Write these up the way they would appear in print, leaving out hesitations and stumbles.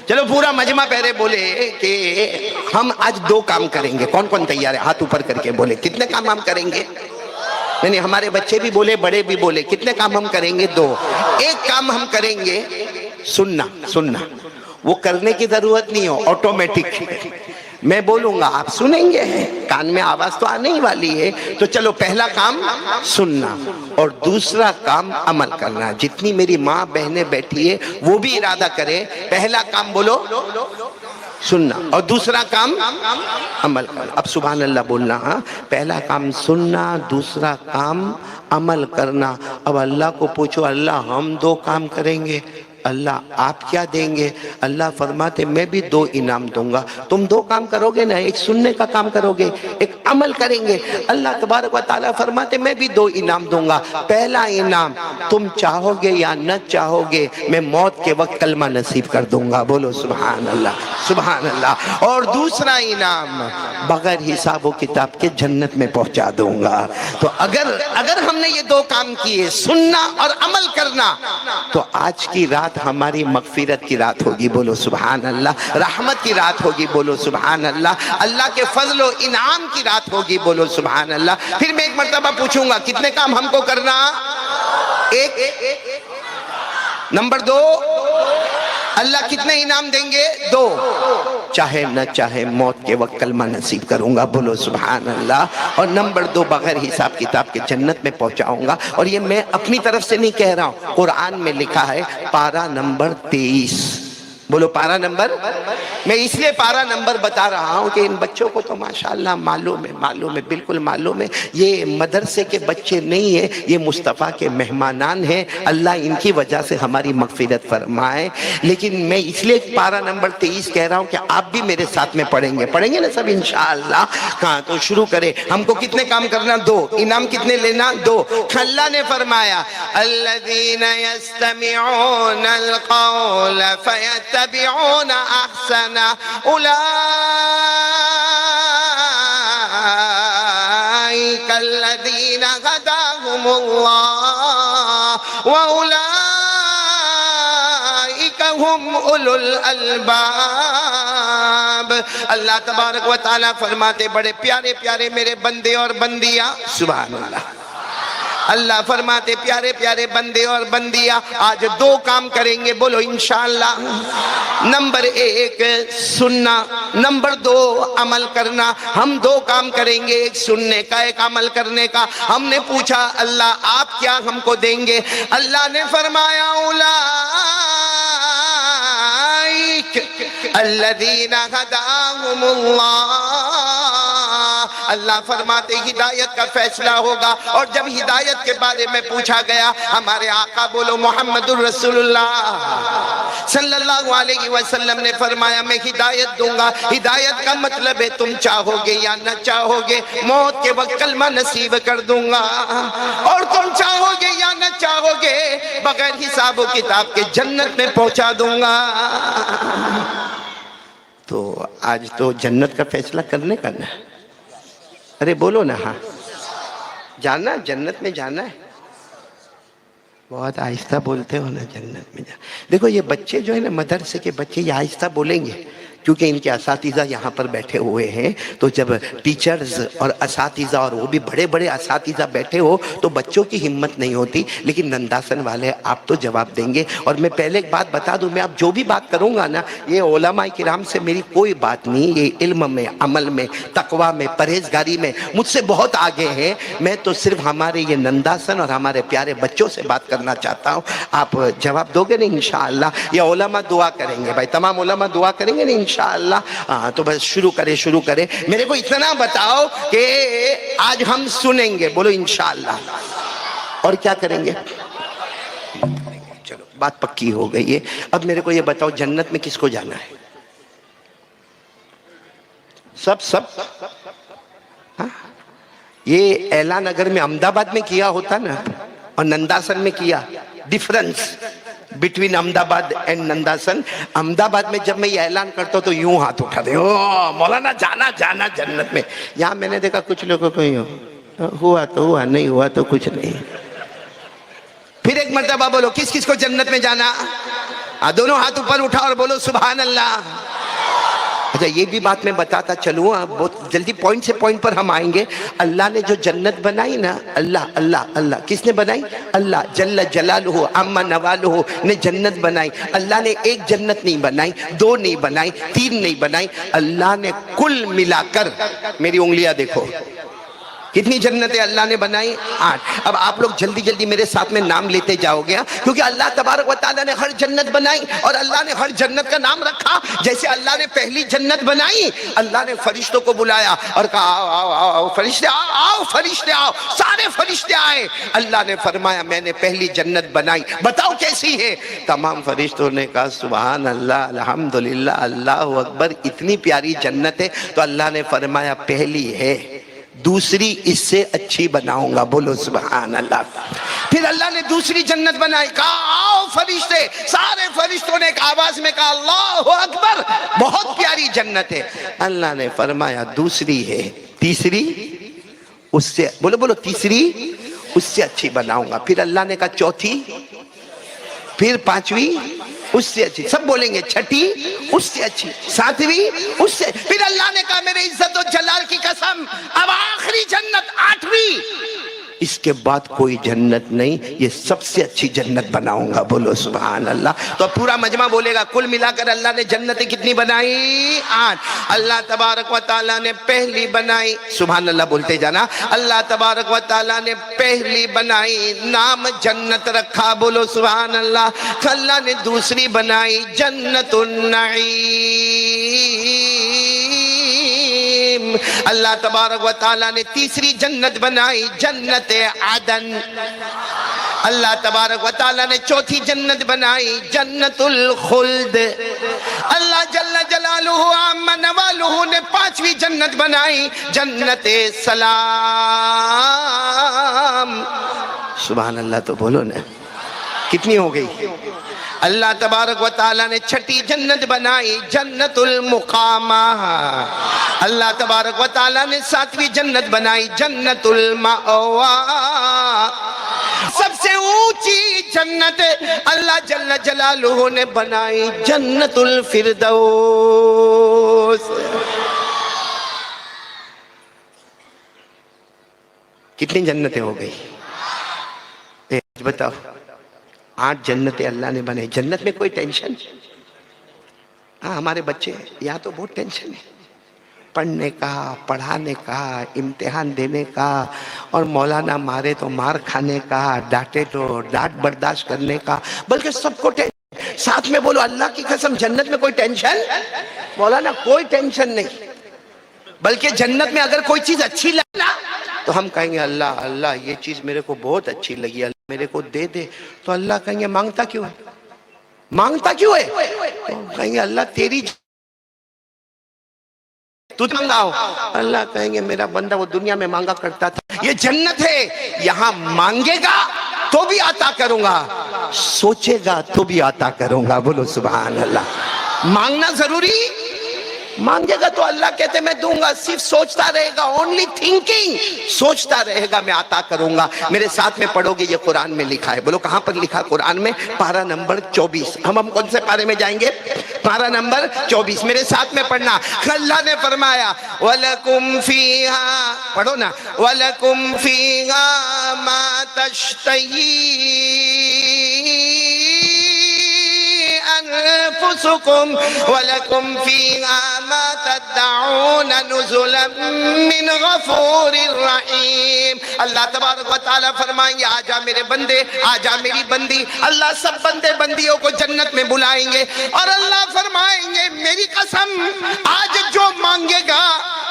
चलो पूरा मजमा पहले बोले कि हम आज दो काम करेंगे। कौन कौन तैयार है? हाथ ऊपर करके बोले कितने काम हम करेंगे। नहीं, हमारे बच्चे भी बोले, बड़े भी बोले, कितने काम हम करेंगे? दो। एक काम हम करेंगे, सुनना। सुनना वो करने की जरूरत नहीं हो, ऑटोमेटिक मैं बोलूंगा आप सुनेंगे, कान में आवाज तो आने ही वाली है। तो चलो पहला काम सुनना और दूसरा काम अमल करना। जितनी मेरी माँ बहनें बैठी है वो भी इरादा करे, पहला काम बोलो सुनना और दूसरा काम अमल करना। अब सुभान अल्लाह बोलना। हाँ, पहला काम सुनना, दूसरा काम अमल करना। अब अल्लाह को पूछो, अल्लाह हम दो काम करेंगे, अल्लाह आप क्या देंगे? अल्लाह फरमाते मैं भी दो इनाम दूंगा। तुम दो काम करोगे ना, एक सुनने का काम करोगे, एक अमल करेंगे। अल्लाह तबारक व तआला फरमाते मैं भी दो इनाम दूंगा। पहला इनाम तुम चाहोगे या न चाहोगे मैं मौत के वक्त कलमा नसीब कर दूंगा। बोलो सुभान अल्लाह, सुभान अल्लाह। और दूसरा इनाम बगैर हिसाब व किताब के जन्नत में पहुंचा दूंगा। तो अगर हमने ये दो काम किए, सुनना और अमल करना, तो आज की रात हमारी मगफिरत की रात होगी। बोलो सुभान अल्लाह। रहमत की रात होगी। बोलो सुभान अल्लाह। अल्लाह के फजल और इनाम की रात होगी। बोलो सुभान अल्लाह। फिर मैं एक मर्तबा पूछूंगा कितने काम हमको करना? एक। नंबर दो, अल्लाह कितने इनाम देंगे? दो। चाहे न चाहे मौत के वक्त कलमा नसीब करूंगा। बोलो सुभान अल्लाह। और नंबर दो, बगैर हिसाब किताब के जन्नत में पहुंचाऊंगा। और ये मैं अपनी तरफ से नहीं कह रहा हूं, कुरान में लिखा है, पारा नंबर 23। बोलो पारा नंबर। मैं इसलिए पारा नंबर बता रहा हूं कि इन बच्चों को तो माशाअल्लाह मालूम है, बिल्कुल मालूम है। ये मदरसे के बच्चे नहीं है, ये मुस्तफ़ा के मेहमानान हैं। अल्लाह इनकी वजह से हमारी मगफिरत फरमाए। लेकिन मैं इसलिए पारा नंबर 23 कह रहा हूं कि आप भी मेरे साथ में पढ़ेंगे ना सब इंशाअल्लाह। हाँ, तो शुरू करें। हमको कितने काम करना? दो। इनाम कितने लेना? दो। अल्लाह ने फरमाया अल्लज़ीना यस्तमिऊनल क़ौल फयत्तबिऊना अहसना उलाइका अल्लज़ीना हदाहुमुल्लाह व उलाइका हुम उलुल अलबाब। अल्लाह तबारक व तआला फरमाते, बड़े प्यारे प्यारे मेरे बंदे और बंदियां, सुभान अल्लाह। अल्लाह फरमाते प्यारे प्यारे बंदे और बंदियां आज दो काम करेंगे। बोलो इंशाअल्लाह। नंबर एक सुनना, नंबर दो अमल करना। हम दो काम करेंगे, एक सुनने का, एक अमल करने का। हमने पूछा अल्लाह आप क्या हमको देंगे? अल्लाह ने फरमाया उलाइक अल्लज़ीना हदाहुमुल्लाह। अल्लाह फरमाते हिदायत का फैसला होगा। और जब हिदायत के बारे में पूछा गया, हमारे आका बोलो मोहम्मदुर रसूलुल्लाह सल्लल्लाहु अलैहि वसल्लम ने फरमाया मैं हिदायत दूंगा। हिदायत का मतलब है तुम चाहोगे या न चाहोगे मौत के वक्त कलमा नसीब कर दूंगा। और तुम चाहोगे या न चाहोगे बगैर हिसाब व किताब के जन्नत में पहुंचा दूंगा। तो आज तो जन्नत का फैसला करने का ना। अरे बोलो ना। हाँ, जाना, जन्नत में जाना है। बहुत आहिस्ता बोलते हो ना, जन्नत में जा। देखो ये बच्चे जो है ना, मदरसे के बच्चे, ये आहिस्ता बोलेंगे क्योंकि इनके असातिज़ा यहाँ पर बैठे हुए हैं। तो जब टीचर्स और असातिज़ा, और वो भी बड़े बड़े असातिज़ा बैठे हो तो बच्चों की हिम्मत नहीं होती। लेकिन नंदासन वाले आप तो जवाब देंगे। और मैं पहले एक बात बता दूं, मैं अब जो भी बात करूँगा ना, ये उलमा किराम से मेरी कोई बात नहीं। ये इल्म में, अमल में, तकवा में, परहेजगारी में मुझसे बहुत आगे हैं। मैं तो सिर्फ हमारे ये नंदासन और हमारे प्यारे बच्चों से बात करना चाहता हूँ। आप जवाब दोगे ना इंशाअल्लाह? ये उलमा दुआ करेंगे भाई, तमाम उलमा दुआ करेंगे ना इंशाअल्लाह। हाँ, तो बस शुरू करें। मेरे को इतना बताओ कि आज हम सुनेंगे। बोलो इंशाअल्लाह। और क्या करेंगे? चलो बात पक्की हो गई है। अब मेरे को ये बताओ, जन्नत में किसको जाना है? सब। हाँ? ये ऐलान अगर मैं अहमदाबाद में किया होता ना और नंदासन में किया, difference between Ahmedabad and Nandasan. Ahmedabad में जब मैं ये ऐलान करता हूँ तो यूं हाथ उठा दे, ओ मौलाना जाना जन्नत में। यहाँ मैंने देखा कुछ लोगों को हुआ तो हुआ, नहीं हुआ तो कुछ नहीं। फिर एक मर्तबा बोलो, किस किस को जन्नत में जाना? दोनों हाथ ऊपर उठा और बोलो सुभान अल्लाह। अच्छा ये भी बात मैं बताता चलूँ, बहुत जल्दी पॉइंट से पॉइंट पर हम आएंगे। अल्लाह ने जो जन्नत बनाई ना, अल्लाह अल्लाह अल्लाह किसने बनाई? अल्लाह जल्ल जलालुहु अम्मा नवालुहु ने जन्नत बनाई। अल्लाह ने एक जन्नत नहीं बनाई, दो नहीं बनाई, तीन नहीं बनाई, अल्लाह ने कुल मिलाकर, मेरी उंगलियां देखो कितनी जन्नतें अल्लाह ने बनाई? 8। अब आप लोग जल्दी जल्दी मेरे साथ में नाम लेते जाओगे, क्योंकि अल्लाह तबारक व तआला ने हर जन्नत बनाई और अल्लाह ने हर जन्नत का नाम रखा। जैसे अल्लाह ने पहली जन्नत बनाई, अल्लाह ने फरिश्तों को बुलाया और कहा आओ आओ आओ फरिश्ते आओ, आओ फरिश्ते आओ। सारे फरिश्ते आए। अल्लाह ने फरमाया मैंने पहली जन्नत बनाई, बताओ कैसी है? तमाम फरिश्तों ने कहा सुभान अल्लाह, अल्हम्दुलिल्लाह, अल्लाहु अकबर, इतनी प्यारी जन्नत है। तो अल्लाह ने फरमाया पहली है, दूसरी इससे अच्छी बनाऊंगा, बोलो सुभान अल्लाह। फिर अल्लाह ने दूसरी जन्नत बनाई, कहा आओ फरिश्ते। सारे फरिश्तों ने एक आवाज में कहा अल्लाहु अकबर, बहुत प्यारी जन्नत है। अल्लाह ने फरमाया दूसरी है, तीसरी उससे, बोलो बोलो, तीसरी उससे अच्छी बनाऊंगा। फिर अल्लाह ने कहा चौथी, फिर पांचवी उससे अच्छी, सब बोलेंगे छठी उससे अच्छी, सातवीं उससे। फिर अल्लाह ने कहा मेरे इज्जत और जलाल की कसम, अब आखिरी जन्नत 8वीं, इसके बाद कोई जन्नत नहीं, ये सबसे अच्छी जन्नत बनाऊंगा, बोलो सुभान अल्लाह। तो पूरा मजमा बोलेगा कुल मिलाकर अल्लाह ने जन्नतें कितनी बनाई? 8। अल्लाह तबारक व तआला ने पहली बनाई, सुभान अल्लाह बोलते जाना, अल्लाह तबारक व तआला ने पहली बनाई, नाम जन्नत रखा, बोलो सुभान अल्लाह। अल्लाह ने दूसरी बनाई जन्नतुन नईम। अल्लाह तबारक व तआला ने तीसरी जन्नत बनाई जन्नत आदन। अल्लाह तबारक व तआला ने चौथी जन्नत बनाई जन्नतुल खुल्द। अल्लाह जल्ल जलालुहु अम्मा नवालुहु ने 5वीं जन्नत बनाई जन्नत सलाम। सुभान अल्लाह, तो बोलो ना कितनी हो गई? अल्लाह तबारक व तआला ने 6ठी जन्नत बनाई जन्नतुल मुकामा। अल्लाह तबारक व तआला ने 7वीं जन्नत बनाई जन्नतुल मावा। सबसे ऊंची जन्नत अल्लाह जल्ल जलालुहु ने बनाई जन्नतुल फिरदौस। कितनी जन्नतें हो गई? बताओ, 8 जन्नतें अल्लाह ने बनाई। जन्नत में कोई टेंशन? हाँ, हमारे बच्चे यहाँ तो बहुत टेंशन है, पढ़ने का, पढ़ाने का, इम्तिहान देने का, और मौलाना मारे तो मार खाने का, डांटे तो डांट बर्दाश्त करने का, बल्कि सबको टेंशन। साथ में बोलो अल्लाह की कसम, जन्नत में कोई टेंशन? मौलाना कोई टेंशन नहीं, बल्कि जन्नत में अगर कोई चीज अच्छी लगे तो हम कहेंगे अल्लाह अल्लाह ये चीज मेरे को बहुत अच्छी लगी, अल्लाह मेरे को दे दे। तो अल्लाह कहेंगे मांगता क्यों है? मांगता क्यों है? तो कहेंगे अल्लाह तेरी तू मांगाओ। अल्लाह कहेंगे मेरा बंदा वो दुनिया में मांगा करता था। ये जन्नत है, यहाँ मांगेगा तो भी आता करूंगा, सोचेगा तो भी आता करूंगा, बोलो सुभान अल्लाह। मांगना जरूरी, मांगेगा तो अल्लाह कहते मैं दूंगा, सिर्फ सोचता रहेगा, ओनली थिंकिंग, सोचता रहेगा मैं आता करूंगा। मेरे साथ में पढ़ोगे, ये कुरान में लिखा है, बोलो कहां पर लिखा? कुरान में पारा नंबर 24। हम कौन से पारे में जाएंगे? पारा नंबर 24। मेरे साथ में पढ़ना। अल्लाह ने फरमाया वलकुम फीहा, पढ़ो ना, वलकुम फीहा मा तश्तही अनफुसुकुम वलकुम फीहा मा तदउन नुज़ुलन मिन गफूरिर रहीम। अल्लाह तबारक व तआला फरमाएंगे आजा मेरे बंदे, आजा मेरी बंदी। अल्लाह सब बंदे बंदियों को जन्नत में बुलाएंगे और अल्लाह फरमाएंगे मेरी कसम आज जो मांगेगा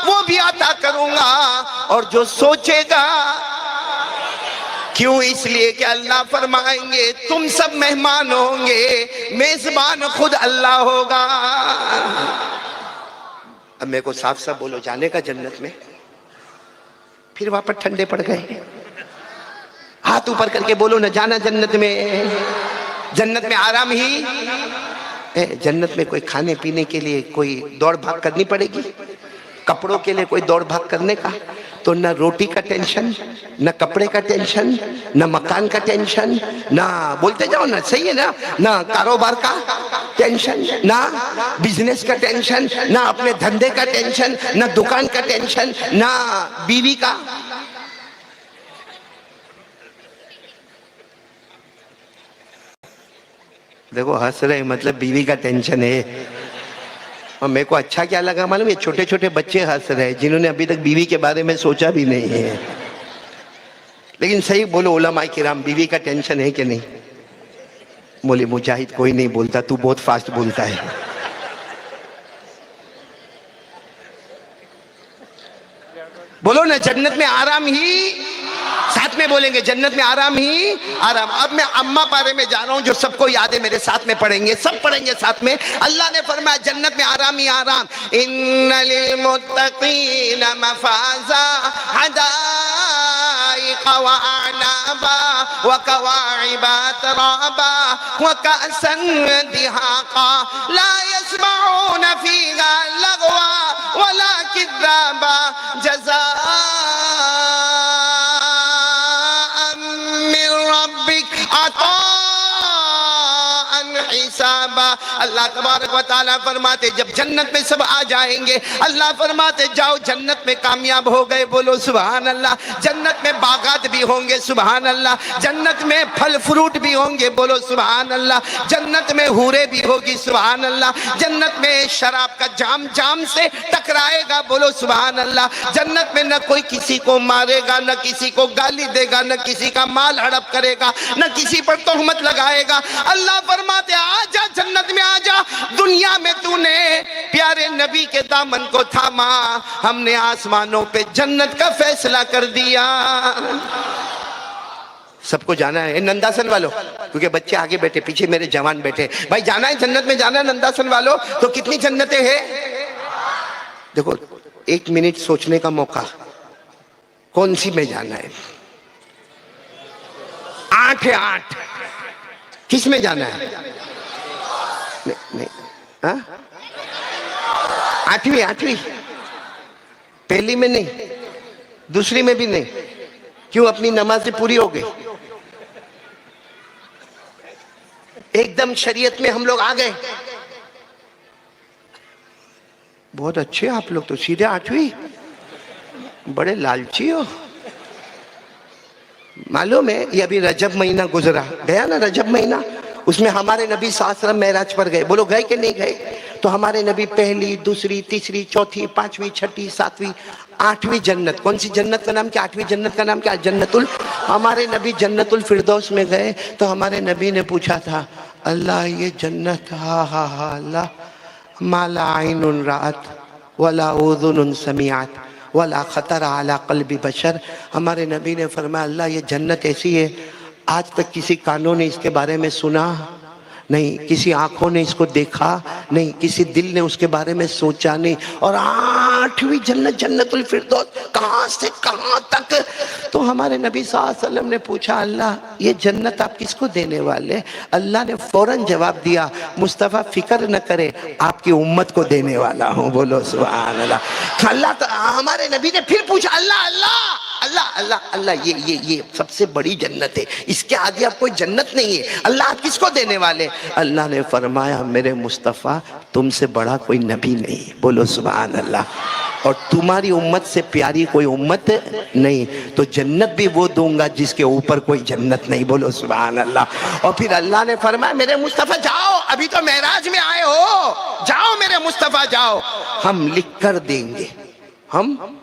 वो भी अता करूंगा और जो सोचेगा। क्यों? इसलिए कि अल्लाह फरमाएंगे तुम सब मेहमान होंगे, मेजबान खुद अल्लाह होगा। अब मेरे को साफ साफ बोलो, जाने का जन्नत में? फिर वहां पर ठंडे पड़ गए। हाथ ऊपर करके बोलो ना, जाना जन्नत में? जन्नत में आराम ही? जन्नत में कोई खाने पीने के लिए कोई दौड़ भाग करनी पड़ेगी? कपड़ों के लिए कोई दौड़ भाग करने का? तो न रोटी का टेंशन, न कपड़े का टेंशन, न मकान का टेंशन, ना बोलते जाओ ना, सही है ना, ना कारोबार का टेंशन, ना बिजनेस का टेंशन, ना अपने धंधे का टेंशन, ना दुकान का टेंशन, ना बीवी का। देखो हंस रहे मतलब बीवी का टेंशन है। और मेरे को अच्छा क्या लगा मालूम, ये छोटे छोटे बच्चे हंस रहे हैं जिन्होंने अभी तक बीवी के बारे में सोचा भी नहीं है। लेकिन सही बोलो उलमाए किराम, बीवी का टेंशन है कि नहीं? बोले मुजाहिद कोई नहीं बोलता, तू बहुत फास्ट बोलता है। बोलो ना, जन्नत में आराम ही, साथ में बोलेंगे जन्नत में आराम ही आराम। अब मैं अम्मा पारे में जा रहा हूं, जो सबको याद है, मेरे साथ में पढ़ेंगे, सब पढ़ेंगे साथ में। अल्लाह ने फरमाया जन्नत में आराम ही आराम। इन्ना लिल मुत्तकीन मफाजा हदाइका व अनाबा व कवाइबा तराबा व कअसन दिहाका ला यस्माऊन फीहा लगवा वला किज़्ज़ाबा जज़ा अल्लाह तबारक व तआला फरमाते जब जन्नत में सब आ जाएंगे, अल्लाह फरमाते जाओ जन्नत में कामयाब हो गए, बोलो सुभान अल्लाह। जन्नत में बागात भी होंगे, सुभान अल्लाह। जन्नत में फल फ्रूट भी होंगे, बोलो सुभान अल्लाह। जन्नत में हूरे भी होगी, सुभान अल्लाह। जन्नत में शराब का जाम जाम से टकराएगा, बोलो सुभान अल्लाह। जन्नत में न कोई किसी को मारेगा, न किसी को गाली देगा, न किसी का माल हड़प करेगा, न किसी पर तोहमत लगाएगा। अल्लाह फरमाते आजा जन्नत में आजा। दुनिया में तूने प्यारे नबी के दामन को थामा, हमने आसमानों पे जन्नत का फैसला कर दिया। सबको जाना है नंदासन वालों, क्योंकि बच्चे आगे बैठे, पीछे मेरे जवान बैठे। भाई जाना है जन्नत में, जाना है नंदासन वालों। तो कितनी जन्नतें हैं? देखो 1 मिनट सोचने का मौका, कौन सी में जाना है? 8 है, 8। किस में जाना है? नहीं, नहीं, हाँ? 8वीं 8वीं, पहली में नहीं, दूसरी में भी नहीं। क्यों? अपनी नमाज़ें पूरी हो गई, एकदम शरीयत में हम लोग आ गए। बहुत अच्छे आप लोग तो, सीधे 8वीं। बड़े लालची हो। मालूम है ये अभी रजब महीना गुजरा गया ना, रजब महीना, उसमें हमारे नबी सल्लल्लाहु अलैहि वसल्लम मेराज पर गए। बोलो गए कि नहीं गए? तो हमारे नबी पहली, दूसरी, तीसरी, चौथी, 5वीं, 6वीं, 7वीं, 8वीं जन्नत। कौन सी जन्नत का नाम क्या? 8वीं जन्नत का नाम क्या? जन्नतुल। हमारे नबी जन्नतुल फिरदौस में गए तो हमारे नबी ने पूछा था, अल्लाह ये जन्नत, हा हा हा अल्लाह, माला आइनुन रात वला उज़ुनुन समिआत वला खतर अला क़ल्बि बशर। हमारे नबी ने फरमाया अल्लाह ये जन्नत ऐसी है, आज तक किसी कानों ने इसके बारे में सुना नहीं, किसी आंखों ने इसको देखा नहीं, किसी दिल ने उसके बारे में सोचा नहीं। और 8वीं जन्नत जन्नतुल फिरदौस, कहाँ से कहाँ तक। तो हमारे नबी सल्लल्लाहु अलैहि वसल्लम ने पूछा अल्लाह ये जन्नत आप किसको देने वाले? अल्लाह ने फौरन जवाब दिया, मुस्तफ़ा फिक्र न करे, आपकी उम्मत को देने वाला हूँ। बोलो सुभान अल्लाह। अल्लाह तो हमारे नबी ने फिर पूछा अल्लाह अल्लाह अल्लाह अल्लाह अल्लाह, ये सबसे बड़ी जन्नत है, इसके आगे आप कोई जन्नत नहीं है, अल्लाह आप किसको देने वाले? अल्लाह ने फरमाया मेरे मुस्तफ़ा तुमसे बड़ा कोई नबी नहीं। बोलो सुभान अल्लाह। और तुम्हारी उम्मत से प्यारी कोई उम्मत नहीं, तो जन्नत भी वो दूंगा जिसके ऊपर कोई जन्नत नहीं। बोलो सुभान अल्लाह। और फिर अल्लाह ने फरमाया मेरे मुस्तफ़ा जाओ, अभी तो मेराज में आए हो, जाओ मेरे मुस्तफ़ा जाओ, हम लिख कर देंगे, हम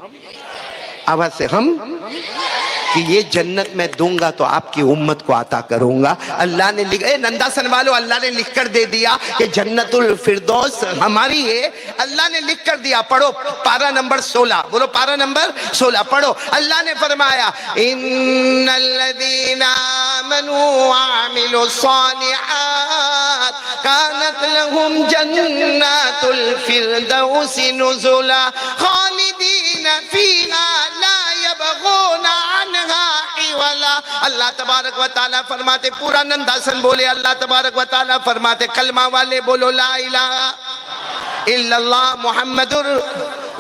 आवाज से, हम कि ये जन्नत मैं दूंगा तो आपकी उम्मत को अता करूंगा। अल्लाह ने लिख, नंदासन वालों अल्लाह ने लिख कर दे दिया कि जन्नतुल फिरदौस हमारी है। अल्लाह ने लिख कर दिया। पढ़ो पारा नंबर 16, बोलो पारा नंबर 16 पढ़ो। अल्लाह ने फरमाया इन्नल्लज़ीना आमनू व अमिलुस्सालिहात कानत लहुम जन्नतुल फिरदौसी नुज़ुला खालिदीना फीहा ला यबगूना अन्हा हिवला। अल्लाह तबारक व तआला फरमाते, पूरा नंदासन बोले अल्लाह तबारक व तआला फरमाते, कलमा वाले बोलो ला इलाहा इल्लल्लाह मुहम्मदुर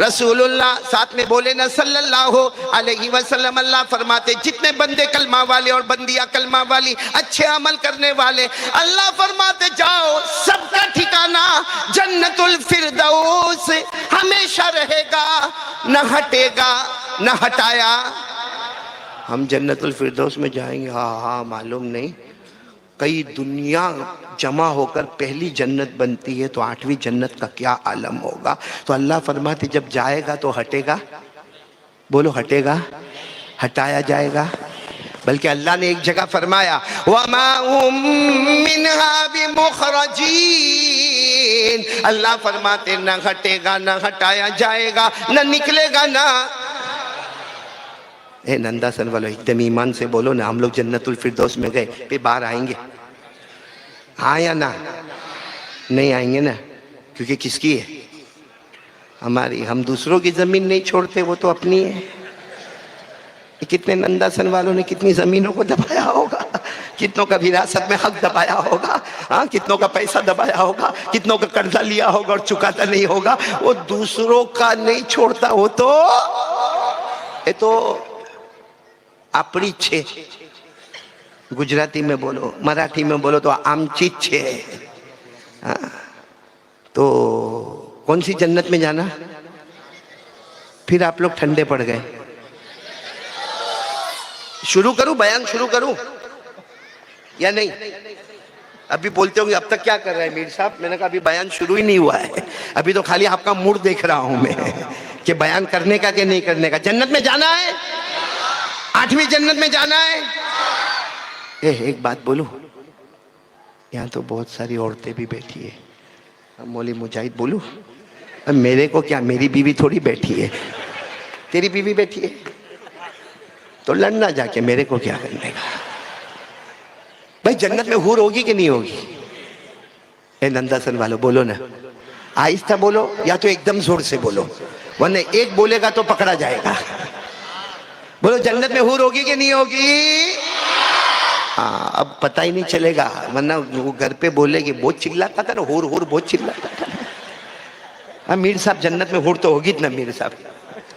रसूलुल्लाह साथ में बोले ना सल्लल्लाहु अलैहि वसल्लम। अल्लाह फरमाते जितने बंदे कलमा वाले और बंदियां कलमा वाली अच्छे अमल करने वाले, अल्लाह फरमाते जाओ सबका ठिकाना जन्नतुल फिरदौस हमेशा रहेगा, न हटेगा न हटाया। हम जन्नतुल फिरदौस में जाएंगे? हाँ हाँ, मालूम नहीं, कई दुनिया जमा होकर पहली जन्नत बनती है तो 8वीं जन्नत का क्या आलम होगा। तो अल्लाह फरमाते जब जाएगा तो हटेगा, बोलो हटेगा, हटाया जाएगा। बल्कि अल्लाह ने एक जगह फरमाया वमा हुम मिनहा बिमुखरजीन, अल्लाह फरमाते न हटेगा न हटाया जाएगा न निकलेगा ना। ए नंदासन वालों एकदम ईमान से बोलो ना, हम लोग जन्नतुल फिरदौस में गए फिर बाहर आएंगे? हाँ या ना? नहीं आएंगे ना, क्योंकि किसकी है? हमारी। हम दूसरों की जमीन नहीं छोड़ते, वो तो अपनी है। कितने नंदासन वालों ने कितनी जमीनों को दबाया होगा, कितनों का विरासत में हक दबाया होगा, हाँ कितनों का पैसा दबाया होगा, कितनों का कर्जा लिया होगा और चुकाता नहीं होगा। वो दूसरों का नहीं छोड़ता, वो तो ये तो अपनी छे, गुजराती में बोलो, मराठी में बोलो तो आमची छे। तो कौन सी जन्नत में जाना? फिर आप लोग ठंडे पड़ गए। शुरू करूं, बयान शुरू करूं या नहीं? अभी बोलते होंगे अब तक क्या कर रहे हैं मीर साहब। मैंने कहा अभी बयान शुरू ही नहीं हुआ है, अभी तो खाली आपका मूड देख रहा हूं मैं कि बयान करने का कि नहीं करने का। जन्नत में जाना है, 8वीं जन्नत में जाना है। एक बात बोलूं, यहाँ तो बहुत सारी औरतें भी बैठी है। मौली मुजाहिद बोलूं? अब मेरे को क्या, मेरी बीवी थोड़ी बैठी है, तेरी बीवी बैठी है तो लड़ना जाके, मेरे को क्या करने का। भाई जन्नत में हूर होगी कि नहीं होगी? ए नंदासन वालों बोलो ना, आहिस्ता बोलो या तो एकदम जोर से बोलो, वरना एक बोलेगा तो पकड़ा जाएगा। बोलो जन्नत में हूर होगी कि नहीं होगी? हाँ, अब पता ही नहीं चलेगा, वरना वो घर पे बोलेगी बहुत चिल्लाता था ना, हूर हूर बहुत चिल्लाता था। हाँ मीर साहब जन्नत में हूर तो होगी ना मीर साहब?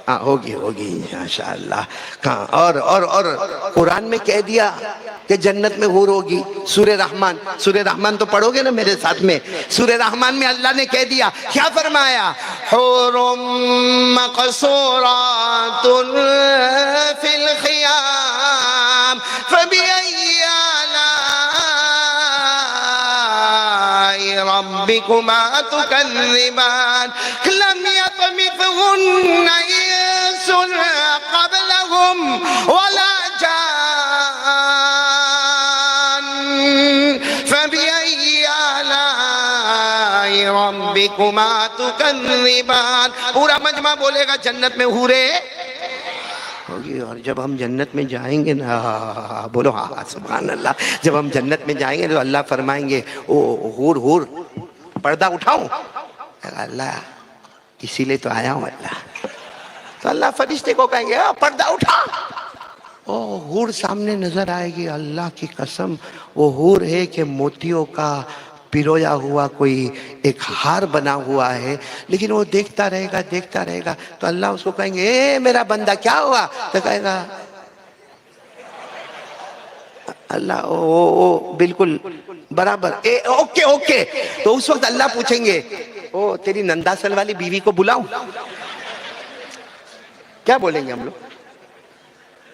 हाँ होगी होगी माशाअल्लाह। हाँ और कुरान में कह दिया कि जन्नत में हूर होगी। सूरह रहमान तो पढ़ोगे ना मेरे साथ में? सूरह रहमान में अल्लाह ने कह दिया, क्या फरमाया? हुरुम मक़सूरातुन फिल ख़ियाम फ़बिअय्यि आलाइ रब्बिकुमा तुकज़्ज़िबान लम यतमिथहुन्न इंसुन क़ब्लहुम वला जान फ़बिअय्यि आलाइ रब्बिकुमा तुकज़्ज़िबान। पूरा मजमा बोलेगा जन्नत में हूरे होगी। और जब हम जन्नत में जाएंगे ना, बोलो हाँ सुभान अल्लाह, जब हम जन्नत में जाएंगे तो अल्लाह फरमाएंगे ओ हूर हूर पर्दा उठाऊं? अल्लाह इसीलिए तो आया हूं अल्लाह। तो अल्लाह फरिश्ते को कहेंगे पर्दा उठा। ओ हूर सामने नजर आएगी, अल्लाह की कसम वो हूर है कि मोतियों का पिरोया हुआ कोई एक हार बना हुआ है, लेकिन वो देखता रहेगा। तो अल्लाह उसको कहेंगे ए मेरा बंदा क्या हुआ? तो कहेगा अल्लाह ओ बिल्कुल बराबर, ओके। तो उस वक्त अल्लाह पूछेंगे ओ तेरी नंदासन वाली बीवी को बुलाऊं? क्या बोलेंगे हम लोग?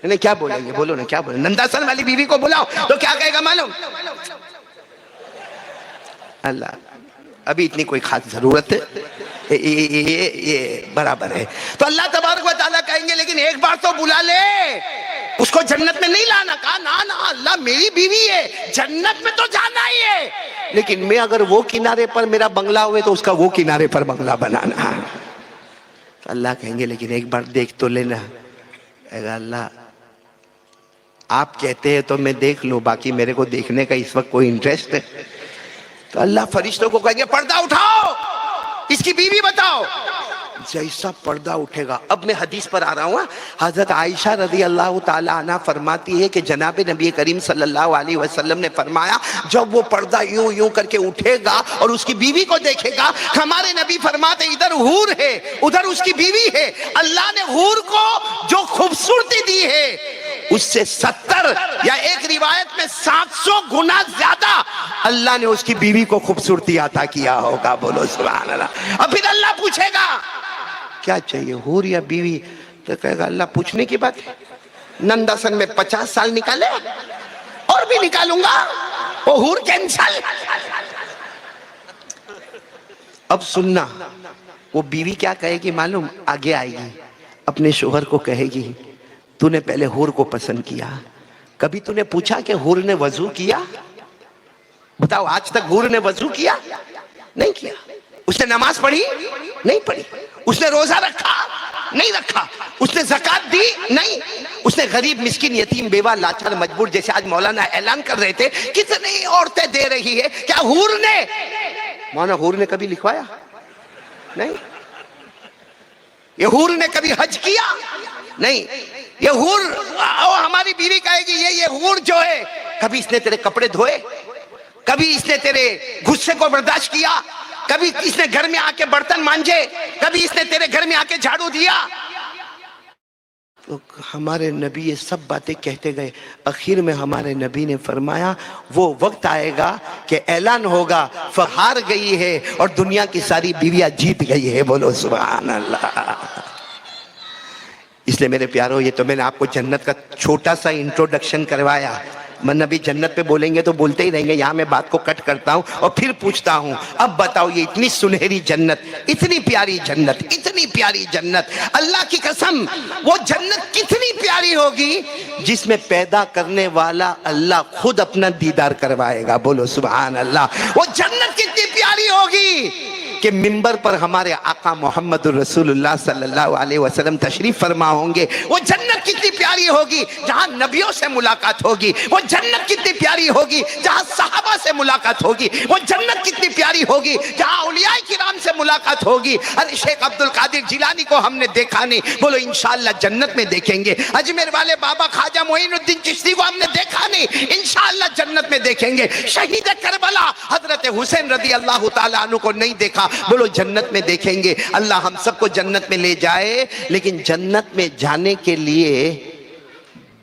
नहीं क्या बोलेंगे, बोलो ना क्या बोलेंगे? नंदासन वाली बीवी को बुलाओ तो क्या कहेगा मालूम? अल्लाह अभी इतनी कोई खास जरूरत है, ये बराबर है। तो अल्लाह तबारक व तआला कहेंगे लेकिन एक बार तो बुला ले, उसको जन्नत में नहीं लाना। कहा ना अल्लाह मेरी बीवी है, जन्नत में तो जाना ही है, लेकिन मैं अगर वो किनारे पर मेरा बंगला हुए तो उसका वो किनारे पर बंगला बनाना। तो अल्लाह कहेंगे लेकिन एक बार देख तो लेना। अल्लाह आप कहते हैं तो मैं देख लूं, बाकी मेरे को देखने का इस वक्त कोई इंटरेस्ट है? तो अल्लाह फरिश्तों को कहेंगे पर्दा उठाओ, इसकी बीवी बताओ। जैसा पर्दा उठेगा। अब मैं हदीस पर आ रहा हूँ। हजरत आयशा रजी अल्लाह ताला अन्हा फरमाती है कि जनाब नबी करीम सल्लल्लाहु अलैहि वसल्लम ने फरमाया, जब वो पर्दा यूं यूं करके उठेगा और उसकी बीवी को देखेगा, हमारे नबी फरमाते इधर हूर है उधर उसकी बीवी है, अल्लाह ने हूर को जो खूबसूरती दी है उससे 70 या एक रिवायत में 700 गुना ज्यादा अल्लाह ने उसकी बीवी को खूबसूरती अता किया होगा। बोलो सुभान अल्लाह। अब फिर अल्लाह पूछेगा क्या चाहिए, हूर या बीवी? तो कहेगा अल्लाह पूछने की बात है, नंदासन में 50 साल निकाले और भी निकालूंगा, वो हूर कैंसल। अब सुनना, वो बीवी क्या कहेगी मालूम? आगे आएगी, अपने शोहर को कहेगी तूने पहले हूर को पसंद किया, कभी तूने पूछा कि हूर ने वजू किया? बताओ, आज तक हूर ने वजू किया? नहीं किया। उसने नमाज पढ़ी? नहीं पढ़ी। उसने रोजा रखा? नहीं रखा। उसने ज़कात दी? नहीं। उसने गरीब मिस्किन यतीम बेवा लाचार मजबूर, जैसे आज मौलाना ऐलान कर रहे थे, कितनी औरतें दे रही है, क्या हूर ने? मौलाना हूर ने कभी लिखवाया? नहीं। ये हूर ने कभी हज किया? नहीं। ये हूर, हमारी बीवी कहेगी ये हूर जो है, कभी इसने तेरे कपड़े धोए? कभी इसने तेरे गुस्से को बर्दाश्त किया? कभी इसने घर में आके बर्तन मांजे? कभी इसने तेरे घर में आके झाड़ू दिया? तो हमारे नबी ये सब बातें कहते गए, आखिर में हमारे नबी ने फरमाया वो वक्त आएगा कि ऐलान होगा हार गई है और दुनिया की सारी बीवियां जीत गई है। बोलो सुभान अल्लाह। इसलिए मेरे प्यारों, ये तो मैंने आपको जन्नत का छोटा सा इंट्रोडक्शन करवाया। मन अभी जन्नत पे बोलेंगे तो बोलते ही रहेंगे, यहाँ मैं बात को कट करता हूँ और फिर पूछता हूँ, अब बताओ ये इतनी सुनहरी जन्नत, इतनी प्यारी जन्नत, इतनी प्यारी जन्नत, अल्लाह की कसम वो जन्नत कितनी प्यारी होगी जिसमें पैदा करने वाला अल्लाह खुद अपना दीदार करवाएगा। बोलो सुभान अल्लाह। वो जन्नत कितनी प्यारी होगी कि मिंबर पर हमारे आका मोहम्मद रसूलुल्लाह सल्लल्लाहु अलैहि वसल्लम तशरीफ फरमा होंगे। वो जन्नत कितनी प्यारी होगी जहां नबियों से मुलाकात होगी। वो जन्नत कितनी प्यारी होगी जहां सहाबा से मुलाकात होगी। वो जन्नत कितनी प्यारी होगी जहां औलियाए किराम से मुलाकात होगी। अरे शेख अब्दुल कादिर जिलानी को हमने देखा नहीं, बोलो इंशाअल्लाह जन्नत में देखेंगे। अजमेर वाले बाबा ख्वाजा मोइनुद्दीन चिश्ती को हमने देखा नहीं, इंशाअल्लाह जन्नत में देखेंगे। शहीद करबला हजरत हुसैन रदी अल्लाह ताला अन्हु को नहीं देखा, बोलो जन्नत में देखेंगे। अल्लाह हम सबको जन्नत में ले जाए, लेकिन जन्नत में जाने के लिए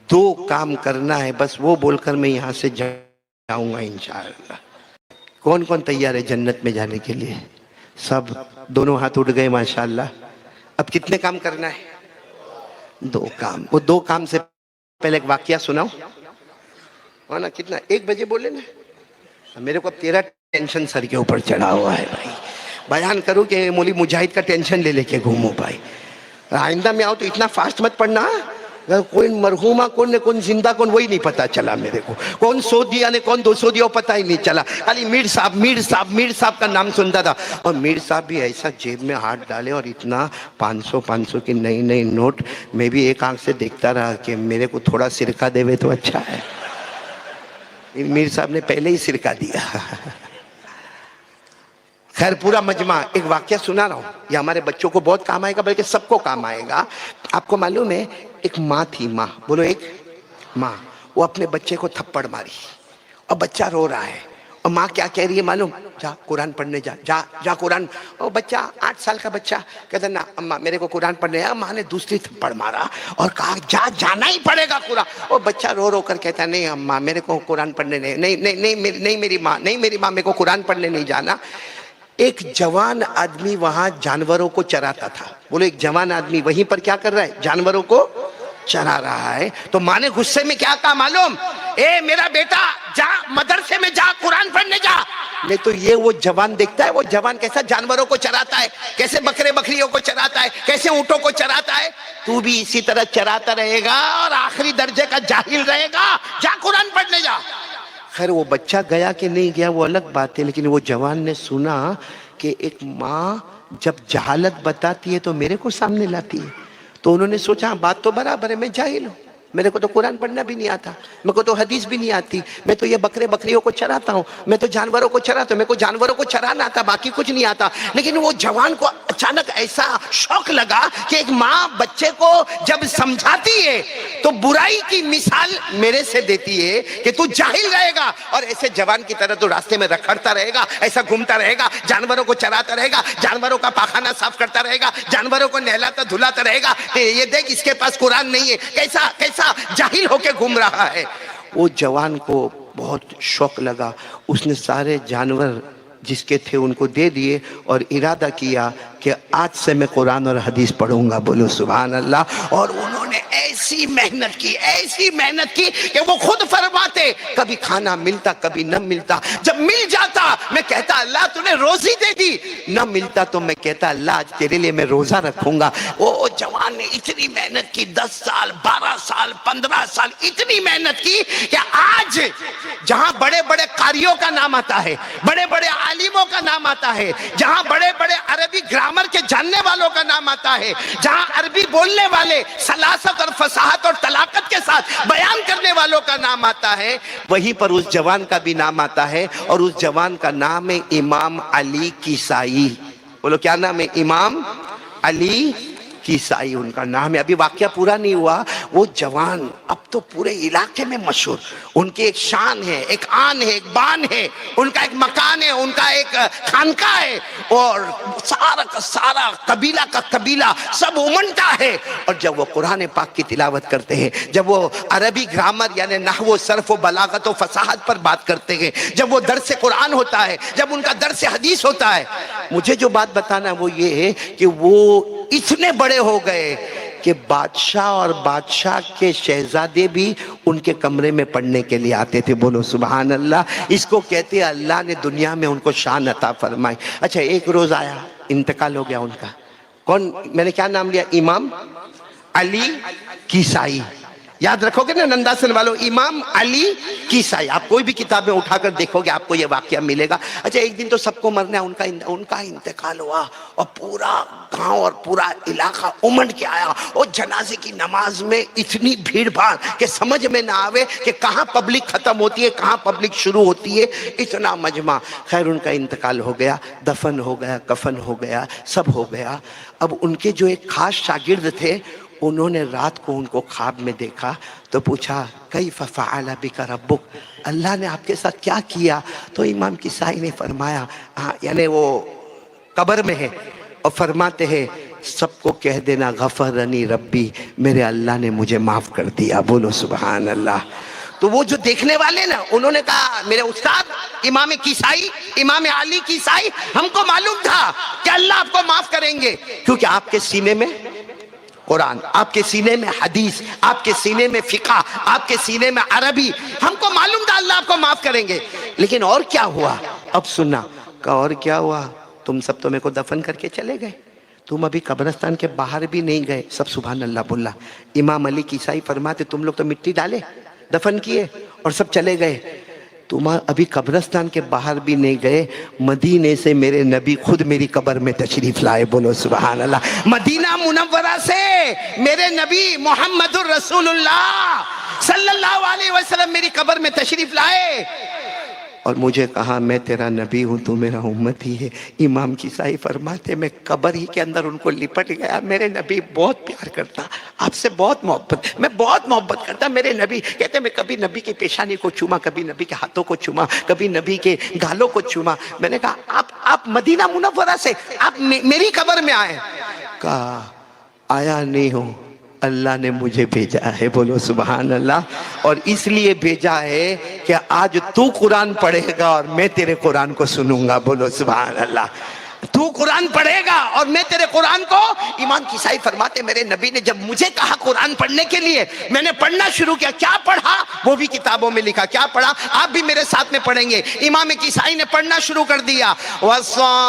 2 काम करना है, बस वो बोलकर मैं यहां से जाऊंगा इंशाअल्लाह। कौन कौन तैयार है जन्नत में जाने के लिए? सब, दोनों हाथ उठ गए माशाअल्लाह। अब कितने काम करना है? 2 काम। वो 2 काम से पहले एक वाकया सुनाओ, हो ना? कितना 1 बजे बोले ना, मेरे को अब 13 टेंशन सर के ऊपर चढ़ा हुआ है भाई। बयान करूं कि मौली मुजाहिद का टेंशन ले लेके घूमो भाई। आइंदा में आओ तो इतना फास्ट मत पढ़ना, कोई मरहूमा कौन ने कौन जिंदा कौन वही नहीं पता चला मेरे को, कौन 100 दिया ने कौन 200 दिया पता ही नहीं चला। खाली मीर साहब मीर साहब मीर साहब का नाम सुनता था, और मीर साहब भी ऐसा जेब में हाथ डाले और इतना 500 की नई नई नोट। मैं भी एक आंख से देखता रहा कि मेरे को थोड़ा सिरका देवे तो अच्छा है। मीर साहब ने पहले ही सिरका दिया। खैर पूरा मजमा, एक वाक्य सुना रहा हूँ, ये हमारे बच्चों को बहुत काम आएगा, बल्कि सबको काम आएगा। आपको मालूम है, एक माँ थी, माँ बोलो, एक माँ, वो अपने बच्चे को थप्पड़ मारी और बच्चा रो रहा है, और माँ क्या कह रही है मालूम? जा कुरान पढ़ने जा, जा जा कुरान। और बच्चा 8 साल का बच्चा कहता ना अम्मा मेरे को कुरान पढ़ने आया। माँ ने दूसरी थप्पड़ मारा और कहा जा जाना ही पड़ेगा कुरान। और बच्चा रो रो कर कहता नहीं अम्मा मेरे को कुरान पढ़ने नहीं नहीं नहीं नहीं नहीं मेरी माँ, नहीं मेरी माँ, मेरे को कुरान पढ़ने नहीं जाना। एक जवान आदमी वहां जानवरों को चराता था। बोलो, एक जवान आदमी वहीं पर क्या कर रहा है? जानवरों को चरा रहा है। तो माँ ने गुस्से में क्या कहा मालूम? ए मेरा बेटा जा मदरसे में जा, कुरान पढ़ने जा। नहीं तो ये वो जवान देखता है, वो जवान कैसा जानवरों को चराता है, कैसे बकरे बकरियों को चराता है, कैसे ऊंटों को चराता है। तू भी इसी तरह चराता रहेगा और आखिरी दर्जे का जाहिल रहेगा। जा कुरान पढ़ने जा। खैर वो बच्चा गया कि नहीं गया वो अलग बात है, लेकिन वो जवान ने सुना कि एक माँ जब जहालत बताती है तो मेरे को सामने लाती है। तो उन्होंने सोचा बात तो बराबर है, मैं जाहिल हूँ, मेरे को तो कुरान पढ़ना भी नहीं आता, मेरे को तो हदीस भी नहीं आती, मैं तो ये बकरे बकरियों को चराता हूँ, मैं तो जानवरों को चराता हूँ, मेरे को जानवरों को चराना आता, बाकी कुछ नहीं आता। लेकिन वो जवान को अचानक ऐसा शौक लगा कि एक माँ बच्चे को जब समझाती है तो बुराई की मिसाल मेरे से देती है कि तू जाहिल रहेगा और ऐसे जवान की तरह तू रास्ते में रखड़ता रहेगा, ऐसा घूमता रहेगा, जानवरों को चराता रहेगा, जानवरों का पाखाना साफ करता रहेगा, जानवरों को नहलाता धुलाता रहेगा। ये देख इसके पास कुरान नहीं है, कैसा कैसा जाहिल होके घूम रहा है। वो जवान को बहुत शौक लगा, उसने सारे जानवर जिसके थे उनको दे दिए और इरादा किया कि आज से मैं कुरान और हदीस पढ़ूंगा। बोलो सुभान अल्लाह। और उन्होंने ऐसी मेहनत की कि वो खुद फरमाते कभी खाना मिलता कभी न मिलता, जब मिल जाता मैं कहता अल्लाह तूने रोजी दे दी, न मिलता तो मैं कहता अल्लाह आज तेरे लिए मैं रोजा रखूंगा। वो जवान ने इतनी मेहनत की, 10 साल 12 साल 15 साल इतनी मेहनत की कि आज जहां बड़े बड़े कारियों का नाम आता है, बड़े बड़े आलिमों का नाम आता है, जहां बड़े बड़े अरबी ग्रामर के जानने वालों का नाम आता है, जहां अरबी बोलने वाले सलासत और फसाहत और तलाकत के साथ बयान करने वालों का नाम आता है, वहीं पर उस जवान का भी नाम आता है। और उस जवान का नाम है इमाम अली किसाई। बोलो क्या नाम है? इमाम अली किसाई उनका नाम है। अभी वाक्य पूरा नहीं हुआ, वो जवान अब तो पूरे इलाके में मशहूर, उनकी एक शान है, एक आन है, एक बान है, उनका एक मकान है, उनका एक खानका है और सारा का सारा कबीला का कबीला सब उमंडता है। और जब वो कुरान पाक की तिलावत करते हैं, जब वो अरबी ग्रामर यानी नहव सर्फ व बलागत व फसाहत पर बात करते हैं, जब वो दर्स कुरान होता है, जब उनका दर्स हदीस होता है, मुझे जो बात बताना वो ये है कि वो इतने बड़े हो गए कि बादशाह और बादशाह के शहजादे भी उनके कमरे में पढ़ने के लिए आते थे। बोलो सुभान अल्लाह। इसको कहते हैं अल्लाह ने दुनिया में उनको शान अता फरमाई। अच्छा, एक रोज आया, इंतकाल हो गया उनका। कौन? मैंने क्या नाम लिया? इमाम अली किसाई। याद रखोगे ना नंदासन वालों, इमाम अली किसाई। आप कोई भी किताबें उठाकर देखोगे आपको यह वाकया मिलेगा। अच्छा, एक दिन तो सबको मरना है, उनका इंतकाल हुआ और पूरा गांव और पूरा इलाका उमड़ के आया। और जनाजे की नमाज में इतनी भीड़ भाड़ कि समझ में ना आवे कि कहाँ पब्लिक खत्म होती है कहाँ पब्लिक शुरू होती है, इतना मजमा। खैर उनका इंतकाल हो गया, दफन हो गया, कफन हो गया, सब हो गया। अब उनके जो एक खास शागिर्द थे, उन्होंने रात को उनको ख्वाब में देखा तो पूछा कैफ फ़अल बिका रब्बुक, अल्लाह ने आपके साथ क्या किया? तो इमाम किसाई ने फरमाया, हाँ, यानी वो कब्र में है और फरमाते हैं सबको कह देना गफरनी रब्बी, मेरे अल्लाह ने मुझे माफ कर दिया। बोलो सुभान अल्लाह। तो वो जो देखने वाले ना, उन्होंने कहा मेरे उस्ताद इमाम किसाई, इमाम अली किसाई, हमको मालूम था कि अल्लाह आपको माफ करेंगे, क्योंकि आपके सीने में कुरान, आपके सीने में हदीस, आपके सीने में फिका, आपके सीने में अरबी, हमको मालूम था अल्लाह आपको माफ करेंगे। लेकिन और क्या हुआ? अब सुनना का और क्या हुआ? तुम सब तो मेरे को दफन करके चले गए, तुम अभी कब्रिस्तान के बाहर भी नहीं गए। सब सुभान अल्लाह बोला। इमाम अली किसाई फरमाते तुम लोग तो मिट्टी डाले, दफन किए और सब चले गए, तुम अभी कब्रिस्तान के बाहर भी नहीं गए। मदीने से मेरे नबी खुद मेरी कब्र में तशरीफ लाए। बोलो सुभान अल्लाह। मदीना मुनव्वरा से मेरे नबी मोहम्मदुर रसूलुल्लाह सल्लल्लाहु अलैहि वसल्लम मेरी कब्र में तशरीफ लाए और मुझे कहा मैं तेरा नबी हूँ, तू मेरा उम्मती है। इमाम किसाई फरमाते मैं कब्र ही के अंदर उनको लिपट गया। मेरे नबी बहुत प्यार करता, आपसे बहुत मोहब्बत, मैं बहुत मोहब्बत करता। मेरे नबी कहते मैं कभी नबी की पेशानी को चूमा, कभी नबी के हाथों को चूमा, कभी नबी के गालों को चूमा। मैंने कहा आप मदीना मुनव्वरा से आप मेरी कब्र में आए? कहा आया नहीं हूँ, अल्लाह ने मुझे भेजा है। बोलो सुभान अल्लाह। और इसलिए भेजा है कि आज तू कुरान पढ़ेगा और मैं तेरे कुरान को सुनूंगा। बोलो सुभान अल्लाह। तू कुरान पढ़ेगा और मैं तेरे कुरान को। इमाम किसाई फरमाते मेरे नबी ने जब मुझे कहा कुरान पढ़ने के लिए, मैंने पढ़ना शुरू किया। क्या पढ़ा वो भी किताबों में लिखा, क्या पढ़ा आप भी मेरे साथ में पढ़ेंगे। इमाम किसाई ने पढ़ना शुरू कर दिया, वस्साफ़ाति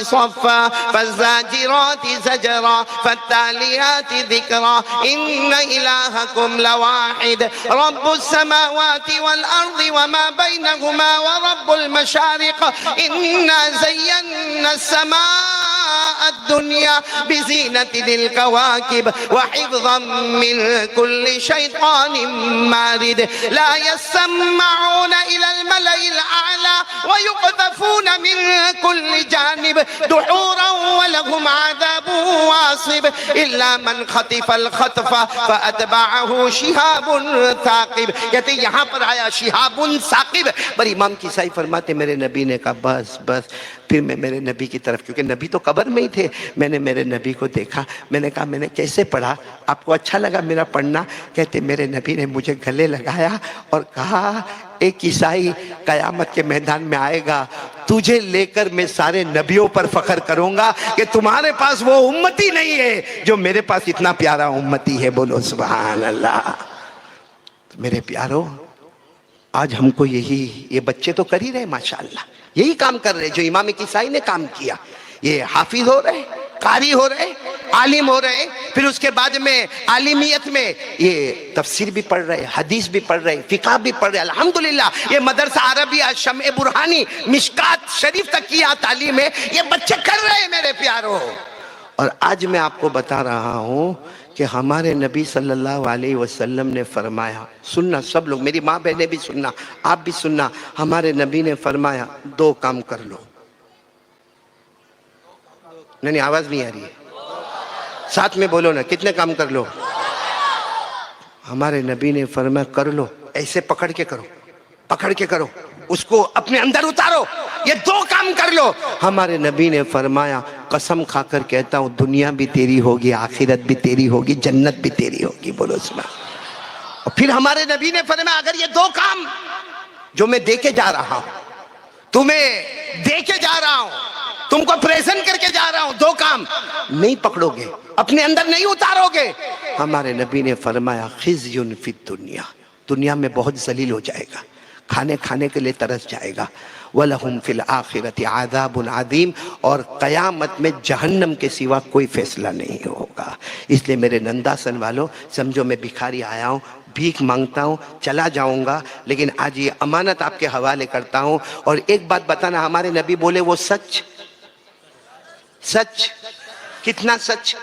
सफ़्फ़ा फ़ज़्ज़ाजिराति ज़जरा फ़त्तालियाति ज़िक्रा इन्न इलाहकुम लवाहिद रब्बुस समावाति वल अर्दि वमा बैनहुमा व रब्बुल मशारिक़ इन्ना ज़य्यन्ना अस्समाअ दुनिया बिज़ीनतिल कवाकिब व हिफ़्ज़न मिन कुल्लि शैतानिन मारिद ला यस्मऊना इलल मलइल आला व युक़ज़फून मिन कुल्लि जानिब दुहूरन व लहुम आज़ाबुन वासिब इल्ला मन खतिफ़ल खतफ़ा फ़अतबअहु शिहाबुन साक़िब। कहते यहाँ पर आया शिहाबुन साक़िब, पर इमाम किसाई फरमाते मेरे नबी ने कहा बस बस। फिर मैं मेरे नबी की तरफ, क्योंकि नबी तो कब्र में ही थे, मैंने मेरे नबी को देखा, मैंने कहा मैंने कैसे पढ़ा, आपको अच्छा लगा मेरा पढ़ना? कहते मेरे नबी ने मुझे गले लगाया और कहा एक ईसाई कयामत के मैदान में आएगा, तुझे लेकर मैं सारे नबियों पर फख्र करूंगा कि तुम्हारे पास वो उम्मती नहीं है जो मेरे पास इतना प्यारा उम्मती है। बोलो सुभान अल्लाह। मेरे प्यारो, आज हमको यही, ये बच्चे तो कर ही रहे माशाअल्लाह, यही काम कर रहे जो इमाम किसाई ने काम किया। ये हाफिज हो रहे, कारी हो रहे, आलिम हो रहे, फिर उसके बाद में आलिमियत में ये तफसीर भी पढ़ रहे, हदीस भी पढ़ रहे, फिक़ह भी पढ़ रहे। अल्हम्दुलिल्लाह ये मदरसा अरबिया शम्ए बुरहानी मिशकात शरीफ तक की यहाँ तालीम है, ये बच्चे कर रहे हैं मेरे प्यारों। और आज मैं आपको बता रहा हूँ कि हमारे नबी सल्लल्लाहु अलैहि वसल्लम ने फरमाया, सुनना सब लोग, मेरी माँ बहनें भी सुनना, आप भी सुनना, हमारे नबी ने फरमाया दो काम कर लो। नहीं आवाज नहीं आ रही है, साथ में बोलो ना, कितने काम कर लो? हमारे नबी ने फरमाया कर लो, ऐसे पकड़ के करो, पकड़ के करो, उसको अपने अंदर उतारो, ये दो काम कर लो। हमारे नबी ने फरमाया कसम खाकर कहता हूं दुनिया भी तेरी होगी, आखिरत भी तेरी होगी, जन्नत भी तेरी होगी। बोलो सुना। और फिर हमारे नबी ने फरमाया अगर ये दो काम जो मैं देके जा रहा हूं, तुम्हें देके जा रहा हूं, तुमको प्रेजेंट करके जा रहा हूं, दो काम नहीं पकड़ोगे, अपने अंदर नहीं उतारोगे, हमारे नबी ने फरमाया खिज़युन फिद दुनिया, दुनिया में बहुत जलील हो जाएगा, खाने खाने के लिए तरस जाएगा, वलहुम फिल आखिरति आज़ाबुन अज़ीम, और क़यामत में जहन्नम के सिवा कोई फैसला नहीं होगा। इसलिए मेरे नंदासन वालों, समझो मैं भिखारी आया हूँ, भीख मांगता हूँ, चला जाऊँगा, लेकिन आज ये अमानत आपके हवाले करता हूँ। और एक बात बताना, हमारे नबी बोले वो सच, सच कितना सच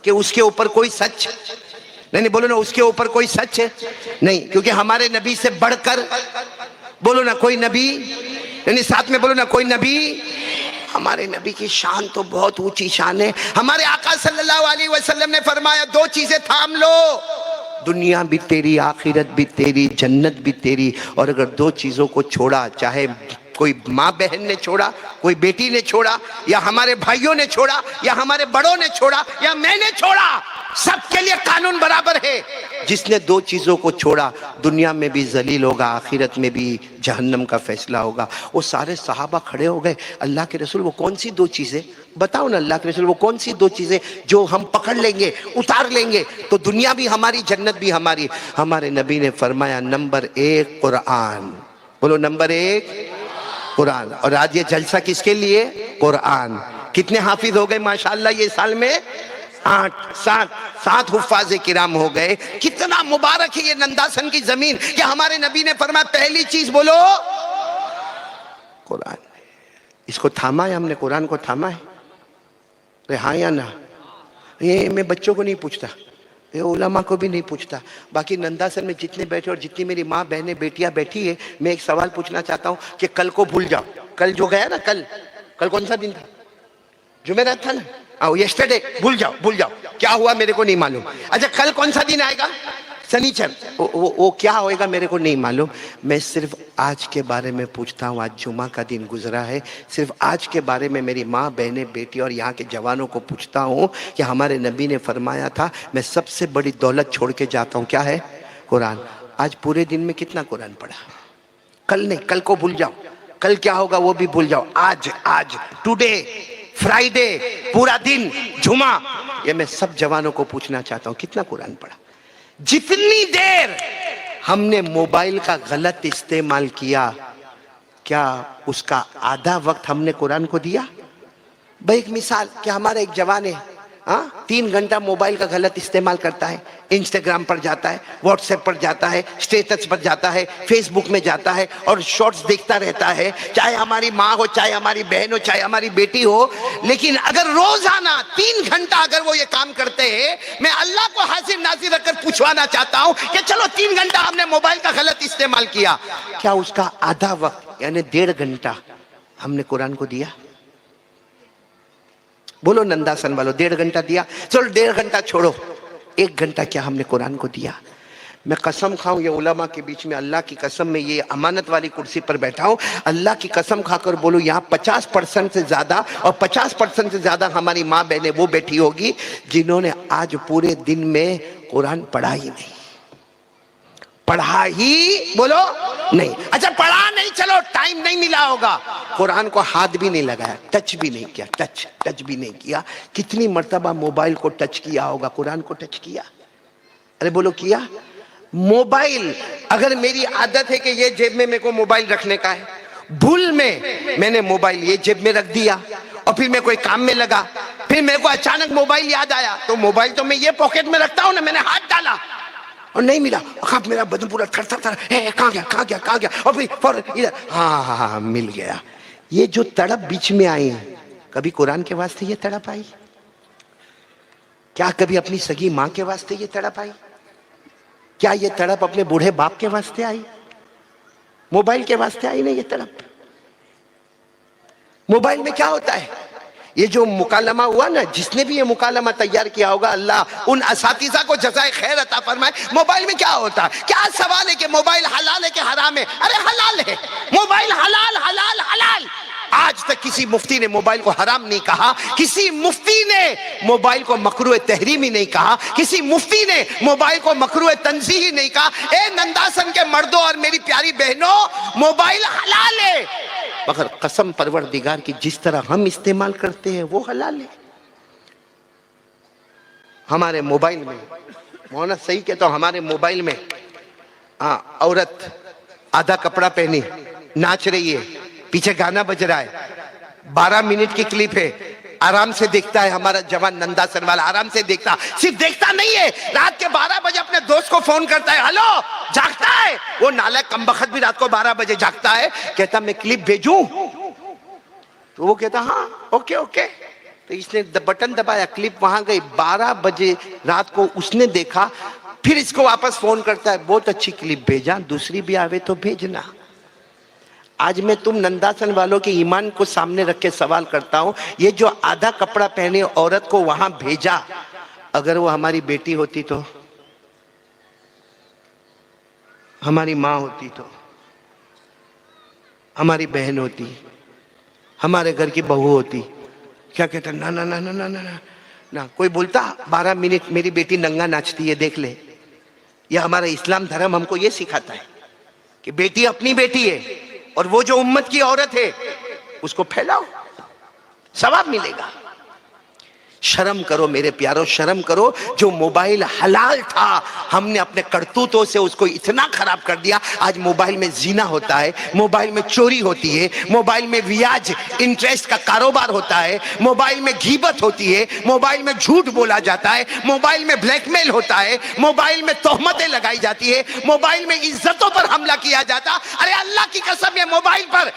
कि उसके ऊपर कोई सच नहीं, बोलो ना उसके ऊपर कोई सच है नहीं, क्योंकि हमारे नबी से बढ़कर, बोलो ना कोई नबी नहीं, साथ में बोलो ना कोई नबी। हमारे नबी की शान तो बहुत ऊंची शान है। हमारे आका सल्लल्लाहु अलैहि वसल्लम ने फरमाया दो चीजें थाम लो, दुनिया भी तेरी, आखिरत भी तेरी, जन्नत भी तेरी। और अगर दो चीजों को छोड़ा, चाहे कोई माँ बहन ने छोड़ा, कोई बेटी ने छोड़ा, या हमारे भाइयों ने छोड़ा, या हमारे बड़ों ने छोड़ा, या मैंने छोड़ा, सबके लिए कानून बराबर है। जिसने दो चीजों को छोड़ा दुनिया में भी जलील होगा, आखिरत में भी जहन्नम का फैसला होगा। वो सारे सहाबा खड़े हो गए, अल्लाह के रसूल वो कौन सी दो चीजें बताओ ना, अल्लाह के रसूल वो कौन सी दो चीजें जो हम पकड़ लेंगे, उतार लेंगे तो दुनिया भी हमारी, जन्नत भी हमारी। हमारे नबी ने फरमाया नंबर 1 कुरान, बोलो नंबर 1 कुरान। और आज ये जलसा किसके लिए? कुरान। कितने हाफिज हो गए माशाअल्लाह ये साल में? 7 हुफ्फाज़ किराम हो गए। कितना मुबारक है ये नंदासन की जमीन कि हमारे नबी ने फरमाया पहली चीज बोलो कुरान। इसको थामा है हमने, कुरान को थामा है? अरे हाँ या ना? ये मैं बच्चों को नहीं पूछता, ये उलमा को भी नहीं पूछता, बाकी नंदासन में जितने बैठे और जितनी मेरी माँ बहनें बेटियां बैठी है, मैं एक सवाल पूछना चाहता हूँ कि कल को भूल जाओ, कल जो गया ना, कल कौन सा दिन था? जुमेरात था ना? आओ यस्टरडे, भूल जाओ, भूल जाओ, क्या हुआ मेरे को नहीं मालूम। अच्छा कल कौन सा दिन आएगा? शनिचर। वो क्या होएगा मेरे को नहीं मालूम। मैं सिर्फ आज के बारे में पूछता हूँ, आज जुमा का दिन गुजरा है, सिर्फ आज के बारे में मेरी माँ बहनें बेटी और यहाँ के जवानों को पूछता हूँ कि हमारे नबी ने फरमाया था मैं सबसे बड़ी दौलत छोड़ के जाता हूँ, क्या है? कुरान। आज पूरे दिन में कितना कुरान पढ़ा? कल नहीं, कल को भूल जाओ, कल क्या होगा वो भी भूल जाओ। आज टुडे, फ्राइडे, पूरा दिन, जुमा, ये मैं सब जवानों को पूछना चाहता हूँ कितना कुरान पढ़ा? जितनी देर हमने मोबाइल का गलत इस्तेमाल किया, क्या उसका आधा वक्त हमने कुरान को दिया? भाई एक मिसाल कि हमारा एक जवान है, हाँ, 3 घंटा मोबाइल का गलत इस्तेमाल करता है, इंस्टाग्राम पर जाता है, व्हाट्सएप पर जाता है, स्टेटस पर जाता है, फेसबुक में जाता है और शॉर्ट्स देखता रहता है, चाहे हमारी माँ हो, चाहे हमारी बहन हो, चाहे हमारी बेटी हो। लेकिन अगर रोजाना 3 घंटा अगर वो ये काम करते हैं, मैं अल्लाह को हाजिर नाजिर रखकर पूछवाना चाहता हूं कि चलो 3 घंटा हमने मोबाइल का गलत इस्तेमाल किया, क्या उसका आधा वक्त यानी 1.5 घंटा हमने कुरान को दिया? बोलो नंदासन वालों, 1.5 घंटा दिया? चलो 1.5 घंटा छोड़ो, 1 घंटा क्या हमने कुरान को दिया? मैं कसम खाऊं, ये उलमा के बीच में अल्लाह की कसम में ये अमानत वाली कुर्सी पर बैठा हूं, अल्लाह की कसम खाकर बोलो, यहाँ 50% से ज्यादा और 50% से ज्यादा हमारी माँ बहनें वो बैठी होगी जिन्होंने आज पूरे दिन में कुरान पढ़ा ही नहीं। पढ़ा ही बोलो नहीं, अच्छा पढ़ा नहीं, चलो टाइम नहीं मिला होगा, कुरान को हाथ भी नहीं लगाया, टच भी नहीं किया, टच भी नहीं किया। कितनी मर्तबा मोबाइल को टच किया होगा, कुरान को टच किया? अरे बोलो किया? मोबाइल, अगर मेरी आदत है कि ये जेब में मेरे को मोबाइल रखने का है, भूल में मैंने मोबाइल ये जेब में रख दिया और फिर मैं कोई काम में लगा, फिर मेरे को अचानक मोबाइल याद आया, तो मोबाइल तो मैं ये पॉकेट में रखता हूं ना, मैंने हाथ डाला और नहीं मिला, अब मेरा बदन पूरा थर थर थर, कहाँ गया, और फिर इधर, हाँ मिल गया। ये जो तड़प बीच में आई, कभी कुरान के वास्ते ये तड़प आई? क्या कभी अपनी सगी माँ के वास्ते ये तड़प आई? क्या ये तड़प अपने बूढ़े बाप के वास्ते आई? मोबाइल के वास्ते आई ना ये तड़प? मोबाइल में क्या होता है? ये जो मुकालमा हुआ ना, जिसने भी ये मुकालमा तैयार किया होगा, अल्लाह उन असातिज़ा को जज़ाए खैर अता फरमाए। मोबाइल में क्या होता है? क्या सवाल है कि मोबाइल हलाल है कि हराम है? अरे हलाल है, मोबाइल हलाल हलाल हलाल। आज तक किसी मुफ्ती ने मोबाइल को हराम नहीं कहा, किसी मुफ्ती ने मोबाइल को मकरूह तहरीमी नहीं कहा, किसी मुफ्ती ने मोबाइल को मकरूह तंज़ीही नहीं कहा। ए नंदासन के मर्दों और मेरी प्यारी बहनों, मोबाइल हलाल है, मगर कसम परवरदिगार की जिस तरह हम इस्तेमाल करते हैं वो हलाल है। हमारे मोबाइल में, मौना सही कहता हूं, हमारे मोबाइल में औरत आधा कपड़ा पहनी नाच रही है, पीछे गाना बज रहा है, 12 मिनट की क्लिप है, आराम से देखता है हमारा जवान नंदासन वाला, आराम से देखता, सिर्फ देखता नहीं है, रात के 12 बजे अपने दोस्त को फोन करता है, हेलो, जागता है वो नालायक कमबख्त भी, रात को 12 बजे जागता है, कहता मैं क्लिप भेजूं? तो वो कहता हाँ ओके। तो इसने बटन दबाया, क्लिप वहां गई, 12 बजे रात को उसने देखा, फिर इसको वापस फोन करता है, बहुत अच्छी क्लिप भेजा, दूसरी भी आवे तो भेजना। आज मैं तुम नंदासन वालों के ईमान को सामने रख के सवाल करता हूं, ये जो आधा कपड़ा पहने औरत को वहां भेजा, अगर वो हमारी बेटी होती तो, हमारी माँ होती तो, हमारी बहन होती, हमारे घर की बहू होती, क्या कहता? ना ना ना ना ना ना ना। कोई बोलता 12 मिनट मेरी बेटी नंगा नाचती है, देख ले। यह हमारा इस्लाम धर्म हमको ये सिखाता है कि बेटी अपनी बेटी है और वो जो उम्मत की औरत है उसको फैलाओ, सवाब मिलेगा। शर्म करो मेरे प्यारो, शर्म करो। जो मोबाइल हलाल था, हमने अपने करतूतों से उसको इतना खराब कर दिया। आज मोबाइल में जीना होता है, मोबाइल में चोरी होती है, मोबाइल में ब्याज इंटरेस्ट का कारोबार होता है, मोबाइल में गीबत होती है, मोबाइल में झूठ बोला जाता है, मोबाइल में ब्लैकमेल होता है, मोबाइल में तोहमतें लगाई जाती है, मोबाइल में इज्जतों पर हमला किया जाता। अरे अल्लाह की कसम, ये मोबाइल पर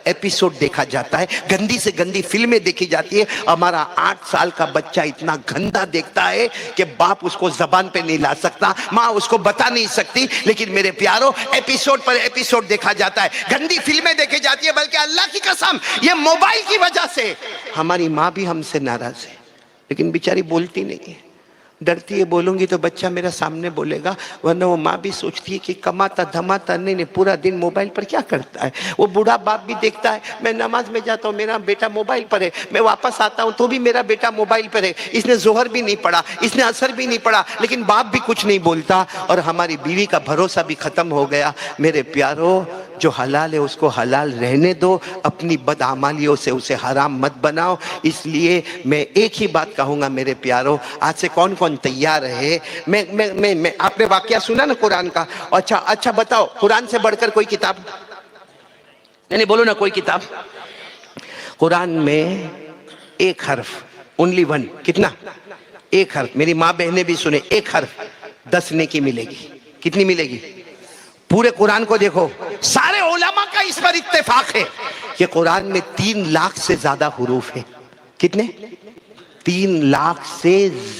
एपिसोड देखा जाता है, गंदी से गंदी फिल्में देखी जाती है। हमारा 8 साल का बच्चा इतना गंदा देखता है कि बाप उसको जबान पे नहीं ला सकता, माँ उसको बता नहीं सकती, लेकिन मेरे प्यारो एपिसोड पर एपिसोड देखा जाता है, गंदी फिल्में देखी जाती है। बल्कि अल्लाह की कसम, ये मोबाइल की वजह से हमारी माँ भी हमसे नाराज है, लेकिन बेचारी बोलती नहीं है, डरती है, बोलूंगी तो बच्चा मेरा सामने बोलेगा, वरना वो माँ भी सोचती है कि कमाता धमाता नहीं, पूरा दिन मोबाइल पर क्या करता है। वो बूढ़ा बाप भी देखता है, मैं नमाज में जाता हूँ, मेरा बेटा मोबाइल पर है, मैं वापस आता हूँ तो भी मेरा बेटा मोबाइल पर है, इसने जोहर भी नहीं पढ़ा, इसने असर भी नहीं पढ़ा, लेकिन बाप भी कुछ नहीं बोलता, और हमारी बीवी का भरोसा भी खत्म हो गया। मेरे प्यारो, जो हलाल है उसको हलाल रहने दो, अपनी बदआमालियों से उसे हराम मत बनाओ। इसलिए मैं एक ही बात कहूंगा मेरे प्यारो, आज से कौन कौन तैयार है? मैं आपने वाकया सुना ना कुरान का? अच्छा बताओ, कुरान से बढ़कर कोई किताब नहीं, बोलो ना कोई किताब। कुरान में एक हर्फ ओनली वन। कितना? एक हर्फ। मेरी माँ बहनें भी सुने, एक हर्फ 10 नेकी मिलेगी। कितनी मिलेगी? पूरे कुरान को देखो, सारे उलमा का इस पर इत्तेफाक है कि कुरान में 3 लाख से ज्यादा हुरूफ है। कितने? 3 लाख से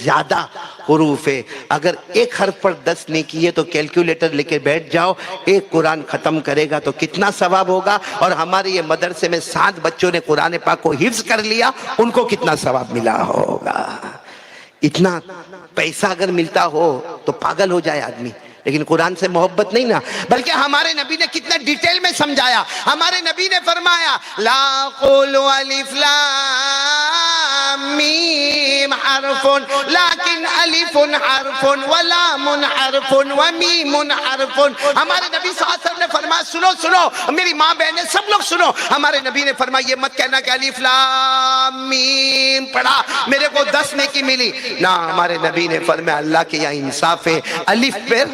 ज्यादा हुरूफ है। अगर एक हर्फ पर 10 नेकी है तो कैलकुलेटर लेके बैठ जाओ, एक कुरान खत्म करेगा तो कितना सवाब होगा। और हमारे ये मदरसे में 7 बच्चों ने कुरान पाक को हिफ्ज कर लिया, उनको कितना सवाब मिला होगा। इतना पैसा अगर मिलता हो तो पागल हो जाए आदमी, लेकिन कुरान से मोहब्बत नहीं ना। बल्कि हमारे नबी ने कितना डिटेल में समझाया। हमारे नबी ने फरमाया ला क़ुलु अलिफ लाम मीम हरफुन लाकिन अलिफुन हरफुन व लामुन हरफुन व मीमुन हरफुन। हमारे नबी सल्लल्लाहु अलैहि वसल्लम ने फरमाया, सुनो सुनो मेरी माँ बहनें सब लोग सुनो, हमारे नबी ने फरमाया ये मत कहना कि अलिफ लाम मीम पढ़ा मेरे को 10 नेकी मिली ना। हमारे नबी ने फरमाया अल्लाह के यहाँ इंसाफ है, अलिफ पर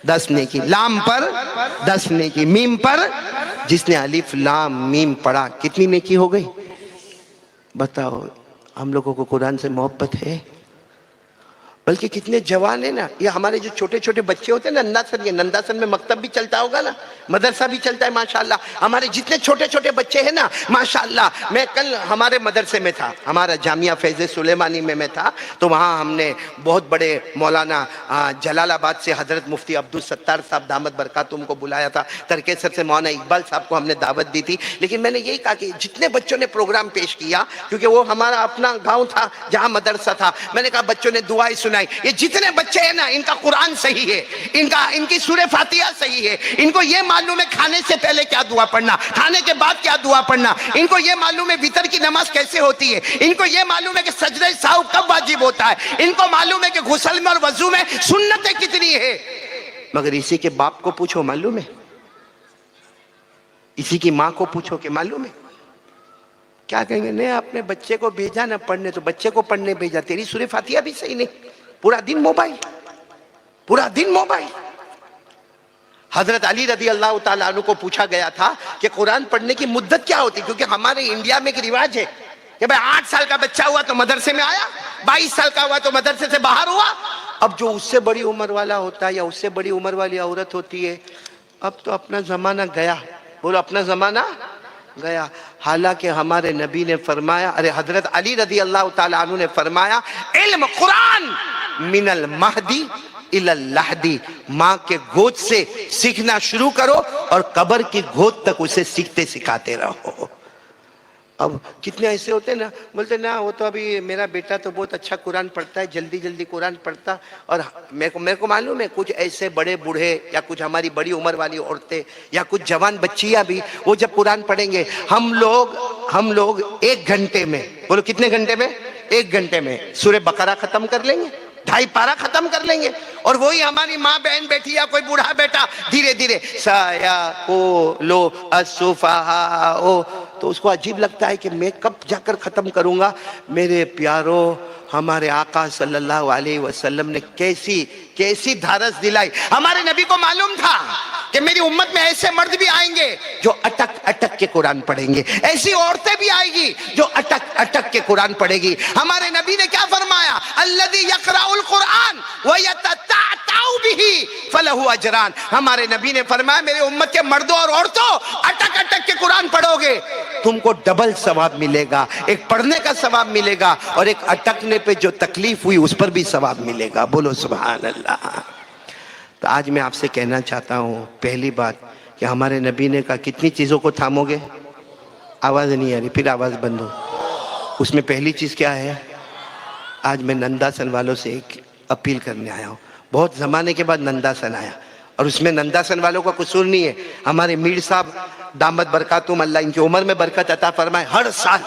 10 नेकी, लाम पर 10 नेकी, मीम पर जिसने अलिफ लाम मीम पढ़ा कितनी नेकी हो गई? बताओ, हम लोगों को कुरान से मोहब्बत है? बल्कि कितने जवान है ना, ये हमारे जो छोटे छोटे बच्चे होते हैं ना, नंदासन, ये नंदासन में मकतब भी चलता होगा ना, मदरसा भी चलता है माशाल्लाह। हमारे जितने छोटे छोटे बच्चे हैं ना माशाल्लाह। मैं कल हमारे मदरसे में था, हमारा जामिया फैज़ सुलेमानी में मैं था, तो वहाँ हमने बहुत बड़े मौलाना जलालाबाद से हजरत मुफ्ती अब्दुल सत्तार साहब दामद बरकातुम को बुलाया था। तरकेसर से मौलाना इकबाल साहब को हमने दावत दी थी। लेकिन मैंने यही कहा कि जितने बच्चों ने प्रोग्राम पेश किया, क्योंकि वो हमारा अपना गाँव था जहाँ मदरसा था, मैंने कहा बच्चों ने दुआएं सुनाई। ये जितने बच्चे हैं ना, इनका कुरान सही है, इनकी सूरह फातिहा सही है, इनको ये मालूम है खाने से पहले क्या दुआ पढ़ना, खाने के बाद क्या दुआ पढ़ना, इनको ये मालूम है वितर की नमाज कैसे होती है, इनको ये मालूम है कि सजदे साहू कब वाजिब होता है, इनको मालूम है कि गुस्ल में और वजू में सुन्नतें कितनी है। मगर इसी के बाप को पूछो मालूम है, इसी की माँ को पूछो कि मालूम है, क्या कहेंगे? नहीं, अपने बच्चे को भेजा ना पढ़ने, तो बच्चे को पढ़ने भेजा, तेरी सूरह फातिहा भी सही नहीं, पूरा दिन मोबाइल, पूरा दिन मोबाइल। हजरत अली रदी अल्लाह ताला अन्हु को पूछा गया था कि कुरान पढ़ने की मुद्दत क्या होती, क्योंकि हमारे इंडिया में एक रिवाज है कि भाई 8 साल का बच्चा हुआ तो मदरसे में आया, 22 साल का हुआ तो मदरसे से बाहर हुआ। अब जो उससे बड़ी उम्र वाला होता है या उससे बड़ी उम्र वाली औरत होती है, अब तो अपना जमाना गया। बोलो, अपना जमाना गया। हालांकि हमारे नबी ने फरमाया, अरे हजरत अली रदी अल्लाह ताला अन्हु ने फरमाया, इल्म कुरान मिनल महदी इलल लहदी, माँ के गोद से सीखना शुरू करो और कब्र की गोद तक उसे सीखते सिखाते रहो। अब कितने ऐसे होते हैं ना, बोलते ना वो तो अभी मेरा बेटा तो बहुत अच्छा कुरान पढ़ता है, जल्दी जल्दी कुरान पढ़ता, और मेरे को मालूम है कुछ ऐसे बड़े बूढ़े या कुछ हमारी बड़ी उम्र वाली औरतें या कुछ जवान बच्चियां भी, वो जब कुरान पढ़ेंगे, हम लोग 1 घंटे में, बोलो कितने घंटे में? 1 घंटे में सूरह बकरा खत्म कर लेंगे, 2.5 पारा खत्म कर लेंगे। और वही हमारी माँ बहन बैठी या कोई बूढ़ा बेटा धीरे धीरे साया को लो असुफहा ओ, तो उसको अजीब लगता है कि मैं कब जाकर खत्म करूंगा। मेरे प्यारों, हमारे आका सल्लल्लाहु अलैहि वसल्लम ने कैसी धारस दिलाई। हमारे नबी को मालूम था कि मेरी उम्मत में ऐसे मर्द भी आएंगे जो अटक अटक के कुरान पढ़ेंगे, ऐसी औरतें भी आएगी जो अटक अटक के कुरान पढ़ेगी। हमारे नबी ने क्या फरमाया, अल्लज़ी यक़राउल कुरान व यतताअतउ बिही फलहु अजरान। हमारे नबी ने फरमाया, मेरे उम्मत के मर्दों और औरतों, अटक अटक के कुरान पढ़ोगे, तुमको डबल सवाब मिलेगा। एक पढ़ने का सवाब मिलेगा और एक अटकने पे जो तकलीफ हुई उस पर भी सवाब मिलेगा। बोलो सुभान अल्लाह। तो आज मैं आपसे कहना चाहता हूँ, पहली बात कि हमारे नबी ने कहा कितनी चीज़ों को थामोगे? आवाज़ नहीं आ रही, फिर आवाज़ बंद हो। उसमें पहली चीज़ क्या है? आज मैं नंदासन वालों से एक अपील करने आया हूँ। बहुत ज़माने के बाद नंदासन आया और उसमें नंदासन वालों का कसूर नहीं है। हमारे मीर साहब दामद बरकातुम, अल्लाह इनकी उम्र में बरकत अता फरमाए, हर साल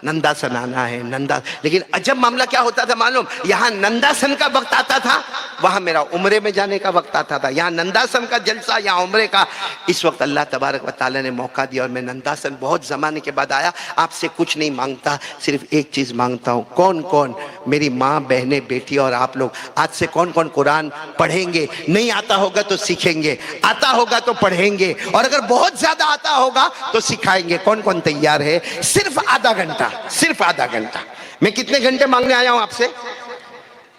नंदासन आना है नंदा। लेकिन अजब मामला क्या होता था मालूम, यहाँ नंदासन का वक्त आता था, वहाँ मेरा उम्रे में जाने का वक्त आता था। यहाँ नंदासन का जलसा, यहाँ उम्रे का। इस वक्त अल्लाह तबारक व तआला ने मौका दिया और मैं नंदासन बहुत ज़माने के बाद आया। आपसे कुछ नहीं मांगता, सिर्फ एक चीज़ मांगता हूँ। कौन कौन मेरी माँ बहनें बेटी और आप लोग आज से कौन कौन कुरान पढ़ेंगे? नहीं आता होगा तो सीखेंगे, आता होगा तो पढ़ेंगे, और अगर बहुत ज़्यादा आता होगा तो सिखाएंगे। कौन कौन तैयार है? सिर्फ आधा घंटा, सिर्फ आधा घंटा। मैं कितने घंटे मांगने आया हूं आपसे?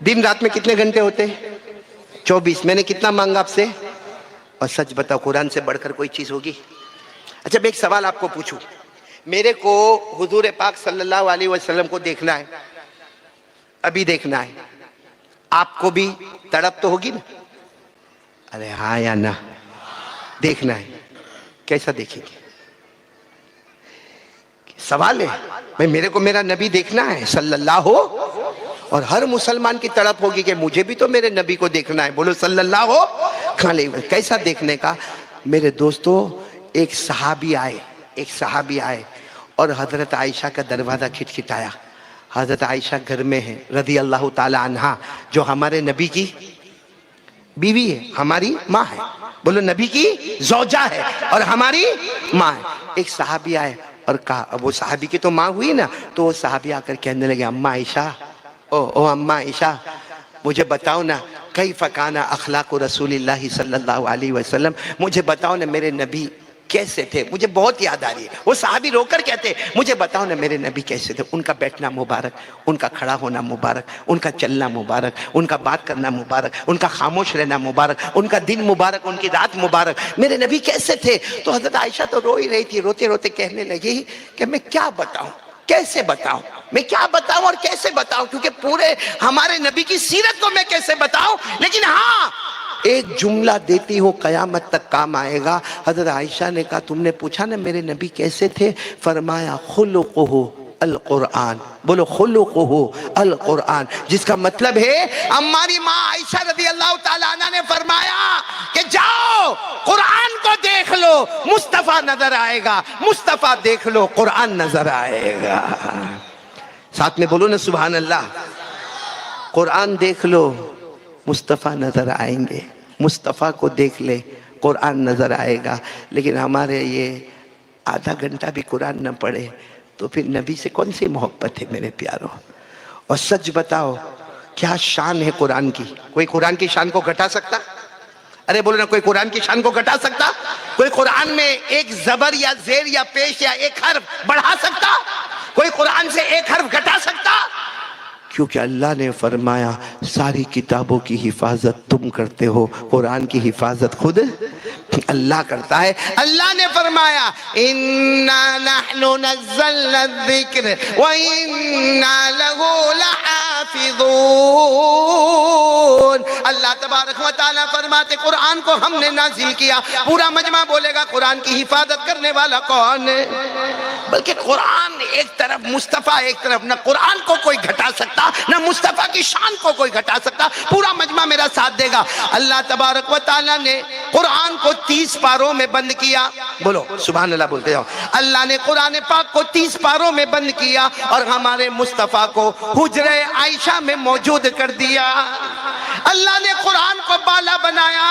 दिन रात में कितने घंटे होते? 24। मैंने कितना मांगा आपसे? और सच बताओ, कुरान से बढ़कर कोई चीज होगी? अच्छा, मैं एक सवाल आपको पूछूं। मेरे को हुजूर पाक सल्लल्लाहु अलैहि वसल्लम को देखना है, अभी देखना है। आपको भी तड़प तो होगी ना? अरे हाँ या ना? देखना है। कैसा देखेंगे? सवाल है भाई, मेरे को मेरा नबी देखना है सल्लल्लाहु, और हर मुसलमान की तड़प होगी कि मुझे भी तो मेरे नबी को देखना है। बोलो सल्लल्लाहु अलैहि वसल्लम। कैसा देखने का? मेरे दोस्तों, एक सहाबी आए और हजरत आयशा का दरवाजा खटखटाया। हजरत आयशा घर में है रदी अल्लाह ताला अन्हा, जो हमारे नबी की बीवी है, हमारी माँ है। बोलो, नबी की जौजा है और हमारी माँ है। एक सहाबी आए और कहा, अब वो सहाबी की तो माँ हुई ना, तो वो सहाबी आकर कहने लगे, अम्मा आयशा, ओ अम्मा आयशा, मुझे बताओ ना, कई फकाना अखलाक रसूलिल्लाह सल्लल्लाहु अलैहि वसल्लम, मुझे बताओ ना मेरे नबी कैसे थे, मुझे बहुत याद आ रही है। वो साहबी रोकर कहते, मुझे बताओ ना मेरे नबी कैसे थे, उनका बैठना मुबारक, उनका खड़ा होना मुबारक, उनका चलना मुबारक, उनका बात करना मुबारक, उनका खामोश रहना मुबारक, उनका दिन मुबारक, उनकी रात मुबारक, मेरे नबी कैसे थे। तो हजरत आयशा तो रो ही रही थी, रोते रोते कहने लगी कि मैं क्या बताऊं, कैसे बताऊं, मैं क्या बताऊं और कैसे बताऊं, क्योंकि पूरे हमारे नबी की सीरत को मैं कैसे बताऊं। लेकिन हाँ, एक जुमला देती हो कयामत तक काम आएगा। हजरत आयशा ने कहा, तुमने पूछा ना मेरे नबी कैसे थे, फरमाया खुलुकुहु अल कुरान। बोलो खुलुकुहु अल कुरान, जिसका मतलब है हमारी माँ आयशा रदी अल्लाह ताला अन्हा ने फरमाया कि जाओ कुरान को देख लो, मुस्तफा नजर आएगा, मुस्तफा देख लो, कुरान नजर आएगा। साथ में बोलो ना सुभान अल्लाह। कुरान देख लो, मुस्तफ़ा नज़र आएंगे, मुस्तफ़ा को देख ले, कुरान नज़र आएगा। लेकिन हमारे ये आधा घंटा भी कुरान न पढ़े तो फिर नबी से कौन सी मोहब्बत है मेरे प्यारों। और सच बताओ, क्या शान है कुरान की? कोई कुरान की शान को घटा सकता? अरे बोलो ना, कोई कुरान की शान को घटा सकता? कोई कुरान में एक जबर या जेर या पेश या एक हर्फ बढ़ा सकता? कोई कुरान से एक हर्फ घटा सकता? क्योंकि अल्लाह ने फरमाया, सारी किताबों की हिफाजत तुम करते हो, कुरान की हिफाजत खुद अल्लाह करता है। अल्लाह ने फरमाया, इन्ना नहनु नज़्ज़लना ज़िक्र व इन्ना लहू लहाफ़िज़ून। अल्लाह तबारक व तआला फरमाते, कुरान को हमने नाजिल किया। पूरा मजमा बोलेगा, कुरान की हिफाजत करने वाला कौन है? बल्कि कुरान एक तरफ, मुस्तफ़ा एक तरफ। न कुरान को कोई घटा सकता, ना मुस्तफा की शान को कोई घटा सकता। पूरा मजमा मेरा साथ देगा। अल्लाह तबारक व तआला ने कुरान को 30 पारों में बंद किया। बोलो सुभान अल्लाह बोलते जाओ। अल्लाह ने कुरान पाक को 30 पारों में बंद किया और हमारे मुस्तफा को हुजरे आयशा में मौजूद कर दिया। अल्लाह ने कुरान को बाला बनाया,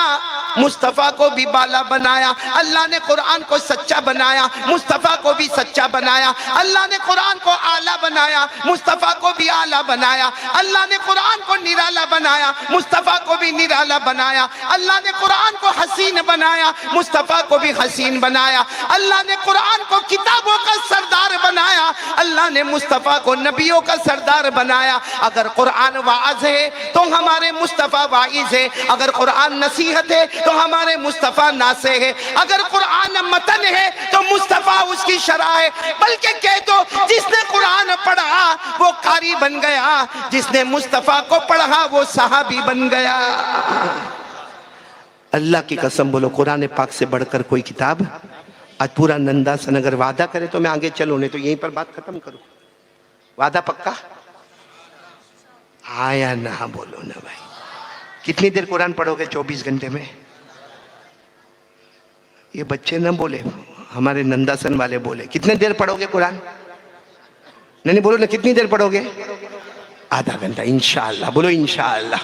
मुस्तफा को भी बाला बनाया। अल्लाह ने कुरान को सच्चा बनाया, मुस्तफा को भी सच्चा बनाया। अल्लाह ने कुरान को आला बनाया, मुस्तफा को भी आला बनाया। अल्लाह ने कुरान को निराला बनाया, मुस्तफा को भी निराला बनाया। अल्लाह ने कुरान को हसीन बनाया, मुस्तफा को भी हसीन बनाया। अल्लाह ने कुरान को किताबों का सरदार बनाया, अल्लाह ने मुस्तफा को नबियों का सरदार बनाया। अगर कुरान वाज है तो हमारे मुस्तफा वाइज है, अगर कुरान नसीहत है तो हमारे मुस्तफा नासे है, अगर कुरान मतन है तो मुस्तफा उसकी शरह है। बल्कि कह दो, जिसने कुरान पढ़ा वो कारी बन गया, जिसने मुस्तफा को पढ़ा वो सहाबी बन गया। अल्लाह की कसम बोलो, कुरान पाक से बढ़कर कोई किताब? आज पूरा नंदासन अगर वादा करे तो मैं आगे चलूं, नहीं तो यहीं पर बात खत्म करूं। वादा पक्का? हाँ या ना बोलो ना भाई। कितनी देर कुरान पढ़ोगे 24 घंटे में? ये बच्चे ना बोले, हमारे नंदासन वाले बोले, कितने देर पढ़ोगे कुरान? नहीं बोलो ना, कितनी देर पढ़ोगे? आधा घंटा इंशाअल्लाह। बोलो इंशाअल्लाह।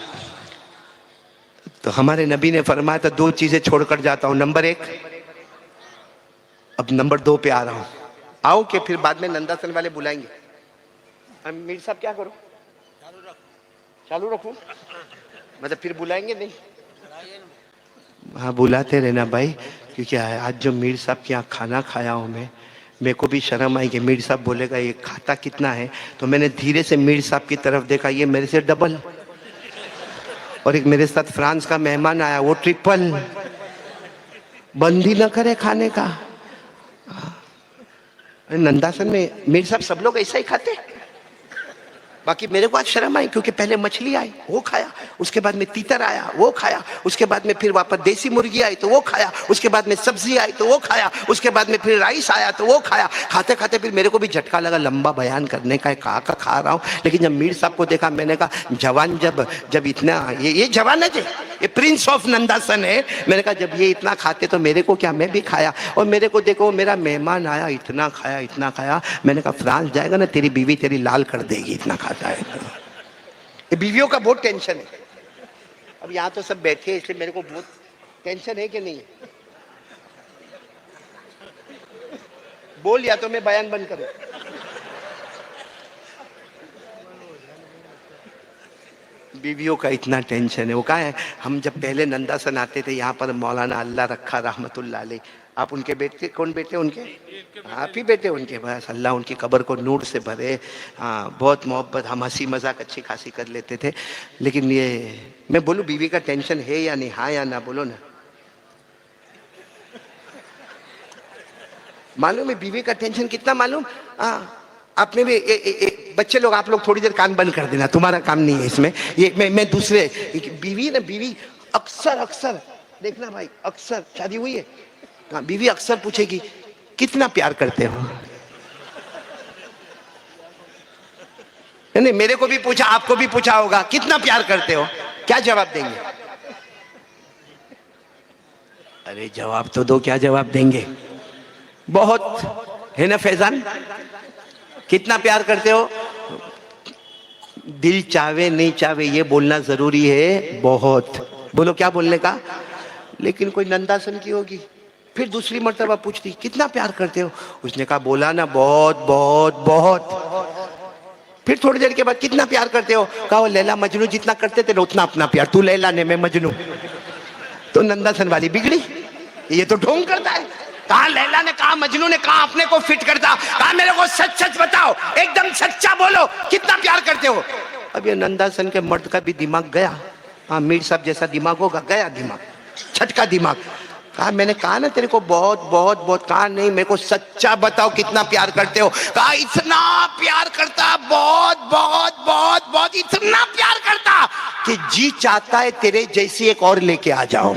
तो हमारे नबी ने फरमाया था, 2 चीजें छोड़कर जाता हूं। नंबर 1, अब नंबर 2 पे आ रहा हूं। आओ कि फिर बाद में नंदासन वाले बुलाएंगे। मीर साहब क्या करो? चालू रखूं? मतलब फिर बुलाएंगे नहीं? हाँ बुलाते रहना भाई, क्योंकि आज जो मीर साहब के यहाँ खाना खाया हूँ मैं, मेरे को भी शर्म आई कि मीर साहब बोलेगा ये खाता कितना है, तो मैंने धीरे से मीर साहब की तरफ देखा, ये मेरे से डबल। और एक मेरे साथ फ्रांस का मेहमान आया, वो ट्रिपल। बंद ही न करे खाने का। नंदासन में मीर साहब सब लोग ऐसा ही खाते। बाकी मेरे को आज शर्म आई, क्योंकि पहले मछली आई वो खाया, उसके बाद में तीतर आया वो खाया, उसके बाद में फिर वापस देसी मुर्गी आई तो वो खाया, उसके बाद में सब्जी आई तो वो खाया, उसके बाद में फिर राइस आया तो वो खाया। खाते खाते फिर मेरे को भी झटका लगा, लंबा बयान करने का कहा का खा रहा हूँ। लेकिन जब मीर साहब को देखा, मैंने कहा जवान जब इतना ये जवान है, ये प्रिंस ऑफ नंदासन है। मैंने कहा जब ये इतना खाते तो मेरे को क्या, मैं भी खाया। और मेरे को देखो, मेरा मेहमान आया, इतना खाया इतना खाया। मैंने कहा फ्रांस जाएगा ना, तेरी बीवी तेरी लाल कर देगी, इतना खाता है। ये बीवियों का बहुत टेंशन है। अब यहाँ तो सब बैठे हैं, इसलिए मेरे को बहुत टेंशन है कि नहीं है। बोल, या तो मैं बयान बंद करूं। बीवियों का इतना टेंशन है। वो कहा है, हम जब पहले नंदासन आते थे यहाँ पर, मौलाना अल्लाह रखा रहमतुल्लाह अलैह, आप उनके बेटे, कौन बेटे उनके? आप ही बेटे उनके। बस अल्लाह उनकी कब्र को नूर से भरे। हाँ, बहुत मोहब्बत, हम हंसी मजाक अच्छी खासी कर लेते थे। लेकिन ये मैं बोलूं, बीवी का टेंशन है या नहीं? हाँ या ना, बोलो ना। मालूम है बीवी का टेंशन कितना? मालूम? हाँ, आपने भी बच्चे लोग, आप लोग थोड़ी देर कान बंद कर देना, तुम्हारा काम नहीं है इसमें। ये मैं दूसरे बीवी अक्सर देखना भाई, अक्सर शादी हुई है, हाँ, बीवी अक्सर पूछेगी कितना प्यार करते हो। नहीं, मेरे को भी पूछा, आपको भी पूछा होगा, कितना प्यार करते हो? क्या जवाब देंगे? अरे जवाब तो दो, क्या जवाब देंगे? बहुत है ना फैजान? कितना प्यार करते हो? दिल चावे नहीं चावे ये बोलना जरूरी है, बहुत। बोलो क्या बोलने का? लेकिन कोई नंदासन की होगी, फिर दूसरी मर्तबा पूछती कितना प्यार करते हो? उसने कहा बोला ना, बहुत बहुत बहुत। फिर थोड़ी देर के बाद कितना प्यार करते हो? कहा वो लैला मजनू जितना करते थे ना उतना अपना प्यार। तू लैला ने, मैं मजनू। तो नंदासन वाली बिगड़ी, ये तो ढोंग करता है। कहा लैला ने, कहा मजनू ने, कहा अपने को फिट करता। कहा मेरे को सच सच बताओ, एकदम सच्चा बोलो, कितना प्यार करते हो? अब ये नंदासन के मर्द का भी दिमाग गया। हाँ, मीर साहब जैसा दिमाग होगा, गया दिमाग, छटका दिमाग। कहा मैंने कहा ना तेरे को बहुत बहुत बहुत। कहा नहीं, मेरे को सच्चा बताओ कितना प्यार करते हो? कहा इतना प्यार करता, बहुत बहुत बहुत बहुत, इतना प्यार करता कि जी चाहता है तेरे जैसी एक और लेके आ जाओ।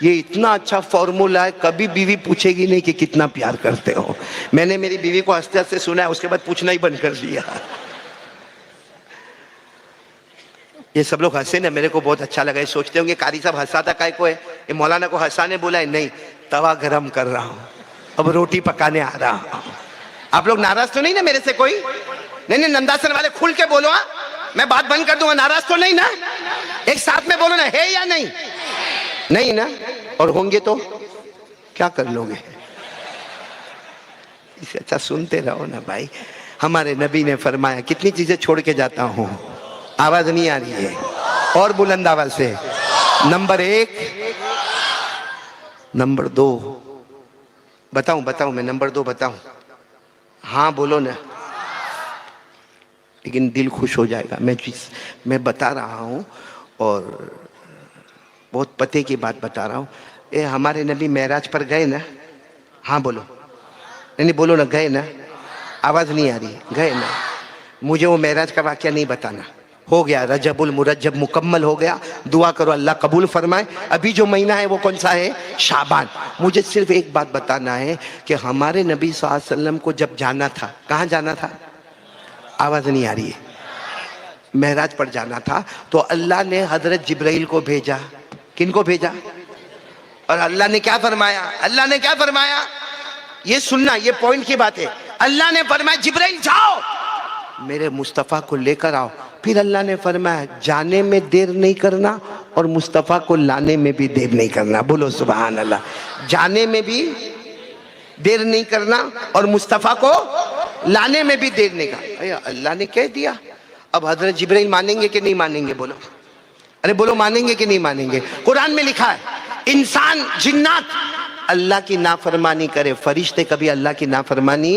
ये इतना अच्छा फॉर्मूला है, कभी बीवी पूछेगी नहीं कि कितना प्यार करते हो। मैंने मेरी बीवी को हंसते हंसते सुना है, उसके बाद पूछना ही बंद कर दिया। ये सब लोग हंसे ना, मेरे को बहुत अच्छा लगा। ये सोचते होंगे कारी साहब हंसाता काय को है? ये मौलाना को हंसाने बोला है? नहीं, तवा गरम कर रहा हूं, अब रोटी पकाने आ रहा हूं। आप लोग नाराज तो नहीं ना मेरे से कोई? नहीं, नंदासन वाले खुल के बोलो। हाँ, मैं बात बंद कर दूंगा, नाराज तो नहीं ना? एक साथ में बोलो ना, है या नहीं? नहीं ना? और होंगे तो क्या कर लोगे? इससे अच्छा सुनते रहो ना भाई। हमारे नबी ने फरमाया, कितनी चीजें छोड़ के जाता हूं। आवाज नहीं आ रही है? और बुलंद आवाज से। नंबर 1, नंबर 2 बताऊं मैं? नंबर 2 बताऊं? हाँ बोलो ना, लेकिन दिल खुश हो जाएगा। मैं बता रहा हूं और बहुत पते की बात बता रहा हूं। ये हमारे नबी मेराज पर गए ना? हाँ बोलो। नहीं बोलो ना, गए ना? आवाज नहीं आ रही? गए ना? मुझे वो मेराज का वाक्य नहीं बताना। हो गया, रजबुल मुरज्जब मुकम्मल हो गया। दुआ करो अल्लाह कबूल फरमाए। अभी जो महीना है वो कौन सा है? शाबान। मुझे सिर्फ एक बात बताना है कि हमारे नबी सल्लल्लाहु अलैहि वसल्लम को जब जाना था, कहाँ जाना था? आवाज नहीं आ रही है? मेराज पर जाना था, तो अल्लाह ने हजरत जिब्राइल को भेजा। किनको भेजा? और अल्लाह ने क्या फरमाया? अल्लाह ने क्या फरमाया? ये सुनना, ये पॉइंट की बात है। अल्लाह ने फरमाया जिब्राइल जाओ, मेरे मुस्तफ़ा को लेकर आओ। फिर अल्लाह ने फरमाया जाने में देर नहीं करना और मुस्तफ़ा को लाने में भी देर नहीं करना। बोलो सुभान अल्लाह। जाने में भी देर नहीं करना और मुस्तफ़ा को लाने में भी देर नहीं करना। अल्लाह ने कह दिया, अब हजरत जिब्राइल मानेंगे कि नहीं मानेंगे? बोलो, अरे बोलो, मानेंगे कि नहीं मानेंगे? कुरान में लिखा है इंसान जिन्नात अल्लाह की नाफरमानी करे। फरिश्ते कभी अल्लाह की नाफरमानी,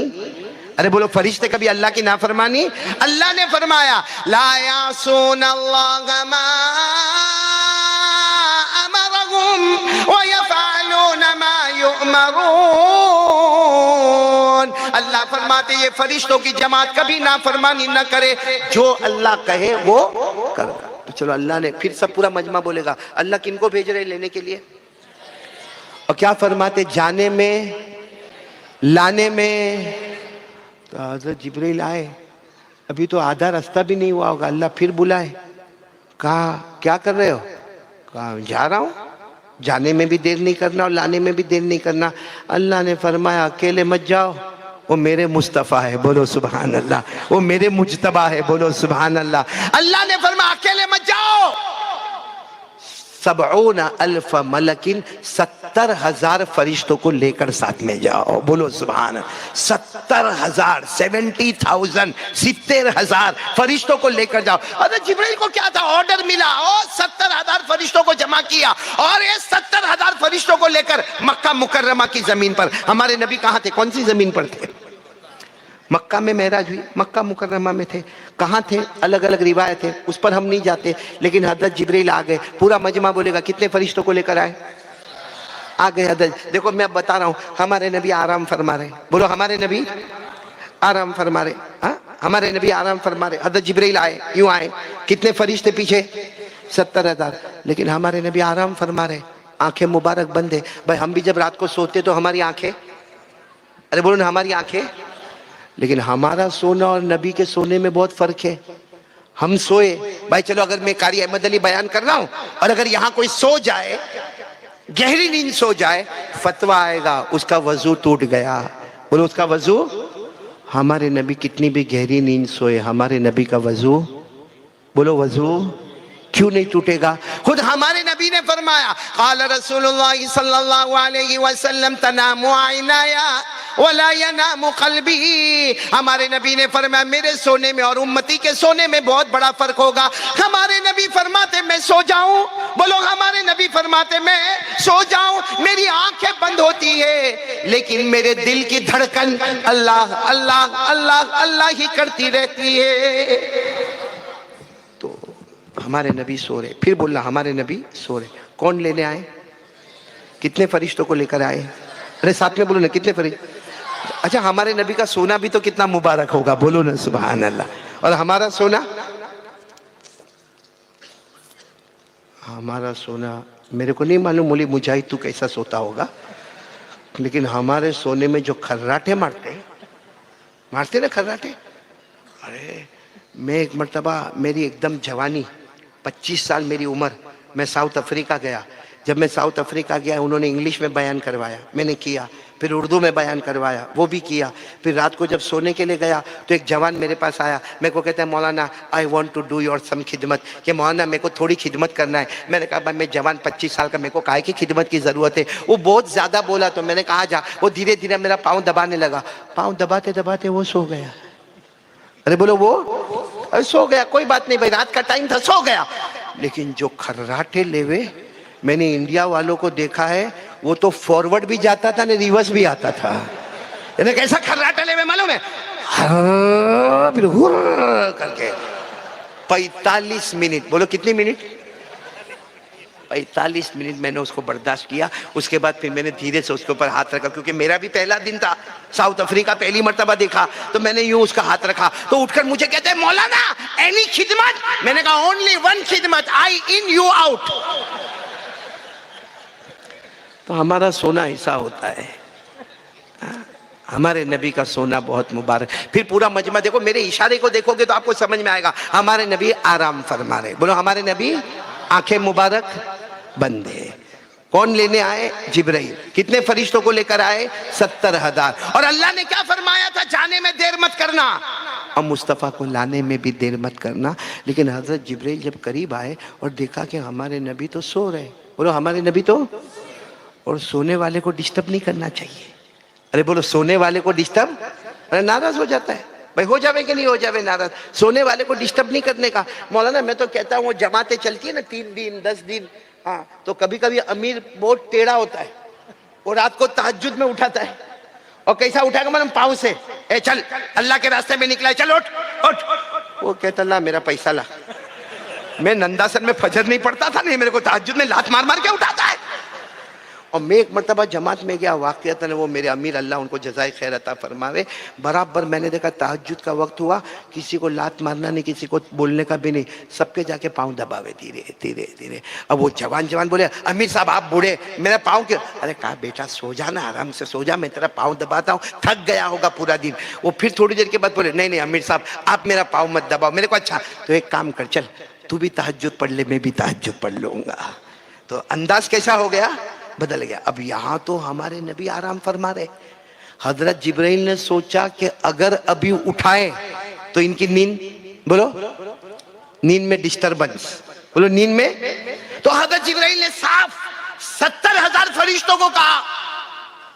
अरे बोलो फरिश्ते कभी अल्लाह की नाफरमानी। अल्लाह ने फरमाया ला यासून अल्लाह मा अमरहुम व यफअलून मा युअमरून। अल्लाह फरमाते ये फरिश्तों की जमात कभी नाफरमानी न करे, जो अल्लाह कहे वो कर। तो चलो अल्लाह ने, फिर सब पूरा मजमा बोलेगा अल्लाह किनको भेज रहे लेने के लिए। और क्या फरमाते जाने में लाने में। तो हज़रत जिब्रील आए, अभी तो आधा रास्ता भी नहीं हुआ होगा, अल्लाह फिर बुलाए, कहा क्या कर रहे हो, कहा जा रहा हूँ, जाने में भी देर नहीं करना और लाने में भी देर नहीं करना। अल्लाह ने फरमाया अकेले मत जाओ, वो मेरे मुस्तफ़ा है, बोलो सुभान अल्लाह, वो मेरे मुज्तबा है, बोलो सुभान अल्लाह। अल्लाह ने फरमाया अकेले मत जाओ, 70,000 मलकिन 70,000 फरिश्तों को लेकर साथ में जाओ, बोलो सुभान। 70,000 70,000 70,000 फरिश्तों को लेकर जाओ। अरे जिब्रील को क्या था, ऑर्डर मिला और 70,000 फरिश्तों को जमा किया और ये 70,000 फरिश्तों को लेकर मक्का मुकर्रमा की जमीन पर। हमारे नबी कहाँ थे, कौन सी जमीन पर थे? मक्का में मेराज हुई, मक्का मुकर्रमा में थे। कहाँ थे, अलग अलग रिवायत है, उस पर हम नहीं जाते, लेकिन हज़रत जिब्रील आ गए। पूरा मजमा बोलेगा कितने फरिश्तों को लेकर आए, आ गए हज़रत। देखो मैं अब बता रहा हूँ, हमारे नबी आराम फरमा रहे, बोलो हमारे नबी आराम फरमा रहे। हाँ हमारे नबी आराम फरमा रहे, हज़रत जिब्रील आए, यूं आए, कितने फरिश्ते पीछे, 70,000, लेकिन हमारे नबी आराम फरमा रहे, आंखें मुबारक बंद है। भाई हम भी जब रात को सोते तो हमारी आंखें, अरे बोलो ना हमारी आंखें, लेकिन हमारा सोना और नबी के सोने में बहुत फर्क है। हम सोए, भाई चलो अगर मैं कारी अहमद अली बयान कर रहा हूं और अगर यहां कोई सो जाए, गहरी नींद सो जाए, फतवा आएगा उसका वजू टूट गया, बोलो उसका वजू। हमारे नबी कितनी भी गहरी नींद सोए, हमारे नबी का वजू, बोलो वजू क्यों नहीं टूटेगा। खुद हमारे नबी ने फरमाया क़ाल रसूलुल्लाह सल्लल्लाहु अलैहि वसल्लम तनामु ऐनाया वला यनामु क़ल्बी। हमारे नबी ने फरमाया मेरे सोने में और उम्मती के सोने में बहुत बड़ा फर्क होगा। हमारे नबी फरमाते मैं सो जाऊं, बोलो हमारे नबी फरमाते मैं सो जाऊं, मेरी आंखें बंद होती है लेकिन मेरे दिल की धड़कन अल्लाह अल्लाह अल्लाह अल्लाह ही करती रहती है। तो हमारे नबी सो रहे, फिर बोलना हमारे नबी सो रहे। कौन लेने आए, कितने फरिश्तों को लेकर आए, अरे साथ में बोलो ना कितने फरिश्ते। अच्छा हमारे नबी का सोना भी तो कितना मुबारक होगा, बोलो ना सुभान अल्लाह। और हमारा सोना, हमारा सोना मेरे को नहीं मालूम, मोली मुजाहिद तू कैसा सोता होगा, लेकिन हमारे सोने में जो खर्राटे मारते ना खर्राटे। अरे मैं एक मर्तबा, मेरी एकदम जवानी 25 साल मेरी उम्र, मैं साउथ अफ्रीका गया। जब मैं साउथ अफ्रीका गया उन्होंने इंग्लिश में बयान करवाया, मैंने किया, फिर उर्दू में बयान करवाया, वो भी किया। फिर रात को जब सोने के लिए गया तो एक जवान मेरे पास आया, मेरे को कहता है मौलाना I want to do your some खिदमत, कि मौलाना मेरे को थोड़ी खिदमत करना है। मैंने कहा भाई मैं जवान 25 साल का, मेरे को काहे की खिदमत की ज़रूरत है। वो बहुत ज़्यादा बोला तो मैंने कहा जा। वो धीरे धीरे मेरा पाँव दबाने लगा, पाँव दबाते दबाते वो सो गया। अरे बोलो वो सो गया, कोई बात नहीं भाई रात का टाइम था, सो गया। लेकिन जो खर्राटे लेवे, मैंने इंडिया वालों को देखा है, वो तो फॉरवर्ड भी जाता था ना रिवर्स भी आता था। इन्हें कैसा खर्राटा लेवे मालूम है, फिर हुर्र करके 45 मिनट, बोलो कितनी मिनट, 45 मिनट मैंने उसको बर्दाश्त किया। उसके बाद फिर मैंने धीरे से उसके ऊपर हाथ रखा, क्योंकि मेरा भी पहला दिन था, साउथ अफ्रीका पहली मर्तबा देखा, तो मैंने यूं उसका हाथ रखा। तो उठकर मुझे कहते हैं मौलाना एनी खिदमत, मैंने कहा ओनली वन खिदमत, आई इन यू आउट। तो हमारा सोना ऐसा होता है, हमारे नबी का सोना बहुत मुबारक। फिर पूरा मजमा देखो, मेरे इशारे को देखोगे तो आपको समझ में आएगा। हमारे नबी आराम फरमा रहे, बोलो हमारे नबी आंखें मुबारक बंदे। कौन लेने आए, जिब्राइल। कितने फरिश्तों को लेकर आए, 70,000। और अल्लाह ने क्या फरमाया था, जाने में देर मत करना और मुस्तफ़ा को लाने में भी देर मत करना। लेकिन हजरत जिब्राइल जब करीब आए और देखा कि हमारे नबी तो सो रहे, बोलो हमारे नबी तो, और सोने वाले को डिस्टर्ब नहीं करना चाहिए। अरे बोलो सोने वाले को डिस्टर्ब, अरे नाराज हो जाता है भाई, हो जावे कि नहीं हो जावे नाराज, सोने वाले को डिस्टर्ब नहीं करने का। मौलाना मैं तो कहता हूँ वो जमातें चलती है ना 3 दिन 10 दिन, हाँ तो कभी कभी अमीर बहुत टेढ़ा होता है, वो रात को तहज्जुद में उठाता है, और कैसा उठाएगा मालूम? पाँव से। ए चल, अल्लाह के रास्ते में निकला है, चल उठ उठ। वो कहता ला मेरा पैसा ला। मैं नंदासन में फजर नहीं पढ़ता था, नहीं मेरे को तहज्जुद में लात मार मार के उठाता है। और मैं एक मरतबा जमात में गया, वाक़ियतन वो मेरे अमीर, अल्लाह उनको जज़ाए खैर अता फरमावे, बराबर मैंने देखा तहज्जुद का वक्त हुआ, किसी को लात मारना नहीं, किसी को बोलने का भी नहीं, सबके जाके पाँव दबावे धीरे धीरे धीरे। अब वो जवान बोले, अमीर साहब आप बूढ़े, मेरा पाँव क्यों? अरे कहा बेटा सो जा ना, आराम से सो जा, मैं तेरा पाँव दबाता हूँ, थक गया होगा पूरा दिन। वो फिर थोड़ी देर के बाद बोले, नहीं नहीं अमीर साहब आप मेरा पाँव मत दबाओ। मेरे को अच्छा तो एक काम कर, चल तू भी तहज्जुद पढ़ ले, मैं भी तहज्जुद पढ़ लूँगा। तो अंदाज कैसा हो गया, बदल गया। अब यहाँ तो हमारे नबी आराम फरमा रहे। हजरत जिब्राइल ने सोचा कि अगर अभी उठाए तो इनकी नींद, बोलो नींद में डिस्टरबेंस, बोलो नींद में। तो हजरत जिब्राइल ने साफ 70,000 फरिश्तों को कहा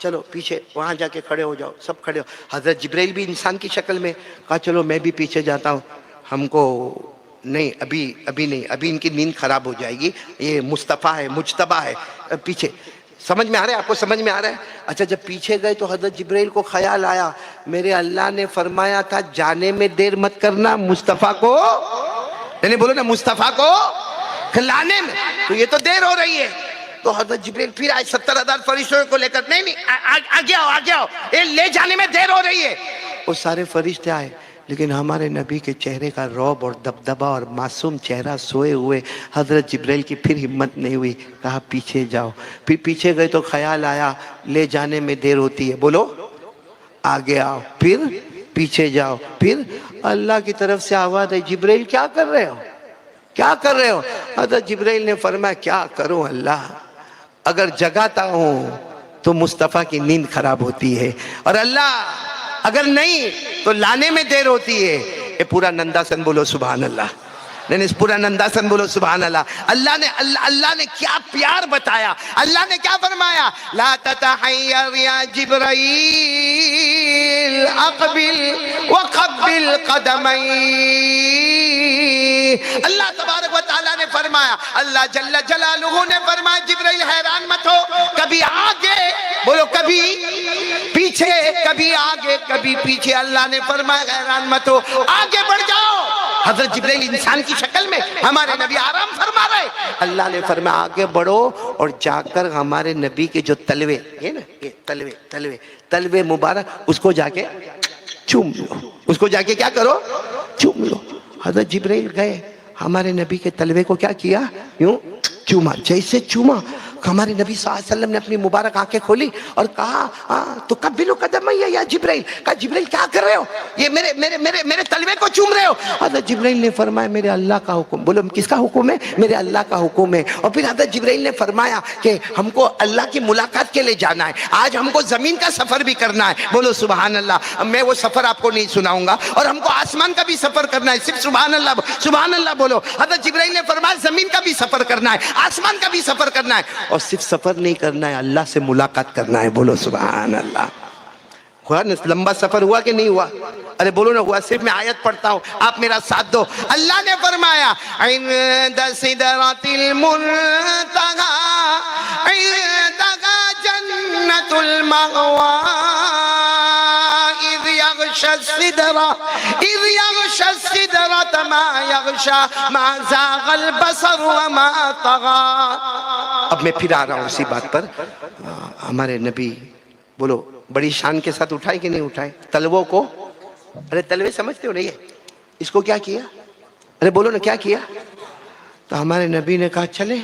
चलो पीछे वहां जाके खड़े हो जाओ, सब खड़े हो। हजरत जिब्राइल भी इंसान की शक्ल में कहा चलो मैं भी पीछे जाता हूँ, हमको नहीं अभी नहीं, अभी इनकी नींद खराब हो जाएगी, ये मुस्तफ़ा है मुजतबा है, पीछे। समझ में आ रहा है आपको, समझ में आ रहा है? अच्छा जब पीछे गए तो हजरत जिब्राइल को ख्याल आया, मेरे अल्लाह ने फरमाया था जाने में देर मत करना, मुस्तफ़ा को नहीं बोलो ना, मुस्तफ़ा को लाने में तो ये तो देर हो रही है। तो हजरत जिब्राइल फिर आए 70,000 फरिश्तों को लेकर, नहीं आगे आओ, ये ले जाने में देर हो रही है। वो सारे फरिश्ते आए, लेकिन हमारे नबी के चेहरे का रौब और दबदबा और मासूम चेहरा सोए हुए, हजरत जिब्राइल की फिर हिम्मत नहीं हुई, कहा पीछे जाओ। फिर पीछे गए तो ख्याल आया ले जाने में देर होती है, बोलो आगे आओ, फिर पीछे जाओ। फिर अल्लाह की तरफ से आवाज है, जिब्राइल क्या कर रहे हो, क्या कर रहे हो? हजरत जिब्राइल ने फरमाया क्या करूं अल्लाह, अगर जगाता हूं तो मुस्तफ़ा की नींद खराब होती है, और अल्लाह अगर नहीं तो लाने में देर होती है। ये पूरा नंदासन बोलो सुभान अल्लाह, नहीं पूरा नंदासन बोलो सुभान अल्लाह। अल्लाह ने क्या प्यार बताया, अल्लाह ने क्या फरमाया, ला ततहय्यर या जिब्राइल अक़बिल व क़ब्बिल क़दमई। अल्लाह तबारक व तआला ने फरमाया, अल्लाह जल्ल जलालुहु ने फरमाया जिब्राइल हैरान मत हो, कभी आगे बोलो कभी पीछे, कभी आगे कभी पीछे। अल्लाह ने फरमाया हैरान मत हो, आगे बढ़ जाओ। हजरत जिब्राइल इंसान की शक्ल में, हमारे नबी आराम फरमा रहे। अल्लाह ने फरमाया आगे बढ़ो और जाकर हमारे नबी के जो तलवे है ना, ये तलवे मुबारक, उसको जाके चूम लो, उसको जाके क्या करो, चूम लो। हजरत जिब्राइल गए, हमारे नबी के तलवे को क्या किया, यूं चूमा। जैसे चूमा हमारे नबी सल्लल्लाहु अलैहि वसल्लम ने अपनी मुबारक आंखें खोली और कहा तो कब्बिलु कदमैया या जिब्राइल। कहा जिब्राइल क्या कर रहे हो, ये मेरे मेरे मेरे मेरे तलवे को चूम रहे हो। हज़रत जिब्राइल ने फरमाया मेरे अल्लाह का हुक्म। बोलो किसका हुक्म है, मेरे अल्लाह का हुक्म है। और फिर हज़रत जिब्राइल ने फरमाया कि हमको अल्लाह की मुलाकात के लिए जाना है, आज हमको जमीन का सफर भी करना है। बोलो सुभान अल्लाह। मैं वो सफर आपको नहीं सुनाऊंगा, और हमको आसमान का भी सफर करना है। सिर्फ सुभान अल्लाह बोलो। हज़रत जिब्राइल ने फरमाया जमीन का भी सफर करना है, आसमान का भी सफर करना है, और सिर्फ सफर नहीं करना है, अल्लाह से मुलाकात करना है। बोलो सुभान अल्लाह। हुआ ना, लंबा सफर हुआ कि नहीं हुआ? अरे बोलो ना हुआ। सिर्फ मैं आयत पढ़ता हूँ, आप मेरा साथ दो। अल्लाह ने फरमाया इंद सिदरतिल मुंतहा इंदहा जन्नतुल मअवा इज़ यग़शा सिदरा मा यग़शा मा ज़ाग़ल बसर व मा तग़ा। अब मैं फिर आ रहा हूँ उसी बात पर। हमारे नबी बोलो बड़ी शान के साथ उठाए कि नहीं उठाए तलवों को? अरे तलवे समझते हो नहीं है, इसको क्या किया? अरे बोलो ना क्या किया? तो हमारे नबी ने कहा चले,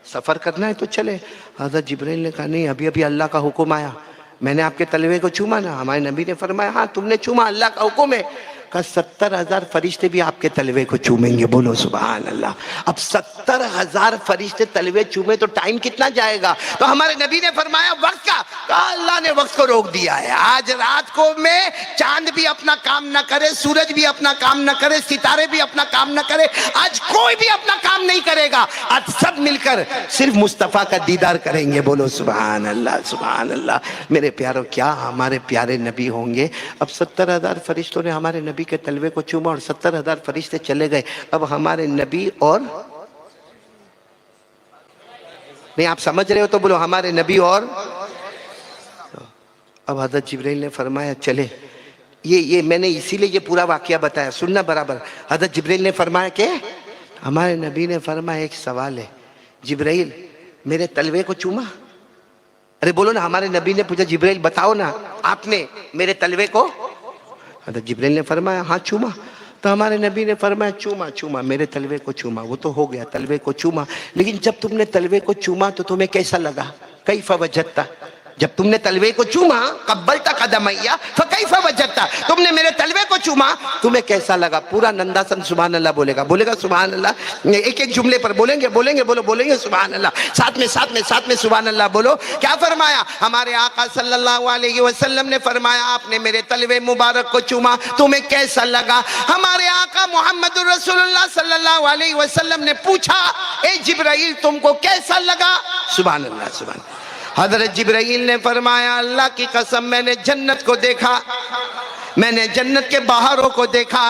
सफर करना है तो चले। हज़रत जिब्राइल ने कहा नहीं, अभी अभी अल्लाह का हुक्म आया, मैंने आपके तलवे को चूमा ना। हमारे नबी ने फरमाया हाँ तुमने चूमा, अल्लाह का हुक्म है। का 70,000 फरिश्ते भी आपके तलवे को चूमेंगे। बोलो सुभान अल्लाह। अब 70,000 फरिश्ते तलवे चूमे तो टाइम कितना जाएगा? तो हमारे नबी ने फरमाया वक्त का, अल्लाह ने वक्त को रोक दिया है। आज रात को में चांद भी अपना काम न करे, सूरज भी अपना काम न करे, सितारे भी अपना काम न करे, आज कोई भी अपना काम नहीं करेगा। आज सब मिलकर सिर्फ मुस्तफ़ा का दीदार करेंगे। बोलो सुभान अल्लाह सुभान अल्लाह। मेरे प्यारों क्या हमारे प्यारे नबी होंगे। अब 70,000 फरिश्तों ने हमारे नबी के तलवे को चूमा और 70,000 फरिश्ते चले गए। अब हमारे नबी और नहीं, आप समझ रहे हो तो बोलो हमारे नबी और अब हज़रत जिब्राइल ने फरमाया चले, ये मैंने इसीलिए ये पूरा वाकया बताया, सुनना बराबर। हज़रत जिब्राइल ने फरमाया कि हमारे नबी ने फरमाया एक सवाल है, जिब्राइल मेरे तलवे को चूमा। अरे बोलो ना, हमारे नबी ने पूछा जिब्राइल बताओ ना, आपने मेरे तलवे को, हज़रत जिब्राइल ने फरमाया हाँ चूमा। तो हमारे नबी ने फरमाया चूमा चूमा, मेरे तलवे को चूमा। वो तो हो गया, तलवे को चूमा, लेकिन जब तुमने तलवे को चूमा तो तुम्हें कैसा लगा? कैफा वजदता, जब तुमने तलवे को चूमा, कब्बलता कदमैया फकैफा वजदता, तुमने मेरे तलवे को चूमा, तुम्हें कैसा लगा? पूरा नंदासन सुभान अल्लाह बोलेगा, बोलेगा सुभान अल्लाह, एक एक जुमले पर बोलेंगे, बोलो बोलेंगे सुभान अल्लाह, साथ में सुभान अल्लाह बोलो। क्या फरमाया? हमारे आका सल्लल्लाहु अलैहि वसल्लम ने फरमाया आपने मेरे तलवे मुबारक को चूमा, तुम्हें कैसा लगा? हमारे आका मोहम्मद रसूलुल्लाह सल्लल्लाहु अलैहि वसल्लम ने पूछा ए जिब्राइल तुमको कैसा लगा? सुभान अल्लाह सुभान। हज़रत जिब्राइल ने फरमाया अल्लाह की कसम मैंने जन्नत को देखा, मैंने जन्नत के बहारों को देखा,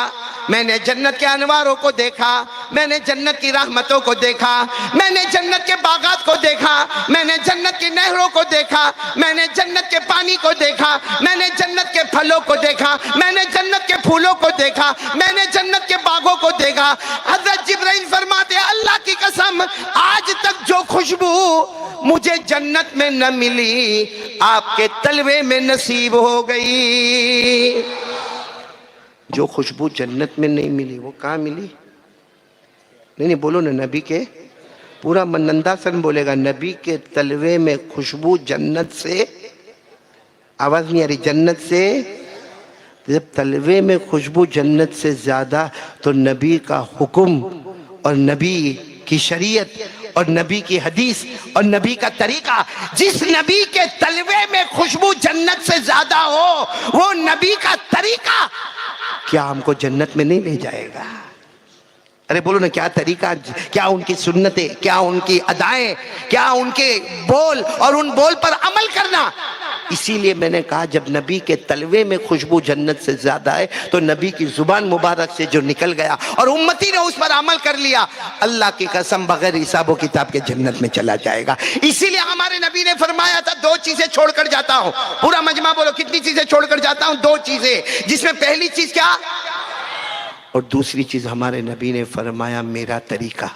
मैंने जन्नत के अनवारों को देखा, मैंने जन्नत की रहमतों को देखा, मैंने जन्नत के बागात को देखा, मैंने जन्नत की नहरों को देखा, मैंने जन्नत के पानी को देखा, मैंने जन्नत के फलों को देखा, मैंने जन्नत के फूलों को देखा, मैंने जन्नत के बागों को देखा। हज़रत जिब्राइल फरमाते अल्लाह की कसम आज तक जो खुशबू मुझे जन्नत में न मिली आपके तलवे में नसीब हो गई। जो खुशबू जन्नत में नहीं मिली वो कहाँ मिली? नहीं बोलो ना, नबी के, पूरा नंदासन बोलेगा, नबी के तलवे में खुशबू जन्नत से, आवाज नहीं आ रही, जन्नत से। जब तलवे में खुशबू जन्नत से ज्यादा तो नबी का हुक्म और नबी की शरीयत और नबी की हदीस और नबी का तरीका, जिस नबी के तलवे में खुशबू जन्नत से ज्यादा हो वो नबी का तरीका क्या हमको जन्नत में नहीं ले जाएगा? अरे बोलो ना, क्या तरीका, क्या उनकी सुन्नतें, क्या उनकी अदाएं, क्या उनके बोल और उन बोल पर अमल करना। इसीलिए मैंने कहा जब नबी के तलवे में खुशबू जन्नत से ज्यादा है तो नबी की जुबान मुबारक से जो निकल गया और उम्मती ने उस पर अमल कर लिया, अल्लाह की कसम बगैर हिसाब किताब के जन्नत में चला जाएगा। इसीलिए हमारे नबी ने फरमाया था दो चीजें छोड़कर जाता हूं। पूरा मजमा बोलो, कितनी चीजें छोड़कर जाता हूं? दो चीजें, जिसमें पहली चीज क्या और दूसरी चीज हमारे नबी ने फरमाया मेरा तरीका।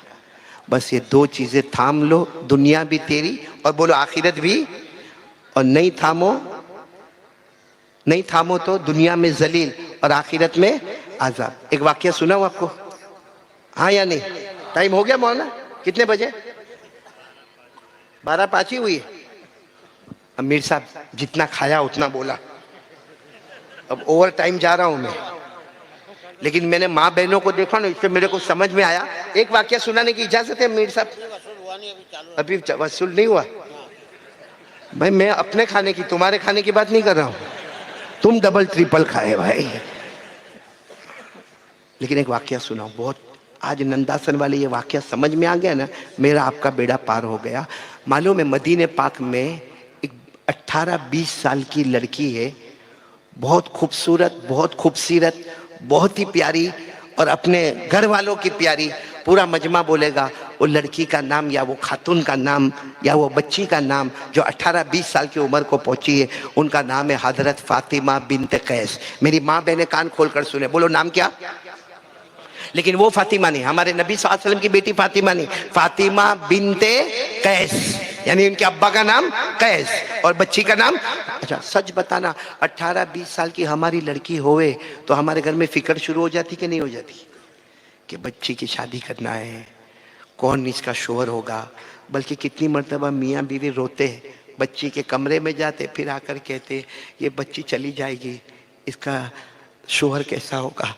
बस ये दो चीजें थाम लो, दुनिया भी तेरी और बोलो आखिरत भी, और नहीं थामो तो दुनिया में जलील और आखिरत में आजाब। एक वाक्य सुना हूं आपको, हाँ या नहीं? टाइम हो गया मौलाना, कितने बजे? 12:05 ही हुई। अमीर साहब जितना खाया उतना बोला, अब ओवर टाइम जा रहा हूं मैं, लेकिन मैंने माँ बहनों को देखा ना, इससे मेरे को समझ में आया। एक वाक्य सुनाने की इजाजत है अमीर साहब? अभी वसूल नहीं हुआ भाई, मैं अपने खाने की, तुम्हारे खाने की बात नहीं कर रहा हूं, तुम डबल ट्रिपल खाए भाई। लेकिन एक वाक्य सुनाओ, बहुत आज नंदासन वाले ये वाक्य समझ में आ गया ना, मेरा आपका बेड़ा पार हो गया। मालूम है मदीने पाक में एक 18-20 साल की लड़की है, बहुत खूबसूरत, बहुत खूबसूरत, बहुत ही प्यारी और अपने घर वालों की प्यारी। पूरा मजमा बोलेगा वो लड़की का नाम या वो खातून का नाम या वो बच्ची का नाम जो 18-20 साल की उम्र को पहुंची है, उनका नाम है हजरत फातिमा बिनते कैस। मेरी माँ बहने कान खोलकर सुने, बोलो नाम क्या? लेकिन वो फातिमा नहीं, हमारे नबी सल्लल्लाहु अलैहि वसल्लम की बेटी फातिमा नहीं, फातिमा बिनते कैस, यानी उनके अब्बा का नाम कैस और बच्ची का नाम। अच्छा सच बताना, 18-20 साल की हमारी लड़की होवे तो हमारे घर में फिक्र शुरू हो जाती कि नहीं हो जाती कि बच्ची की शादी करना है, कौन इसका शोहर होगा। बल्कि कितनी मर्तबा मियाँ बीवी रोते हैं, बच्ची के कमरे में जाते फिर आकर कहते ये बच्ची चली जाएगी, इसका शोहर कैसा होगा,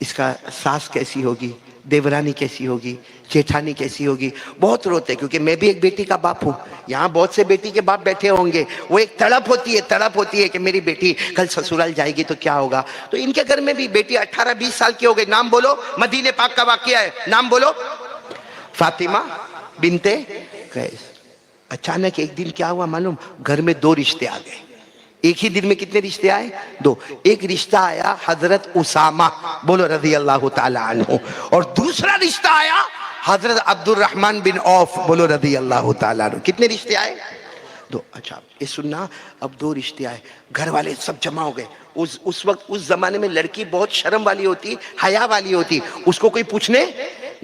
इसका सास कैसी होगी, देवरानी कैसी होगी, जेठानी कैसी होगी। बहुत रोते, क्योंकि मैं भी एक बेटी का बाप हूँ, यहाँ बहुत से बेटी के बाप बैठे होंगे। वो एक तड़प होती है कि मेरी बेटी कल ससुराल जाएगी तो क्या होगा। तो इनके घर में भी बेटी 18-20 साल की हो गई। नाम बोलो, मदीने पाक का वाकया है, नाम बोलो, फातिमा बिनते कैस। अचानक एक दिन क्या हुआ मालूम, घर में 2 रिश्ते आ गए। एक ही दिन में कितने रिश्ते आए? 2। एक रिश्ता आया हजरत उसामा, बोलो रज़ी अल्लाह ताला अन्हु, और दूसरा रिश्ता आया हजरत अब्दुल रहमान बिन औफ, बोलो रज़ी अल्लाह ताला अन्हु। कितने रिश्ते आए? दो। अच्छा ये सुनना, अब दो रिश्ते आए, घर वाले सब जमा हो गए। उस वक्त उस जमाने में लड़की बहुत शर्म वाली होती, हया वाली होती, उसको कोई पूछने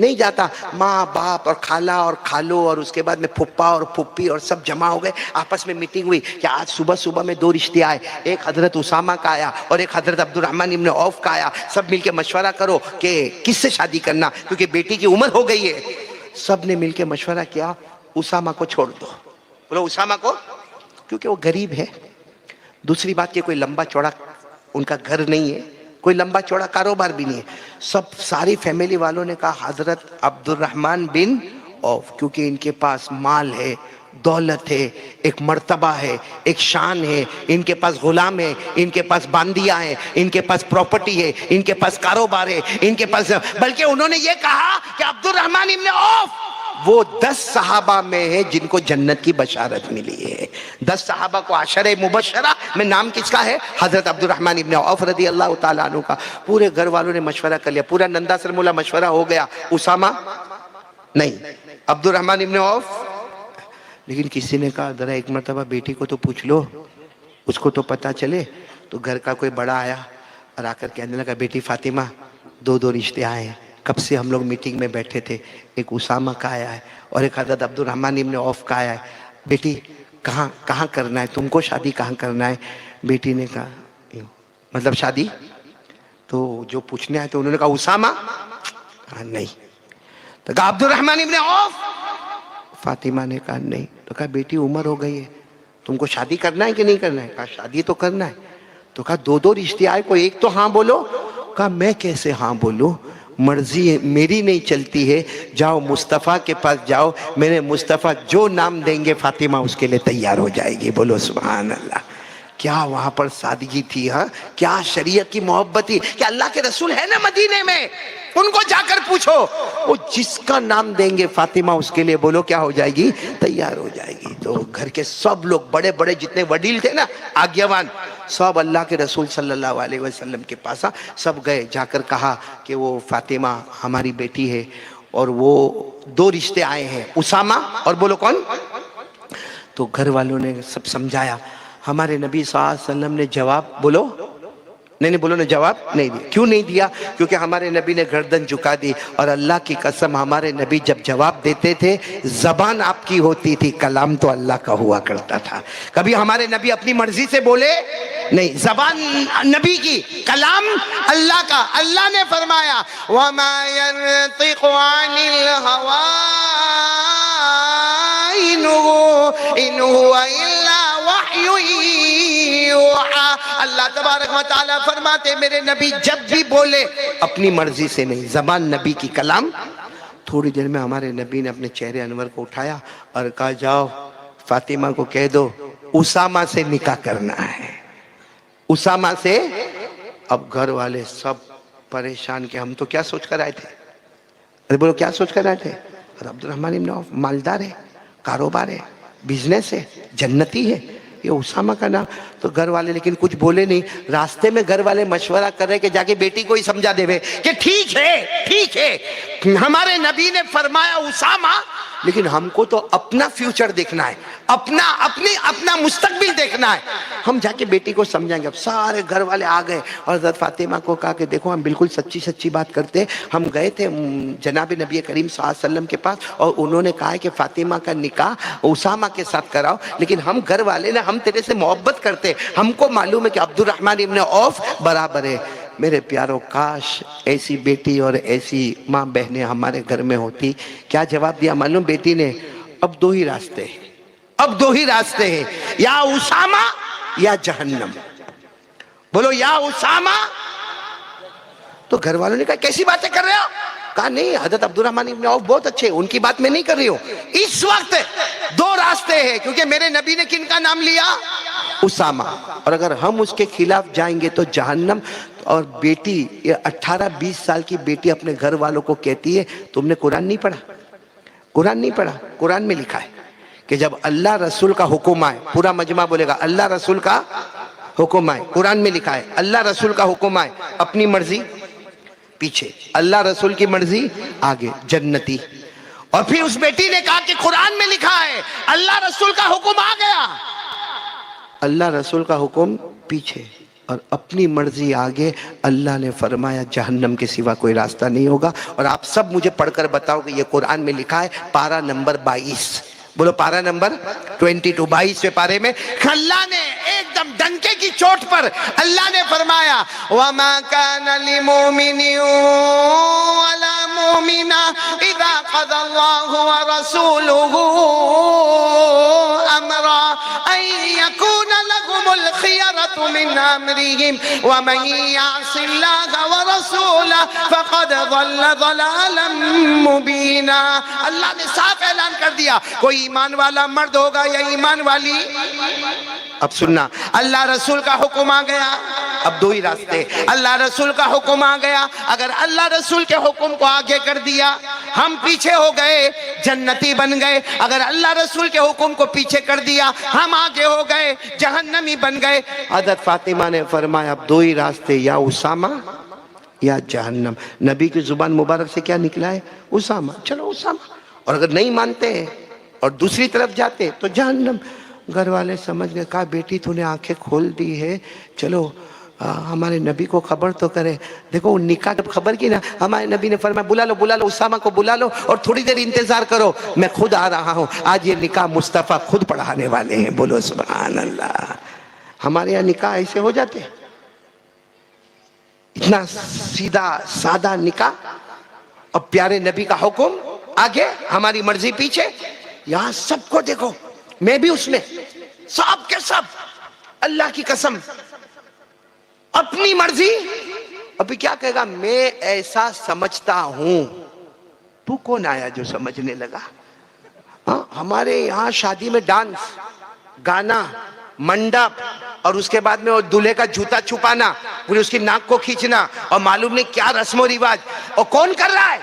नहीं जाता। माँ बाप और खाला और खालो और उसके बाद में फुप्पा और फुप्पी और सब जमा हो गए, आपस में मीटिंग हुई कि आज सुबह सुबह में दो रिश्ते आए, एक हजरत उसामा का आया और एक हजरत अब्दुर्रहमान इब्न औफ का आया, सब मिलके मशवरा करो कि किससे शादी करना, क्योंकि बेटी की उम्र हो गई है। सब ने मिलके मशवरा किया, उसामा को छोड़ दो। बोलो उसामा को, क्योंकि वो गरीब है। दूसरी बात कि कोई लंबा चौड़ा उनका घर नहीं है, कोई लंबा चौड़ा कारोबार भी नहीं है। सब सारी फैमिली वालों ने कहा हजरत अब्दुर्रहमान बिन औफ, क्योंकि इनके पास माल है, दौलत है, एक मर्तबा है, एक शान है, इनके पास गुलाम है, इनके पास बांदिया है, इनके पास प्रॉपर्टी है, इनके पास कारोबार है, इनके पास। बल्कि उन्होंने ये कहा कि अब्दुर्रहमान इब्न औफ वो 10 सहाबा में है जिनको जन्नत की बशारत मिली है। 10 सहाबा को आशरे मुबशरा में नाम किसका है? हजरत अब्दुर्रहमान इब्न औफ रदी अल्लाह ताला अन्हु का। पूरे घर वालों ने मशवरा कर लिया, पूरा नंदा सरमुला मशवरा हो गया, उसामा नहीं, अब्दुर्रहमान इब्न औफ। लेकिन किसी ने कहा जरा एक मरतबा बेटी को तो पूछ लो, उसको तो पता चले। तो घर का कोई बड़ा आया और आकर कहने लगा, बेटी फातिमा, दो रिश्ते आए हैं, कब से हम लोग मीटिंग में बैठे थे, एक उसामा का आया है और एक हजरत अब्दुर्रहमान इब्न औफ का आया है, बेटी कहाँ करना है, तुमको शादी कहाँ करना है? बेटी ने कहा मतलब शादी, तो जो पूछने आए तो उन्होंने कहा उसामा, नहीं। तो कहा अब्दुर्रहमान इब्न औफ, फातिमा ने कहा नहीं। तो कहा बेटी उम्र हो गई है, तुमको शादी करना है कि नहीं करना है? कहा शादी तो करना है। तो कहा दो रिश्ते आए, कोई एक तो हाँ बोलो। कहा मैं कैसे हाँ बोलूं, मर्जी मेरी नहीं चलती है, जाओ मुस्तफ़ा के पास जाओ, मेरे मुस्तफ़ा जो नाम देंगे फातिमा उसके लिए तैयार हो जाएगी। बोलो सुभान अल्लाह। क्या वहां पर सादगी थी, हाँ, क्या शरीयत की मोहब्बत थी। क्या अल्लाह के रसूल है ना मदीने में, उनको जाकर पूछो, वो जिसका नाम देंगे फातिमा उसके लिए बोलो क्या हो जाएगी, तैयार हो जाएगी। तो घर के सब लोग, बड़े बड़े जितने वडील थे ना, आज्ञावान, सब अल्लाह के रसूल सल्लल्लाहु अलैहि वसल्लम के पास सब गए, जाकर कहा कि वो फातिमा हमारी बेटी है और वो दो रिश्ते आए हैं, उसामा और बोलो कौन। तो घर वालों ने सब समझाया। हमारे नबी सल्लल्लाहु अलैहि वसल्लम ने जवाब बोलो, नहीं बोलो ना, जवाब नहीं दिया। क्यों नहीं दिया? क्योंकि हमारे नबी ने गर्दन झुका दी। और अल्लाह की कसम, हमारे नबी जब जवाब देते थे, जबान आपकी होती थी, कलाम तो अल्लाह का हुआ करता था। कभी हमारे नबी अपनी मर्जी से बोले नहीं, जबान नबी की, कलाम अल्लाह का। अल्लाह ने फरमाया वमा यंतिकु अनिल हवा इन हुवा इल्ला वह्यु यूहा। अल्लाह तबारक व तआला फरमाते मेरे नबी जब भी बोले अपनी मर्जी से नहीं, जबान नबी की, कलाम। थोड़ी देर में हमारे नबी ने अपने चेहरे अनवर को उठाया और कहा जाओ फातिमा को कह दो उसामा से निकाह करना है, उसामा से। अब घर वाले सब परेशान के हम तो क्या सोच कर आए थे, अरे बोलो क्या सोच कर आए थे। और अब्दुर्रहमान इब्न औफ मालदार है, कारोबार है, बिजनेस है, जन्नती है, ये उसामा का नाम। तो घर वाले लेकिन कुछ बोले नहीं। रास्ते में घर वाले मशवरा कर रहे कि जाके बेटी को ही समझा देवे कि ठीक है हमारे नबी ने फरमाया उसामा, लेकिन हमको तो अपना फ्यूचर देखना है, अपना मुस्तकबिल देखना है, हम जाके बेटी को समझाएंगे। अब सारे घर वाले आ गए और हज़रत फातिमा को कहा कि देखो हम बिल्कुल सच्ची बात करते, हम गए थे जनाब नबी करीम सल्लल्लाहु अलैहि वसल्लम के पास और उन्होंने कहा है कि फातिमा का निकाह उसामा के साथ कराओ, लेकिन हम घर वाले ना, हम तेरे से मोहब्बत करते, हमको मालूम है कि अब्दुर्रहमान इब्न औफ बराबर है। मेरे प्यारों, काश ऐसी बेटी और ऐसी माँ बहनें हमारे घर में होती। क्या जवाब दिया मालूम बेटी ने? अब दो ही रास्ते हैं, या उसामा या जहन्नम। बोलो या उसामा। तो घर वालों ने कहा कैसी बातें कर रहे हो? कहा नहीं, हजरत अब्दुर्रहमान इब्न औफ बहुत अच्छे, उनकी बात मैं नहीं कर रही हूँ। इस वक्त दो रास्ते हैं, क्योंकि मेरे नबी ने किनका नाम लिया? उसामा। और अगर हम उसके खिलाफ जाएंगे तो जहन्नम। और बेटी, ये 18-20 साल की बेटी अपने घर वालों को कहती है तुमने कुरान नहीं पढ़ा? कुरान में लिखा है कि जब अल्लाह रसूल का हुक्म आए, पूरा मजमा बोलेगा अल्लाह रसूल का हुक्म आए, कुरान में लिखा है अल्लाह रसूल का हुक्म आए, अपनी मर्जी पीछे, अल्लाह रसूल की मर्जी आगे, जन्नती। और फिर उस बेटी ने कहा कि कुरान में लिखा है अल्लाह रसूल का हुक्म आ गया, अल्लाह रसूल का हुक्म पीछे और अपनी मर्जी आगे। अल्लाह ने फरमाया जहन्नम के सिवा कोई रास्ता नहीं होगा। और आप सब मुझे पढ़कर बताओगे ये कुरान में लिखा है, पारा नंबर 22। बोलो पारा नंबर 22, 22वें पारे में अल्लाह ने एकदम डंके की चोट पर अल्लाह ने फरमाया, वमा काना लिमुमिनिन वला मुमिना इज़ा क़ज़ल्लाहु व रसूलुहु अमरा अन यकूना लहुमुल खियरतु मिन अमरिहिम व मन यअसिल्लाह व रसूलहु फ़क़द ज़ल्ल ज़लालन मुबीना। अल्लाह ने साफ ऐलान कर दिया, कोई ईमान वाला मर्द होगा या ईमान वाली। अब सुनना, अल्लाह रसूल का हुक्म आ गया, अब दो ही रास्ते। अल्लाह रसूल का हुक्म आ गया, अगर अल्लाह रसूल के हुक्म को आगे कर दिया हम पीछे हो गए, जन्नती बन गए। अगर अल्लाह रसूल के हुक्म को पीछे कर दिया हम आगे हो गए, जहन्नमी बन गए। हज़रत फातिमा ने फरमाया अब दो ही रास्ते, या उसामा या जहन्नम। नबी की जुबान मुबारक से क्या निकला है? उसामा। चलो उसामा। और अगर नहीं मानते हैं और दूसरी तरफ जाते तो जहन्नम। घर वाले समझ गए, कहा बेटी तूने आंखें खोल दी है, चलो हमारे नबी को खबर तो करे। देखो निकाह जब खबर की ना, हमारे नबी ने फरमाया बुला लो उसामा को बुला लो और थोड़ी देर इंतजार करो, मैं खुद आ रहा हूँ। आज ये निकाह मुस्तफ़ा खुद पढ़ाने वाले हैं। बोलो सुभान अल्लाह। हमारे यहाँ निकाह ऐसे हो जाते हैं, इतना सीधा सादा निकाह। और प्यारे नबी का हुक्म आगे, हमारी मर्जी पीछे। यहां सबको देखो, मैं भी उसमें, सब के सब अल्लाह की कसम अपनी मर्जी। अभी क्या कहेगा? मैं ऐसा समझता हूं। तू कौन आया जो समझने लगा? हाँ, हमारे यहाँ शादी में डांस, गाना, मंडप और उसके बाद में वो दूल्हे का जूता छुपाना, पूरी उसकी नाक को खींचना और मालूम नहीं क्या रस्मो रिवाज। और कौन कर रहा है?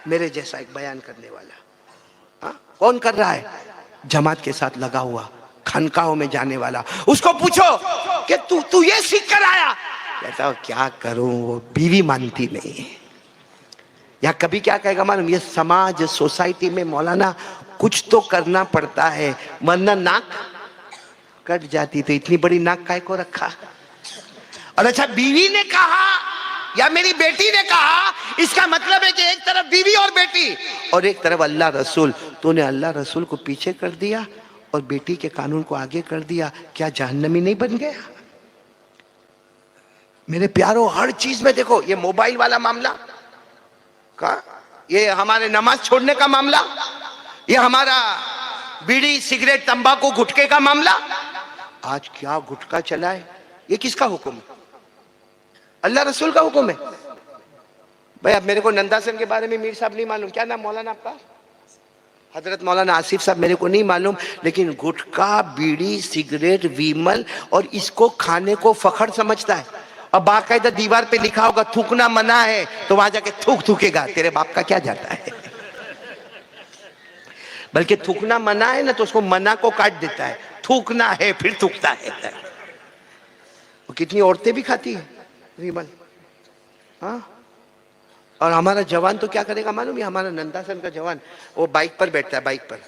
मेरे जैसा एक बयान करने वाला। हाँ, कौन कर रहा है? जमात के साथ लगा हुआ, खानकाहों में जाने वाला। उसको पूछो कि तू ये सीख कर आया? कहता हूं क्या करूं, वो बीवी मानती नहीं है। या कभी क्या कहेगा मालूम? ये समाज सोसाइटी में मौलाना कुछ तो करना पड़ता है, वरना नाक कट जाती। तो इतनी बड़ी नाक काय को रखा? और अच्छा बीवी ने कहा या मेरी बेटी ने कहा, इसका मतलब है कि एक तरफ बीवी और बेटी और एक तरफ अल्लाह रसूल। तूने अल्लाह रसूल को पीछे कर दिया और बेटी के कानून को आगे कर दिया, क्या जहन्नमी नहीं बन गया? मेरे प्यारों, हर चीज में देखो, ये मोबाइल वाला मामला का, ये हमारे नमाज छोड़ने का मामला, ये हमारा बीड़ी सिगरेट तंबाकू गुटखे का मामला। आज क्या गुटखा चला है, ये किसका हुक्म है? अल्लाह रसूल का हुक्म है। भाई अब मेरे को नंदासन के बारे में मीर साहब नहीं मालूम, क्या नाम मौलाना आपका? हजरत मौलाना आसिफ साहब, मेरे को नहीं मालूम, लेकिन गुटखा बीड़ी सिगरेट विमल और इसको खाने को फखर समझता है। और बाकायदा दीवार पे लिखा होगा थूकना मना है, तो वहां जाके थूकेगा। तेरे बाप का क्या जाता है? बल्कि थूकना मना है ना, तो उसको मना को काट देता है, थूकना है फिर थूकता है। वो कितनी औरतें भी खाती है विमल। हाँ, और हमारा जवान तो क्या करेगा मालूम? ये हमारा नंदासन का जवान, वो बाइक पर बैठता है, बाइक पर।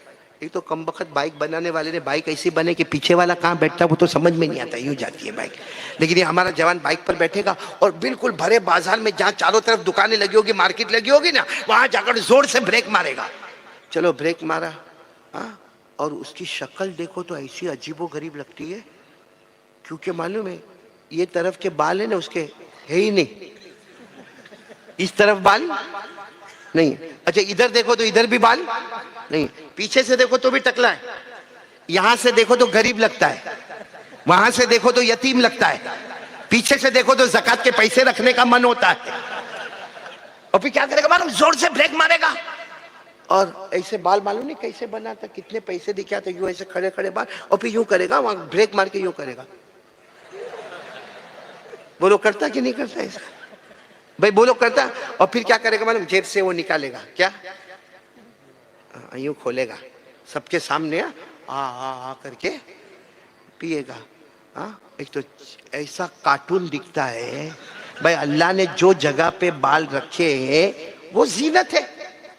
एक तो कम बखत बाइक बनाने वाले ने बाइक ऐसी बने कि पीछे वाला कहाँ बैठता है वो तो समझ में नहीं आता, यूं जाती है बाइक। लेकिन ये हमारा जवान बाइक पर बैठेगा और बिल्कुल भरे बाजार में जहाँ चारों तरफ दुकानें लगी होगी, मार्केट लगी होगी ना, वहां जाकर जोर से ब्रेक मारेगा। चलो ब्रेक मारा, हाँ, और उसकी शक्ल देखो तो ऐसी अजीबो गरीब लगती है, क्योंकि मालूम है ये तरफ के बाल है ना उसके है ही नहीं, इस तरफ बाल नहीं। अच्छा इधर देखो तो इधर भी बाल नहीं, पीछे से देखो तो भी टकला है, यहां से देखो तो गरीब लगता है, वहां से देखो तो यतीम लगता है, पीछे से देखो तो ज़कात के पैसे रखने का मन होता है। और फिर क्या करेगा मालूम? जोर से ब्रेक मारेगा और ऐसे बाल मालूम नहीं कैसे बना था, कितने पैसे दिखाते, यूं ऐसे खड़े खड़े बाल, और फिर यूं करेगा, वहां ब्रेक मार के यूं करेगा। बोलो करता कि नहीं करता इसका? भाई बोलो करता। और फिर क्या करेगा मालूम? जेब से वो निकालेगा, क्या यूं खोलेगा सबके सामने, आ करके पिएगा। एक तो ऐसा कार्टून दिखता है। भाई अल्लाह ने जो जगह पे बाल रखे हैं वो जीनत है,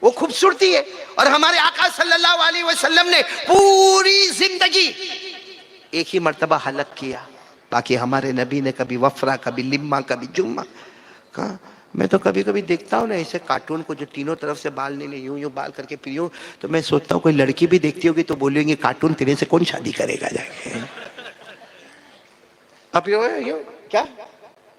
वो खूबसूरती है। और हमारे आका सल्लल्लाहु अलैहि वसल्लम ने पूरी जिंदगी एक ही मर्तबा हलक किया, बाकी हमारे नबी ने कभी वफरा, कभी लिम्मा, कभी जुम्मा कहा। मैं तो कभी कभी देखता हूँ ना ऐसे कार्टून को जो तीनों तरफ से बाल नहीं, यूं यूं बाल करके फिर यूं, तो मैं सोचता हूँ कोई लड़की भी देखती होगी तो बोलेंगे कार्टून तेरे से कौन शादी करेगा जाके। अब यो क्या